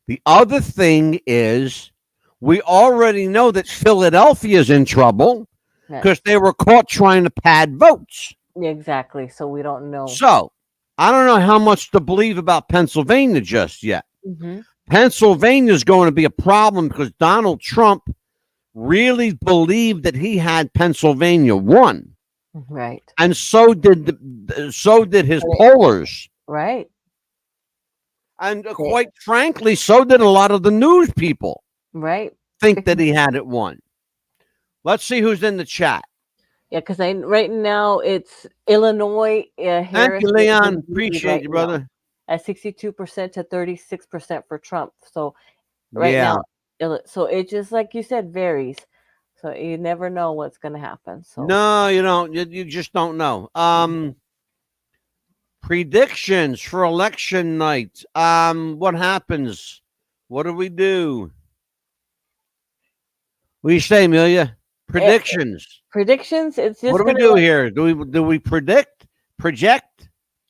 The other thing is we already know that Philadelphia is in trouble because they were caught trying to pad votes. Exactly. So we don't know. So I don't know how much to believe about Pennsylvania just yet. Pennsylvania is going to be a problem because Donald Trump really believed that he had Pennsylvania won. Right. And so did his pollers. Right. And quite frankly, so did a lot of the news people. Right. Think that he had it won. Let's see who's in the chat. Yeah, because right now it's Illinois. Thank you, Leon. Appreciate you, brother. At 62% to 36% for Trump. So now, so it just like you said varies. So you never know what's going to happen. So no, you don't. You just don't know. Predictions for election night. What happens? What do we do? What do you say, Amelia? Predictions. Predictions. It's just what do we do here? Do we project?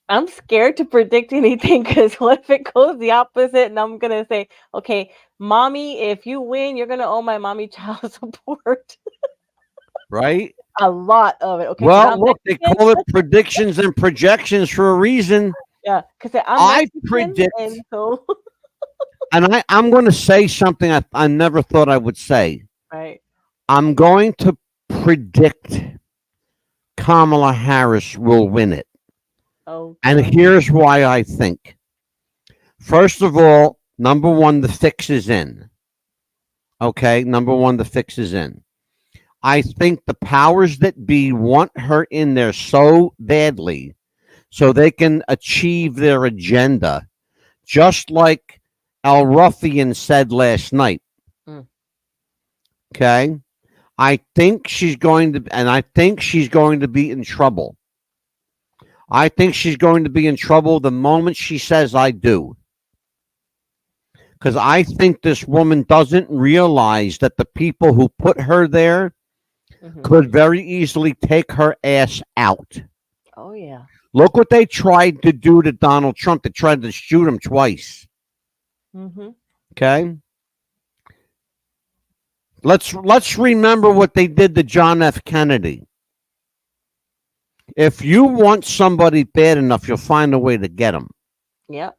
I'm scared to predict anything because what if it goes the opposite? And I'm gonna say, okay, mommy, if you win, you're gonna owe my mommy child support. Right. A lot of it. Okay. Well, look, they call it predictions and projections for a reason. Yeah, because I predict, and I'm going to say something I never thought I would say. Right. I'm going to predict Kamala Harris will win it. Oh, And here's why I think. First of all, number one, the fix is in. Okay, number one, the fix is in. I think the powers that be want her in there so badly so they can achieve their agenda, just like Al Ruffian said last night. Mm. Okay, I think she's going to, and I think she's going to be in trouble. I think she's going to be in trouble the moment she says I do. Because I think this woman doesn't realize that the people who put her there could very easily take her ass out. Oh, yeah. Look what they tried to do to Donald Trump. They tried to shoot him twice. Okay? Let's remember what they did to John F. Kennedy. If you want somebody bad enough, you'll find a way to get them. Yep.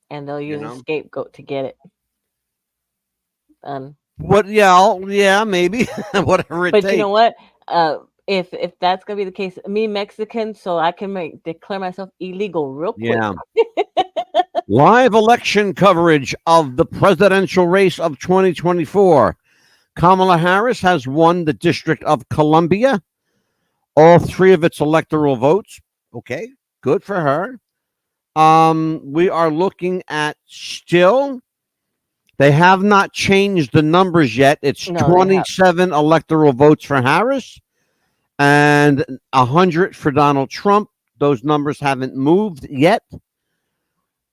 And they'll use a scapegoat to get it. What? Yeah, maybe. Whatever it takes. But you know what? If that's gonna be the case, me Mexican, so I can declare myself illegal real quick. Yeah. Live election coverage of the presidential race of 2024. Kamala Harris has won the District of Columbia. All 3 of its electoral votes. Okay, good for her. We are looking at still. They have not changed the numbers yet. It's 27 electoral votes for Harris and 100 for Donald Trump. Those numbers haven't moved yet.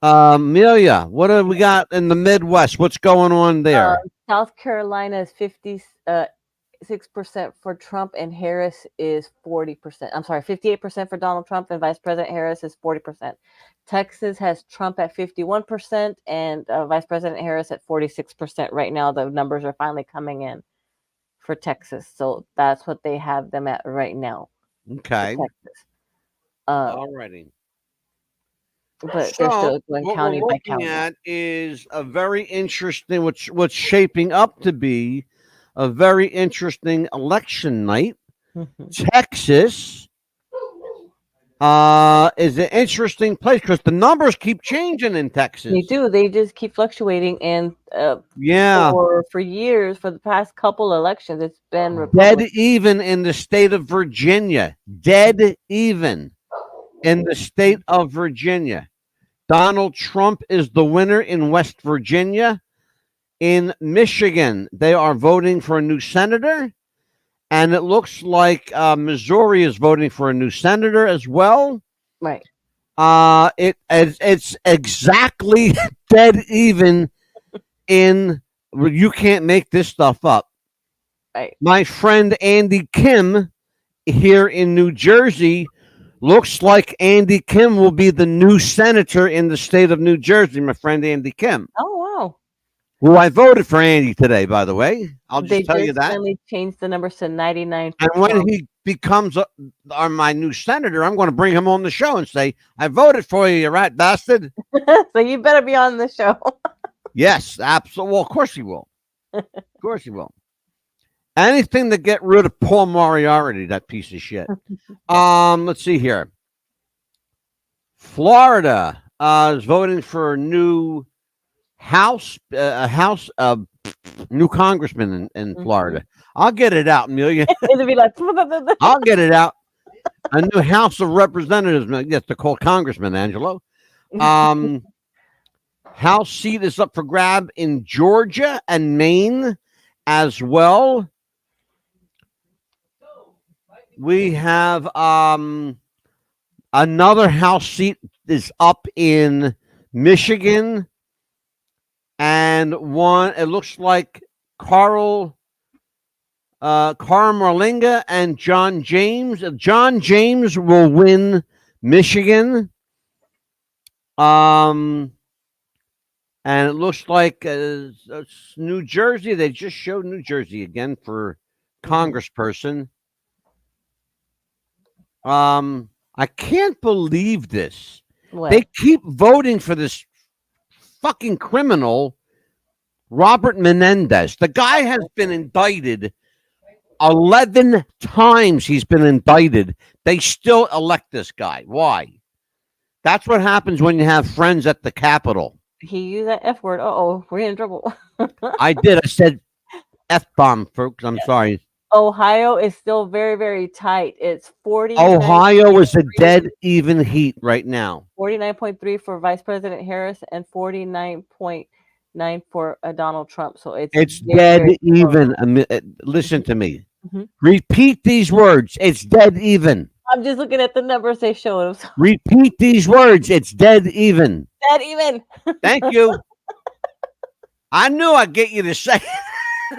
Amelia, what have we got in the Midwest? What's going on there? South Carolina is 56% for Trump, and Harris is 40%. I'm sorry, 58% for Donald Trump, and Vice President Harris is 40%. Texas has Trump at 51% and Vice President Harris at 46% right now. The numbers are finally coming in for Texas. So that's what they have them at right now. Okay. Texas. Alrighty. But they're still going county by county. What we're looking at is a very interesting, what's shaping up to be a very interesting election night. Texas is an interesting place because the numbers keep changing in Texas. They do. They just keep fluctuating. And for years, for the past couple elections, it's been Republican. Dead even in the state of Virginia. Dead even in the state of Virginia. Donald Trump is the winner in West Virginia. In Michigan, they are voting for a new senator. And it looks like Missouri is voting for a new senator as well. Right. It's exactly dead even in. You can't make this stuff up. Right. My friend Andy Kim here in New Jersey looks like Andy Kim will be the new senator in the state of New Jersey. My friend Andy Kim. Oh wow. Who I voted for Andy today, by the way. I'll just tell you that. They finally changed the numbers to 99%. And when he becomes my new senator, I'm going to bring him on the show and say, I voted for you, you rat bastard. So you better be on the show. Yes, absolutely. Well, of course he will. Of course he will. Anything to get rid of Paul Moriarty, that piece of shit. Let's see here. Florida is voting for a new new congressman in Florida. I'll get it out, Amelia. It'll be like I'll get it out. A new House of Representatives. Yes, they're called congressmen, Angelo. House seat is up for grab in Georgia and Maine as well. We have another House seat is up in Michigan. And one, it looks like Carl Marlinga and John James. John James will win Michigan. And it looks like New Jersey. They just showed New Jersey again for congressperson. I can't believe this. What? They keep voting for this fucking criminal, Robert Menendez. The guy has been indicted 11 times he's been indicted. They still elect this guy. Why? That's what happens when you have friends at the Capitol. He used that F word. Uh-oh, we're in trouble. I did. I said F-bomb, folks. I'm sorry. Ohio is still very, very tight. It's 40. Ohio is a dead even heat right now. 49.3 for Vice President Harris and 49.9 for Donald Trump. So It's very, dead very close. even. Listen to me. Mhm. Repeat these words. It's dead even. I'm just looking at the numbers they showed. So Repeat these words. It's dead even. dead even. Thank you. I knew I'd get you to say it.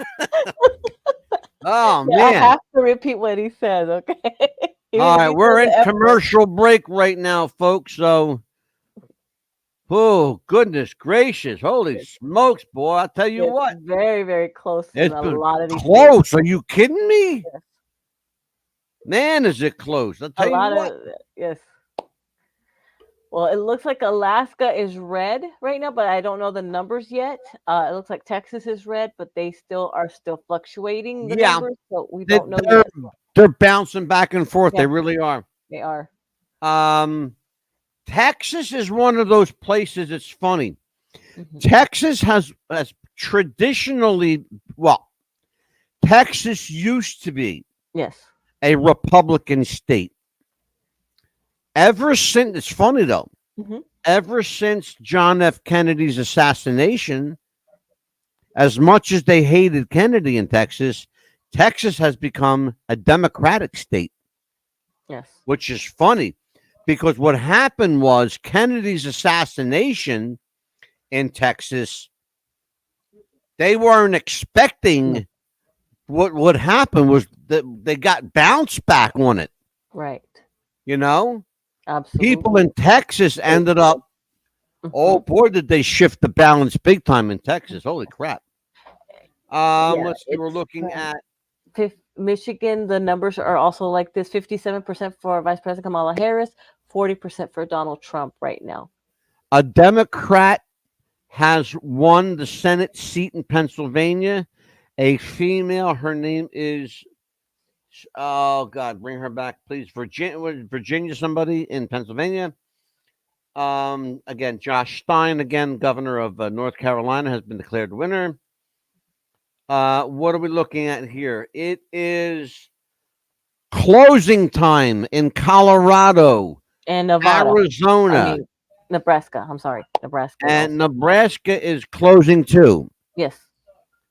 Oh, Yeah, I man. have to repeat what he says, okay? Even All if right, he we're says in the F word. commercial break right now, folks. So, oh, goodness gracious. Holy smokes, boy. I'll tell you It's what. very, very close It's in a been lot of these states. close. Are you kidding me? Yes. Man, is it close. I'll A tell you lot what. of yes. Well, it looks like Alaska is red right now, but I don't know the numbers yet. It looks like Texas is red, but they are still fluctuating the Yeah. numbers, so we They- don't know They're, yet. they're bouncing back and forth. They Yeah. really are. They are. Texas is one of those places. It's funny. Mhm. Texas has traditionally, well, Texas used to be Yes. a Republican state. Ever since, it's funny though, Mhm. ever since John F. Kennedy's assassination, as much as they hated Kennedy in Texas, Texas has become a Democratic state, Yes. which is funny because what happened was Kennedy's assassination in Texas, they weren't expecting what would happen was that they got bounced back on it. Right. You know, Absolutely. people in Texas ended up, oh boy, did they shift the balance big time in Texas. Holy crap. Let's see, we're looking at Michigan, the numbers are also like this: 57% for Vice President Kamala Harris, 40% for Donald Trump right now. a Democrat has won the Senate seat in Pennsylvania. A female, her name is, oh God, bring her back, please. Virginia, somebody in Pennsylvania. Again, Josh Stein, again, governor of North Carolina, has been declared winner. What are we looking at here? It is closing time in Colorado, And Nevada. Arizona, Nebraska. I'm sorry. Nebraska. and also. Nebraska is closing too. Yes.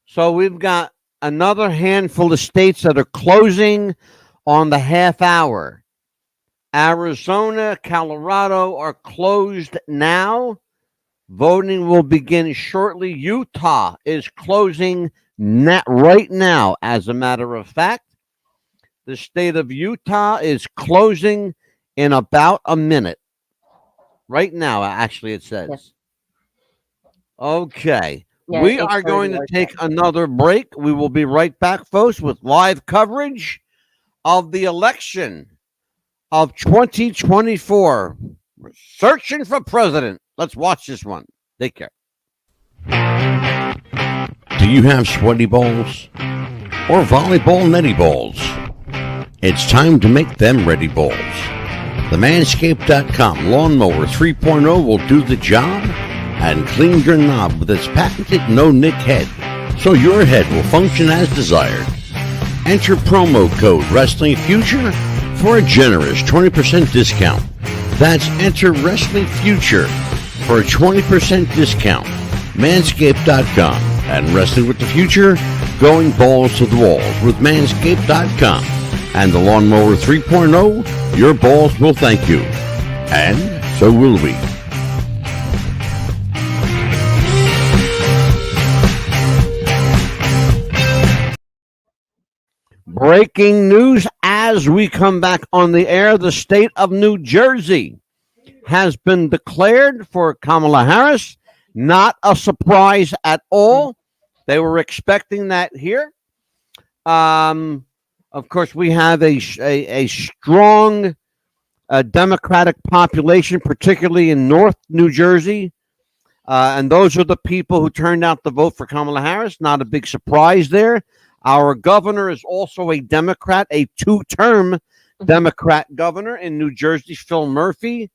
So we've got another handful of states that are closing on the half hour. Arizona, Colorado are closed now. Voting will begin shortly. Utah is closing right now, as a matter of fact. The state of Utah is closing in about a minute. Right now, actually, it says. Yes. Okay. Yeah, We it's are going to already take another break. We will be right back, folks, with live coverage of the election of 2024. We're searching for president. Let's watch this one. Take care. Do you have sweaty balls or volleyball netty balls? It's time to make them ready balls. The Manscaped.com Lawnmower 3.0 will do the job and clean your knob with its patented no-nick head, so your head will function as desired. Enter promo code Wrestling Future for a generous 20% discount. That's enter Wrestling Future for a 20% discount. Manscaped.com and Wrestling with the Future, going balls to the walls with Manscaped.com and the Lawnmower 3.0. Your balls will thank you, and so will we. Breaking news as we come back on the air. The state of New Jersey has been declared for Kamala Harris. Not a surprise at all. They were expecting that here. Of course, we have a strong Democratic population, particularly in North New Jersey. And those are the people who turned out to vote for Kamala Harris. Not a big surprise there. Our governor is also a Democrat, a two-term Democrat governor in New Jersey, Phil Murphy.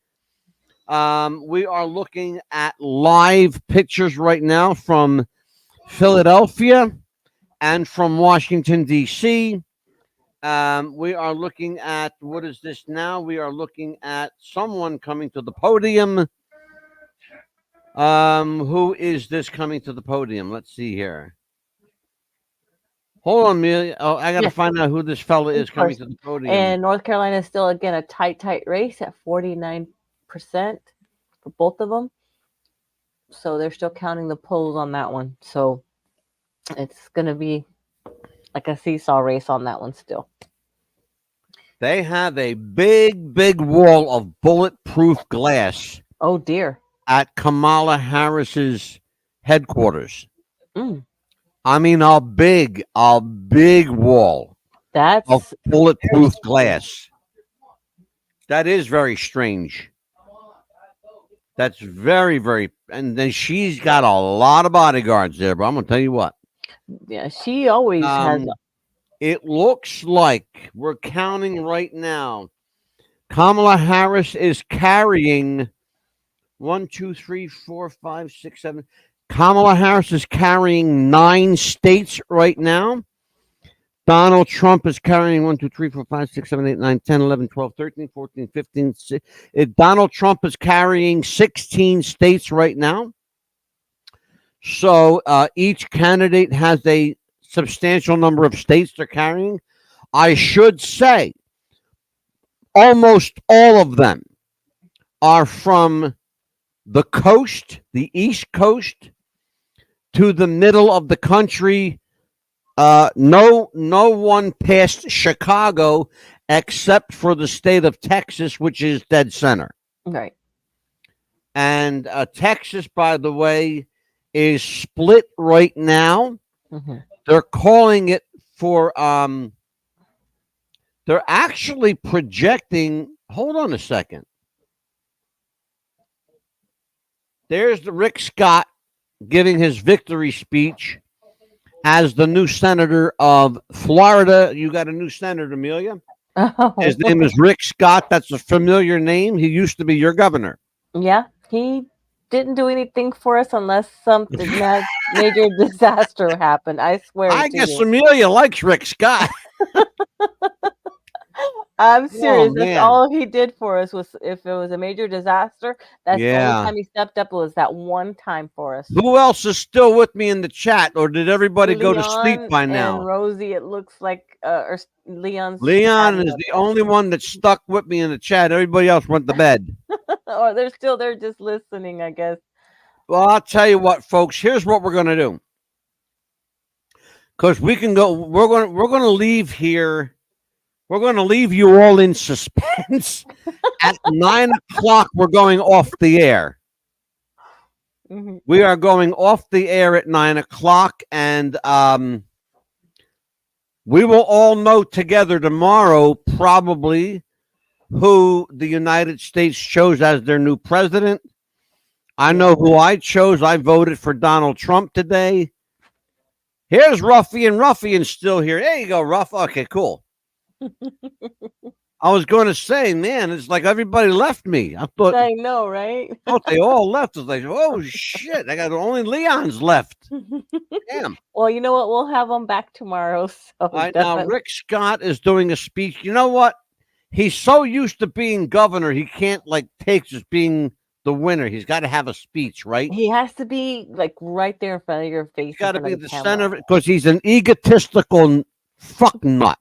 We are looking at live pictures right now from Philadelphia and from Washington, D.C. We are looking at, what is this now? We are looking at someone coming to the podium. Who is this coming to the podium? Let's see here. Hold on, Amelia. Oh, I got to Yes. find out who this fella is coming First. to the podium. And North Carolina is still, again, a tight race at 49% for both of them. So they're still counting the polls on that one. So it's going to be like a seesaw race on that one still. They have a big wall of bulletproof glass. Oh, dear. At Kamala Harris's headquarters. Mm. I mean, a big wall That's of bulletproof glass. That is very strange. That's very, and then she's got a lot of bodyguards there, but I'm gonna tell you what. Yeah, she always has. It looks like we're counting right now. Kamala Harris is carrying 1, 2, 3, 4, 5, 6, 7. Kamala Harris is carrying 9 states right now. Donald Trump is carrying 1, 2, 3, 4, 5, 6, 7, 8, 9, 10, 11, 12, 13, 14, 15. Donald Trump is carrying 16 states right now. So each candidate has a substantial number of states they're carrying. I should say almost all of them are from the coast, the East Coast, to the middle of the country. No one past Chicago except for the state of Texas, which is dead center. Right. And Texas, by the way, is split right now. Mm-hmm. They're calling it for, they're actually projecting, hold on a second. There's the Rick Scott giving his victory speech as the new senator of Florida. You got a new senator, Amelia. Oh. His name is Rick Scott. That's a familiar name. He used to be your governor. Yeah, he didn't do anything for us unless something major disaster happened. I swear. I guess Amelia likes Rick Scott. I'm serious. That's man. all he did for us was if it was a major disaster. That's the only time he stepped up. Was that one time for us. Who else is still with me in the chat, or did everybody go to sleep by now? And Rosie, it looks like, or Leon is the only one that stuck with me in the chat. Everybody else went to bed. Or they're still there just listening, I guess. Well, I'll tell you what, folks. Here's what we're gonna do. Because we can go. We're gonna leave here. We're going to leave you all in suspense. At 9 o'clock, we're going off the air. Mm-hmm. We are going off the air at 9 o'clock, and we will all know together tomorrow, probably, who the United States chose as their new president. I know who I chose. I voted for Donald Trump today. Here's Ruffian. Ruffian's still here. There you go, Ruff. Okay, cool. I was going to say, man, it's like everybody left me. I know, right? I thought they all left. I was like, oh shit! I got only Leon's left. Damn. Well, you know what? We'll have them back tomorrow. So now Rick Scott is doing a speech. You know what? He's so used to being governor, he can't take just being the winner. He's got to have a speech, right? He has to be right there in front of your face. He's got to be the center because he's an egotistical fuck nut.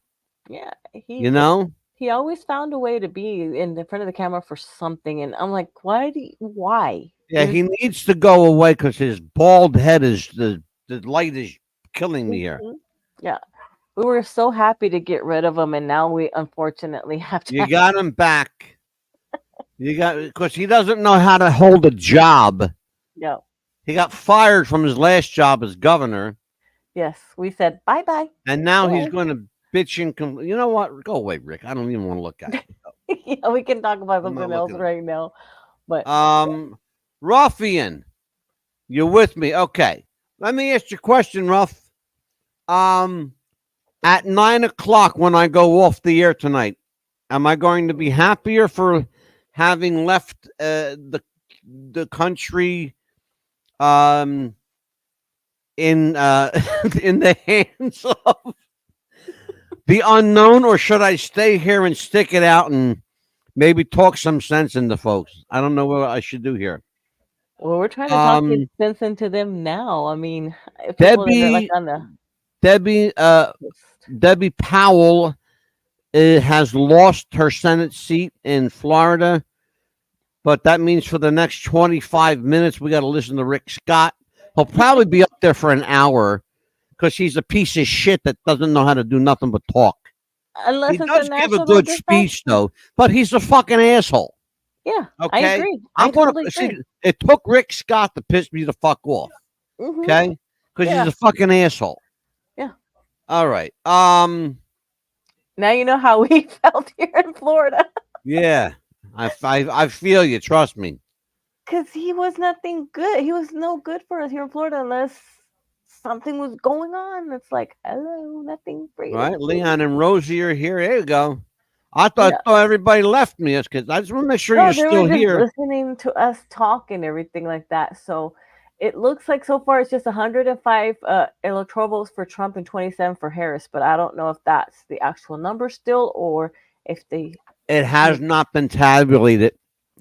Yeah, you know, he always found a way to be in the front of the camera for something, and I'm like, why? Yeah, he needs to go away because his bald head is the light is killing me here. Yeah, we were so happy to get rid of him, and now we unfortunately have to. You got him back. Because he doesn't know how to hold a job. No, he got fired from his last job as governor. Yes, we said bye, and now he's going to. Bitch and you know what? Go away, Rick. I don't even want to look at it. Yeah, we can talk about something else right now. But Ruffian, you're with me. Okay. Let me ask you a question, Ruff. At 9 o'clock, when I go off the air tonight, am I going to be happier for having left the country in in the hands of the unknown, or should I stay here and stick it out and maybe talk some sense into folks? I don't know what I should do here. Well, we're trying to talk sense into them now. I mean, people that are like on the Debbie Powell has lost her Senate seat in Florida, but that means for the next 25 minutes we got to listen to Rick Scott. He'll probably be up there for an hour because he's a piece of shit that doesn't know how to do nothing but talk. unless He it's does a give a national good disaster. speech though, but he's a fucking asshole. Yeah, Okay, I agree. I'm gonna totally see. agree. It took Rick Scott to piss me the fuck off. Mhm. Okay, because Yeah. he's a fucking asshole. Yeah. All right. Now you know how we felt here in Florida. Yeah. I feel you. Trust me. Because he was nothing good. He was no good for us here in Florida unless something was going on. It's like, hello, nothing for you. Right, Leon and Rosie are here. There you go. I thought Yeah. everybody left me. That's because I just want to make sure No, you're they still were just here. listening to us talk and everything like that. So it looks like so far it's just 105 electoral votes for Trump and 27 for Harris. But I don't know if that's the actual number still or if they. It has not been tabulated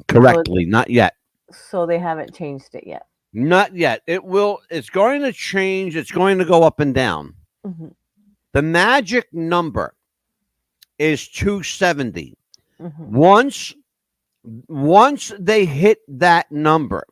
correctly. Not yet. So they haven't changed it yet. Not yet. It will. It's going to change. It's going to go up and down. Mm-hmm. The magic number is 270. Mm-hmm. Once they hit that number.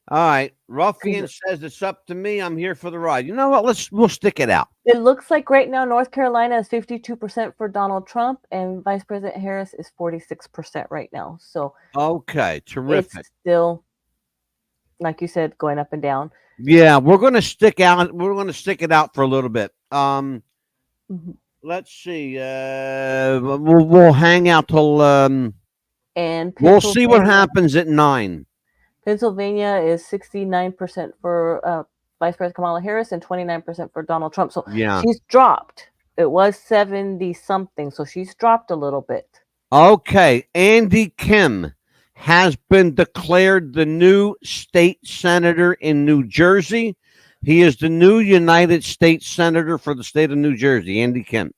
All right. Ruffian says it's up to me. I'm here for the ride. You know what? We'll stick it out. It looks like right now North Carolina is 52% for Donald Trump and Vice President Harris is 46% right now. So okay, terrific. It's still, like you said, going up and down. Yeah, we're going to stick out. We're going to stick it out for a little bit. Mm-hmm. Let's see. We'll hang out till and we'll see what happens at 9. Pennsylvania is 69% for Vice President Kamala Harris and 29% for Donald Trump. So yeah, she's dropped. It was 70 something, so she's dropped a little bit. Okay, Andy Kim has been declared the new state senator in New Jersey. He is the new United States Senator for the state of New Jersey, Andy Kim.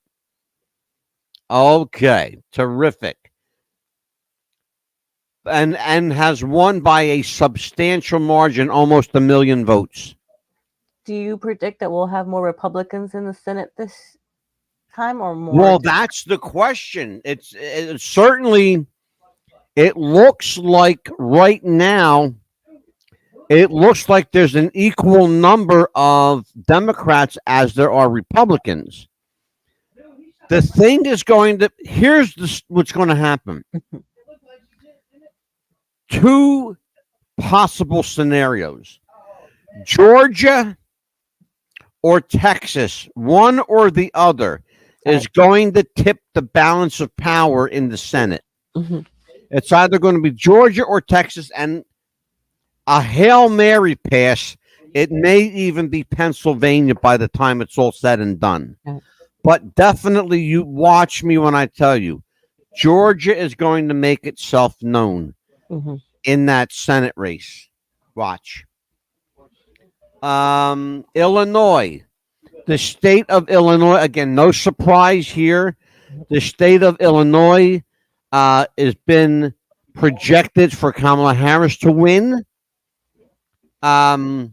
Okay, terrific. And has won by a substantial margin, almost 1 million votes. Do you predict that we'll have more Republicans in the Senate this time or more? Well, that's the question. It's certainly, it looks like right now, it looks like there's an equal number of Democrats as there are Republicans. The thing is here's what's going to happen. 2 possible scenarios. Georgia or Texas, one or the other, is going to tip the balance of power in the Senate. Mm-hmm. It's either going to be Georgia or Texas, and a Hail Mary pass, it may even be Pennsylvania by the time it's all said and done. But definitely, you watch me when I tell you, Georgia is going to make itself known in that Senate race. Watch. Illinois. The state of Illinois, again, no surprise here. The state of Illinois has been projected for Kamala Harris to win. Again,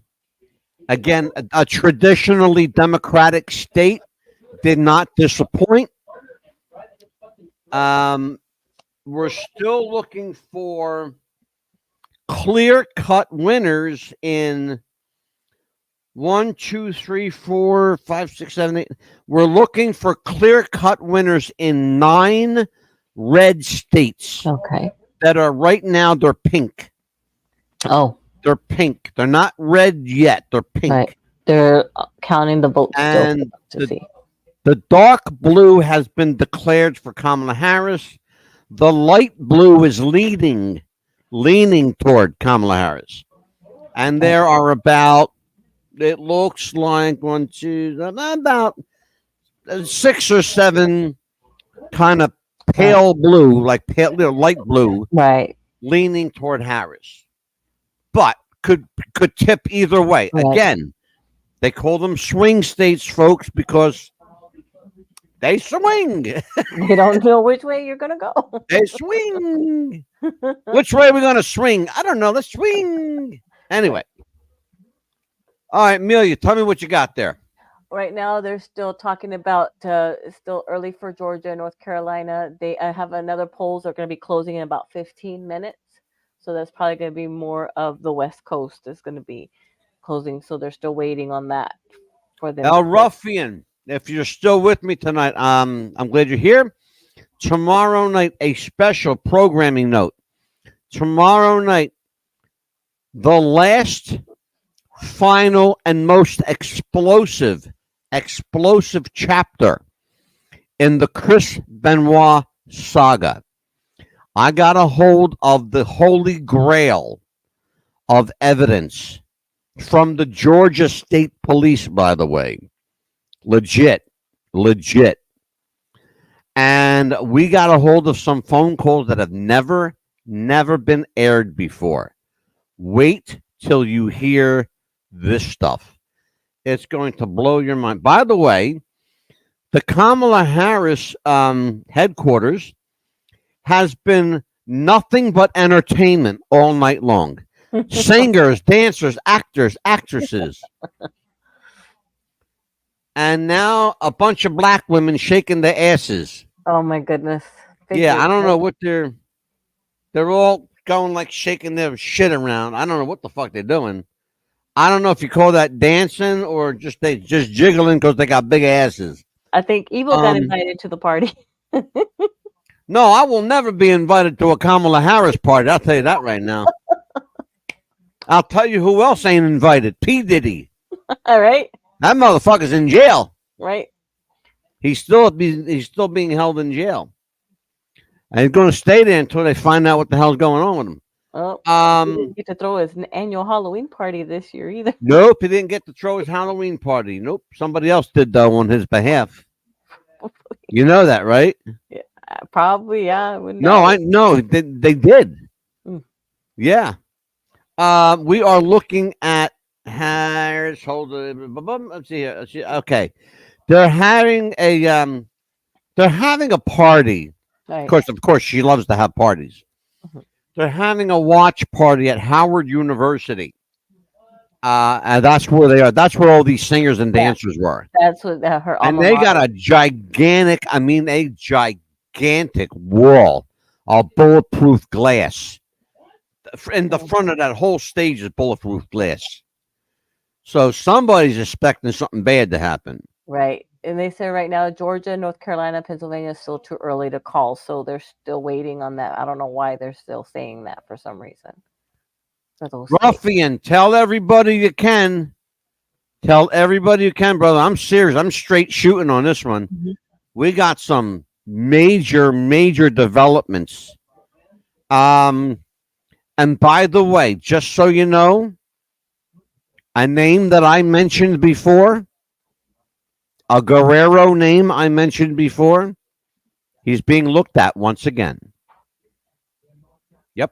a traditionally Democratic state, did not disappoint. We're still looking for clear-cut winners in 1, 2, 3, 4, 5, 6, 7, 8. We're looking for clear-cut winners in 9 red states. Okay. That are right now, they're pink. Oh. They're pink. They're not red yet. They're pink. Right. They're counting the votes and still to see. The dark blue has been declared for Kamala Harris. The light blue is leaning toward Kamala Harris. And there are about it looks like about 6 or 7 kind of pale blue, like pale, light blue, Right. leaning toward Harris, but could tip either way. Right. Again, they call them swing states, folks, because they swing. You don't know which way you're gonna go. They swing. Which way are we going to swing? I don't know. Let's swing. Anyway. All right, Amelia, tell me what you got there. Right now, they're still talking about it's still early for Georgia and North Carolina. They have another polls are going to be closing in about 15 minutes. So that's probably going to be more of the West Coast is going to be closing. So they're still waiting on that for them. El Ruffian, if you're still with me tonight, I'm glad you're here. Tomorrow night, a special programming note. Tomorrow night, the last, final, and most explosive chapter in the Chris Benoit saga. I got a hold of the holy grail of evidence from the Georgia State Police, by the way. Legit. And we got a hold of some phone calls that have never been aired before. Wait till you hear this stuff. It's going to blow your mind. By the way, the Kamala Harris headquarters has been nothing but entertainment all night long. Singers, dancers, actors, actresses. And now a bunch of black women shaking their asses. Oh my goodness. Yeah, I don't know what they're all going like shaking their shit around. I don't know what the fuck they're doing. I don't know if you call that dancing or just jiggling because they got big asses. I think Evil got invited to the party. No, I will never be invited to a Kamala Harris party. I'll tell you that right now. I'll tell you who else ain't invited. P. Diddy. All right. That motherfucker's in jail. Right. He's still being held in jail. And he's going to stay there until they find out what the hell's going on with him. Oh, he didn't get to throw his annual Halloween party this year either. Nope, he didn't get to throw his Halloween party. Nope, somebody else did though on his behalf. You know that, right? Yeah, probably. Yeah. No, they did. Yeah. We are looking at Harris. Hold on. Let's see here. Okay, they're having a party. Right. Of course, she loves to have parties. They're having a watch party at Howard University. And that's where they are. That's where all these singers and dancers were. That's what her. And they got a gigantic wall of bulletproof glass. In the front of that whole stage is bulletproof glass. So somebody's expecting something bad to happen. Right. And they say right now, Georgia, North Carolina, Pennsylvania is still too early to call. So they're still waiting on that. I don't know why they're still saying that for some reason. Ruffian, tell everybody you can. Tell everybody you can, brother. I'm serious. I'm straight shooting on this one. Mm-hmm. We got some major developments. And by the way, just so you know, a name that I mentioned before, a Guerrero name I mentioned before, he's being looked at once again. Yep.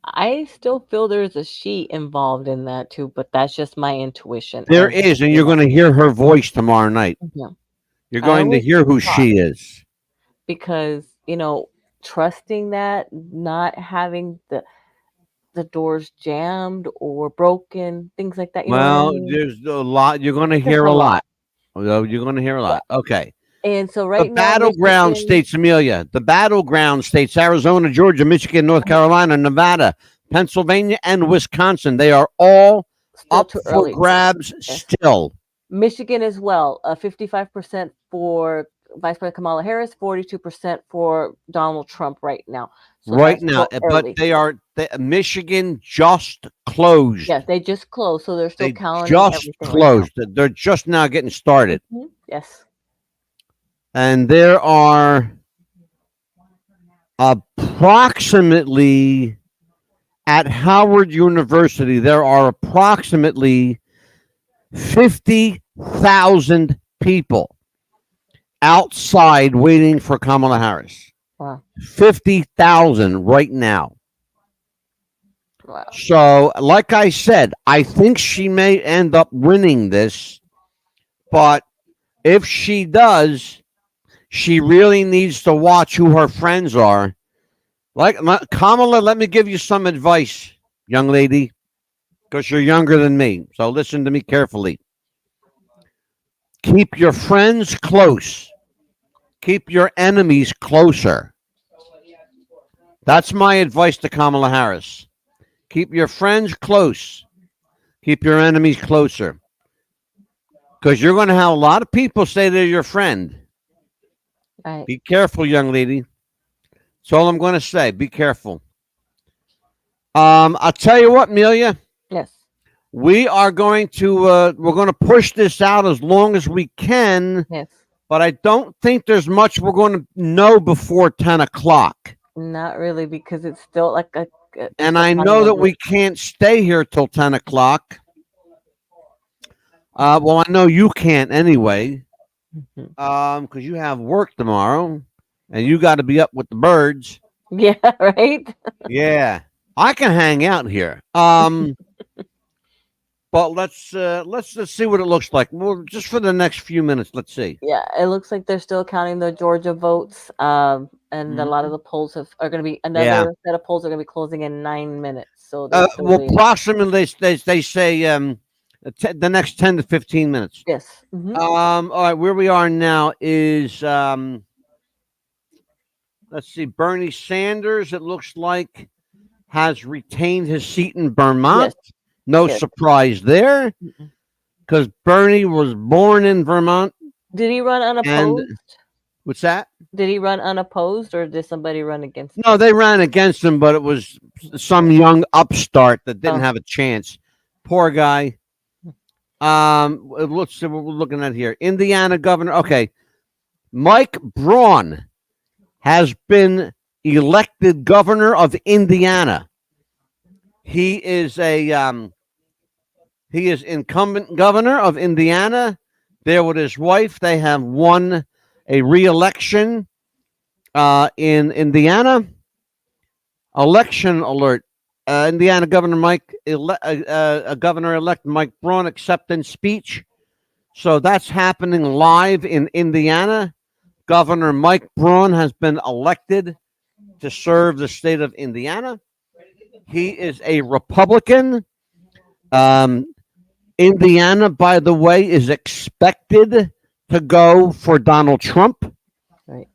I still feel there's a she involved in that too, but that's just my intuition. There is, and you're going to hear her voice tomorrow night. Yeah. You're going to hear who she is. Because, trusting that, not having the doors jammed or broken, things like that. There's a lot. You're going to hear a lot. You're going to hear a lot. Okay. And so right now, battleground states, Amelia, the battleground states, Arizona, Georgia, Michigan, North Carolina, Nevada, Pennsylvania, and Wisconsin, they are all still up for grabs still. Michigan as well, 55% for Vice President Kamala Harris, 42% for Donald Trump right now. So but Michigan just closed. Yes, they just closed, so they're still counting. Just closed. Right, they're just now getting started. Mm-hmm. Yes. And there are approximately, at Howard University, there are approximately 50,000 people outside waiting for Kamala Harris. Wow. 50,000 right now. Wow. So, like I said, I think she may end up winning this, but if she does, she really needs to watch who her friends are. Like Kamala, let me give you some advice, young lady, because you're younger than me. So listen to me carefully. Keep your friends close. Keep your enemies closer. That's my advice to Kamala Harris. Keep your friends close. Keep your enemies closer. Because you're going to have a lot of people say they're your friend. Right. Be careful, young lady. That's all I'm going to say. Be careful. I'll tell you what, Amelia. Yes. We are going to we're going to push this out as long as we can, Yes. but I don't think there's much we're going to know before 10 o'clock. Not really, because it's still like And I know that we can't stay here till 10 o'clock. Well, I know you can't anyway, because you have work tomorrow, and you got to be up with the birds. Yeah, right. Yeah, I can hang out here. But let's see what it looks like. Well, just for the next few minutes, let's see. Yeah, it looks like they're still counting the Georgia votes, and a lot of the polls are going to be another set of polls are going to be closing in 9 minutes. So well, approximately they say the next 10 to 15 minutes. Yes. All right, where we are now is let's see. Bernie Sanders, it looks like, has retained his seat in Vermont. Yes. No surprise there, because Bernie was born in Vermont. Did he run unopposed? What's that? Did he run unopposed, or did somebody run against him? No, they ran against him, but it was some young upstart that didn't have a chance. Poor guy. Let's see what we're looking at here. Indiana governor. Okay. Mike Braun has been elected governor of Indiana. He is incumbent governor of Indiana. There with his wife, they have won a re-election in Indiana. Election alert. Indiana Governor Governor-elect Mike Braun acceptance speech. So that's happening live in Indiana. Governor Mike Braun has been elected to serve the state of Indiana. He is a Republican. Indiana, by the way, is expected to go for Donald Trump. Right.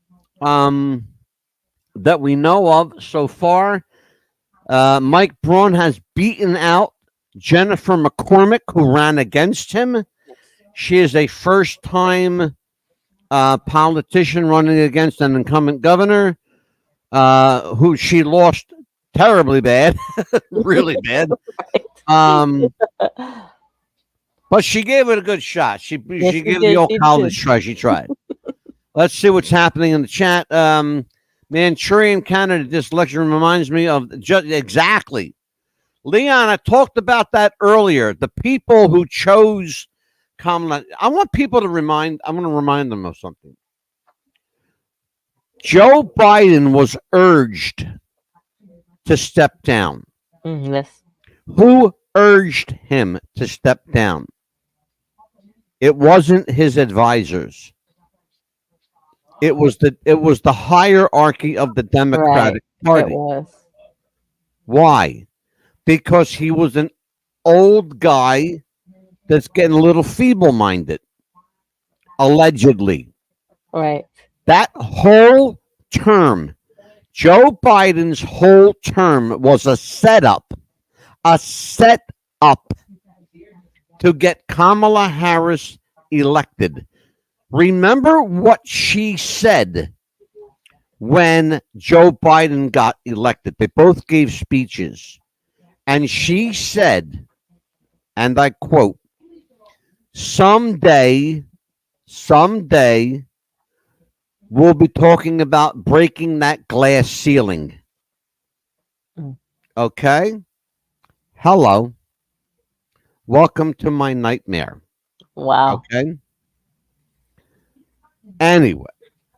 That we know of so far. Mike Braun has beaten out Jennifer McCormick, who ran against him. She is a first-time politician running against an incumbent governor, who she lost terribly bad, really bad. But she gave it a good shot. She gave the old college try. She tried. Let's see what's happening in the chat. Manchurian candidate. This lecture reminds me of exactly. Leon, I talked about that earlier. The people who chose Kamala. I want people to remind them of something. Joe Biden was urged to step down. Yes. Who urged him to step down? It wasn't his advisors. It was the hierarchy of the Democratic Party. It was. Why? Because he was an old guy that's getting a little feeble-minded, allegedly. Right. That whole term, Joe Biden's whole term, was a setup to get Kamala Harris elected. Remember what she said when Joe Biden got elected. They both gave speeches. And she said, and I quote, someday, we'll be talking about breaking that glass ceiling. Okay? Hello. Welcome to my nightmare. Wow. Okay. Anyway,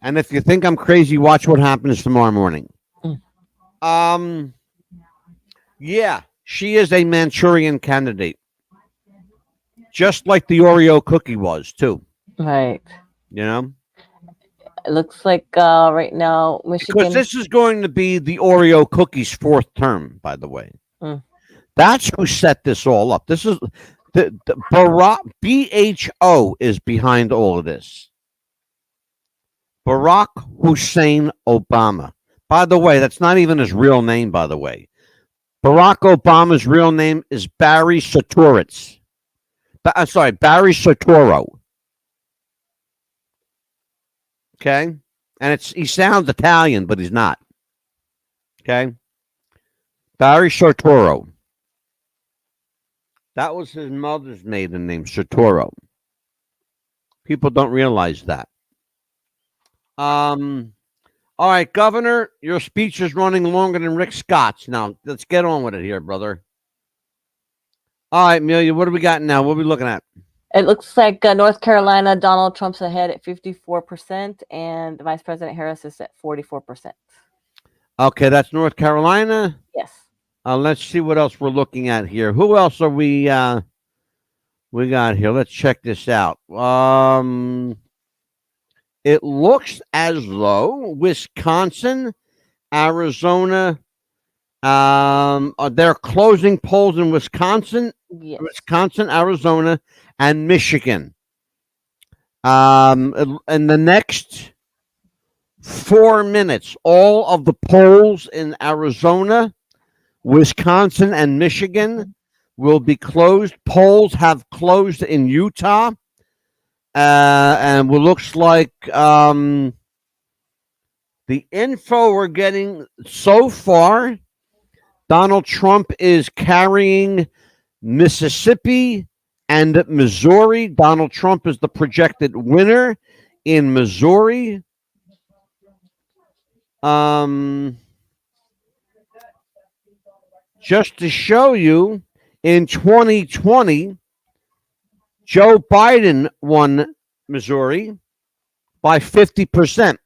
and if you think I'm crazy, watch what happens tomorrow morning. Mm. Yeah, she is a Manchurian candidate, just like the Oreo cookie was too. Right. You know, It looks like right now because Michigan. this is going to be the Oreo cookie's fourth term, by the way. Mm. That's who set this all up. This is the Barack BHO is behind all of this. Barack Hussein Obama. By the way, that's not even his real name, by the way. Barack Obama's real name is Barry Sotoritz. I'm sorry, Barry Sotoro. Okay? And he sounds Italian, but he's not. Okay? Barry Sotoro. That was his mother's maiden name, Sotoro. People don't realize that. All right, Governor, your speech is running longer than Rick Scott's. Now, let's get on with it here, brother. All right, Amelia, what do we got now? What are we looking at? It looks like North Carolina, Donald Trump's ahead at 54%, and Vice President Harris is at 44%. Okay, that's North Carolina. Yes. Let's see what else we're looking at here. Who else are we got here? Let's check this out. It looks as though Wisconsin, Arizona, they're closing polls in Wisconsin, Yes. Arizona, and Michigan. In the next 4 minutes, all of the polls in Arizona, Wisconsin, and Michigan will be closed. Polls have closed in Utah. And it looks like the info we're getting so far, Donald Trump is carrying Mississippi and Missouri. Donald Trump is the projected winner in Missouri. Just to show you, in 2020, Joe Biden won Missouri by 50%.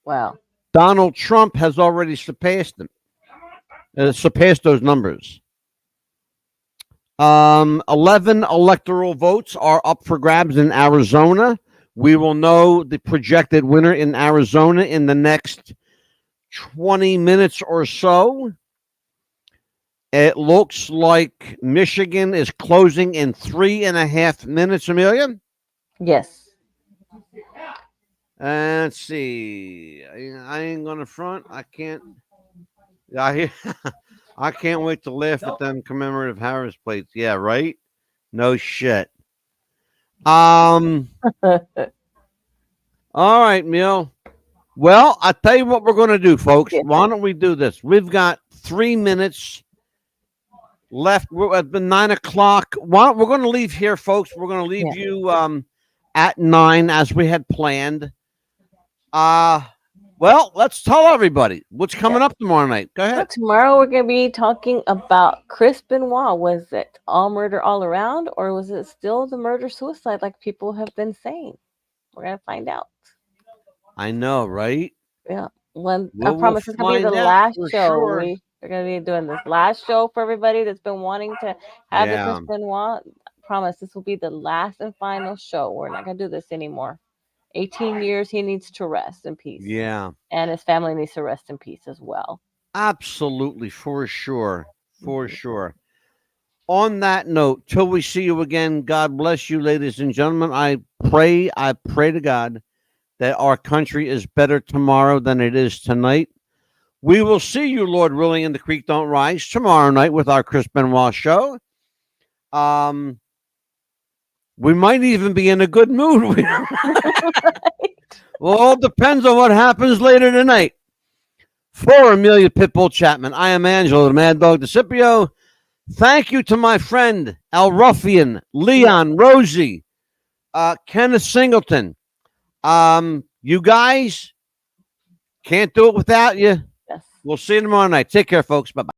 Wow. Donald Trump has already surpassed them. Surpassed those numbers. 11 electoral votes are up for grabs in Arizona. We will know the projected winner in Arizona in the next 20 minutes or so. It looks like Michigan is closing in 3.5 minutes, Amelia. Yes. Let's see. I ain't gonna front. I can't. I can't wait to laugh at them commemorative Harris plates. Yeah, right. No shit. All right, Neil. Well, I'll tell you what we're going to do, folks. Yeah. Why don't we do this? We've got 3 minutes left. We're at the 9 o'clock. We're going to leave here, folks. We're going to leave you at 9 as we had planned. Well, let's tell everybody what's coming up tomorrow night. Go ahead. So tomorrow we're going to be talking about Chris Benoit. Was it all murder all around, or was it still the murder-suicide like people have been saying? We're going to find out. I know, right? Yeah. I promise it's going to be the last show. Sure. We're going to be doing this last show for everybody that's been wanting to have the Chris Benoit. I promise this will be the last and final show. We're not going to do this anymore. 18 years, he needs to rest in peace. Yeah. And his family needs to rest in peace as well. Absolutely, for sure. For sure. On that note, till we see you again, God bless you, ladies and gentlemen. I pray to God that our country is better tomorrow than it is tonight. We will see you, Lord willing, in the Creek Don't Rise tomorrow night with our Chris Benoit show. We might even be in a good mood. Well, all depends on what happens later tonight. For Amelia Pitbull Chapman, I am Angelo, the Mad Dog DeCipio. Thank you to my friend, El Ruffian, Leon, Rosie, Kenneth Singleton. You guys can't do it without you. Yes. We'll see you tomorrow night. Take care, folks. Bye-bye.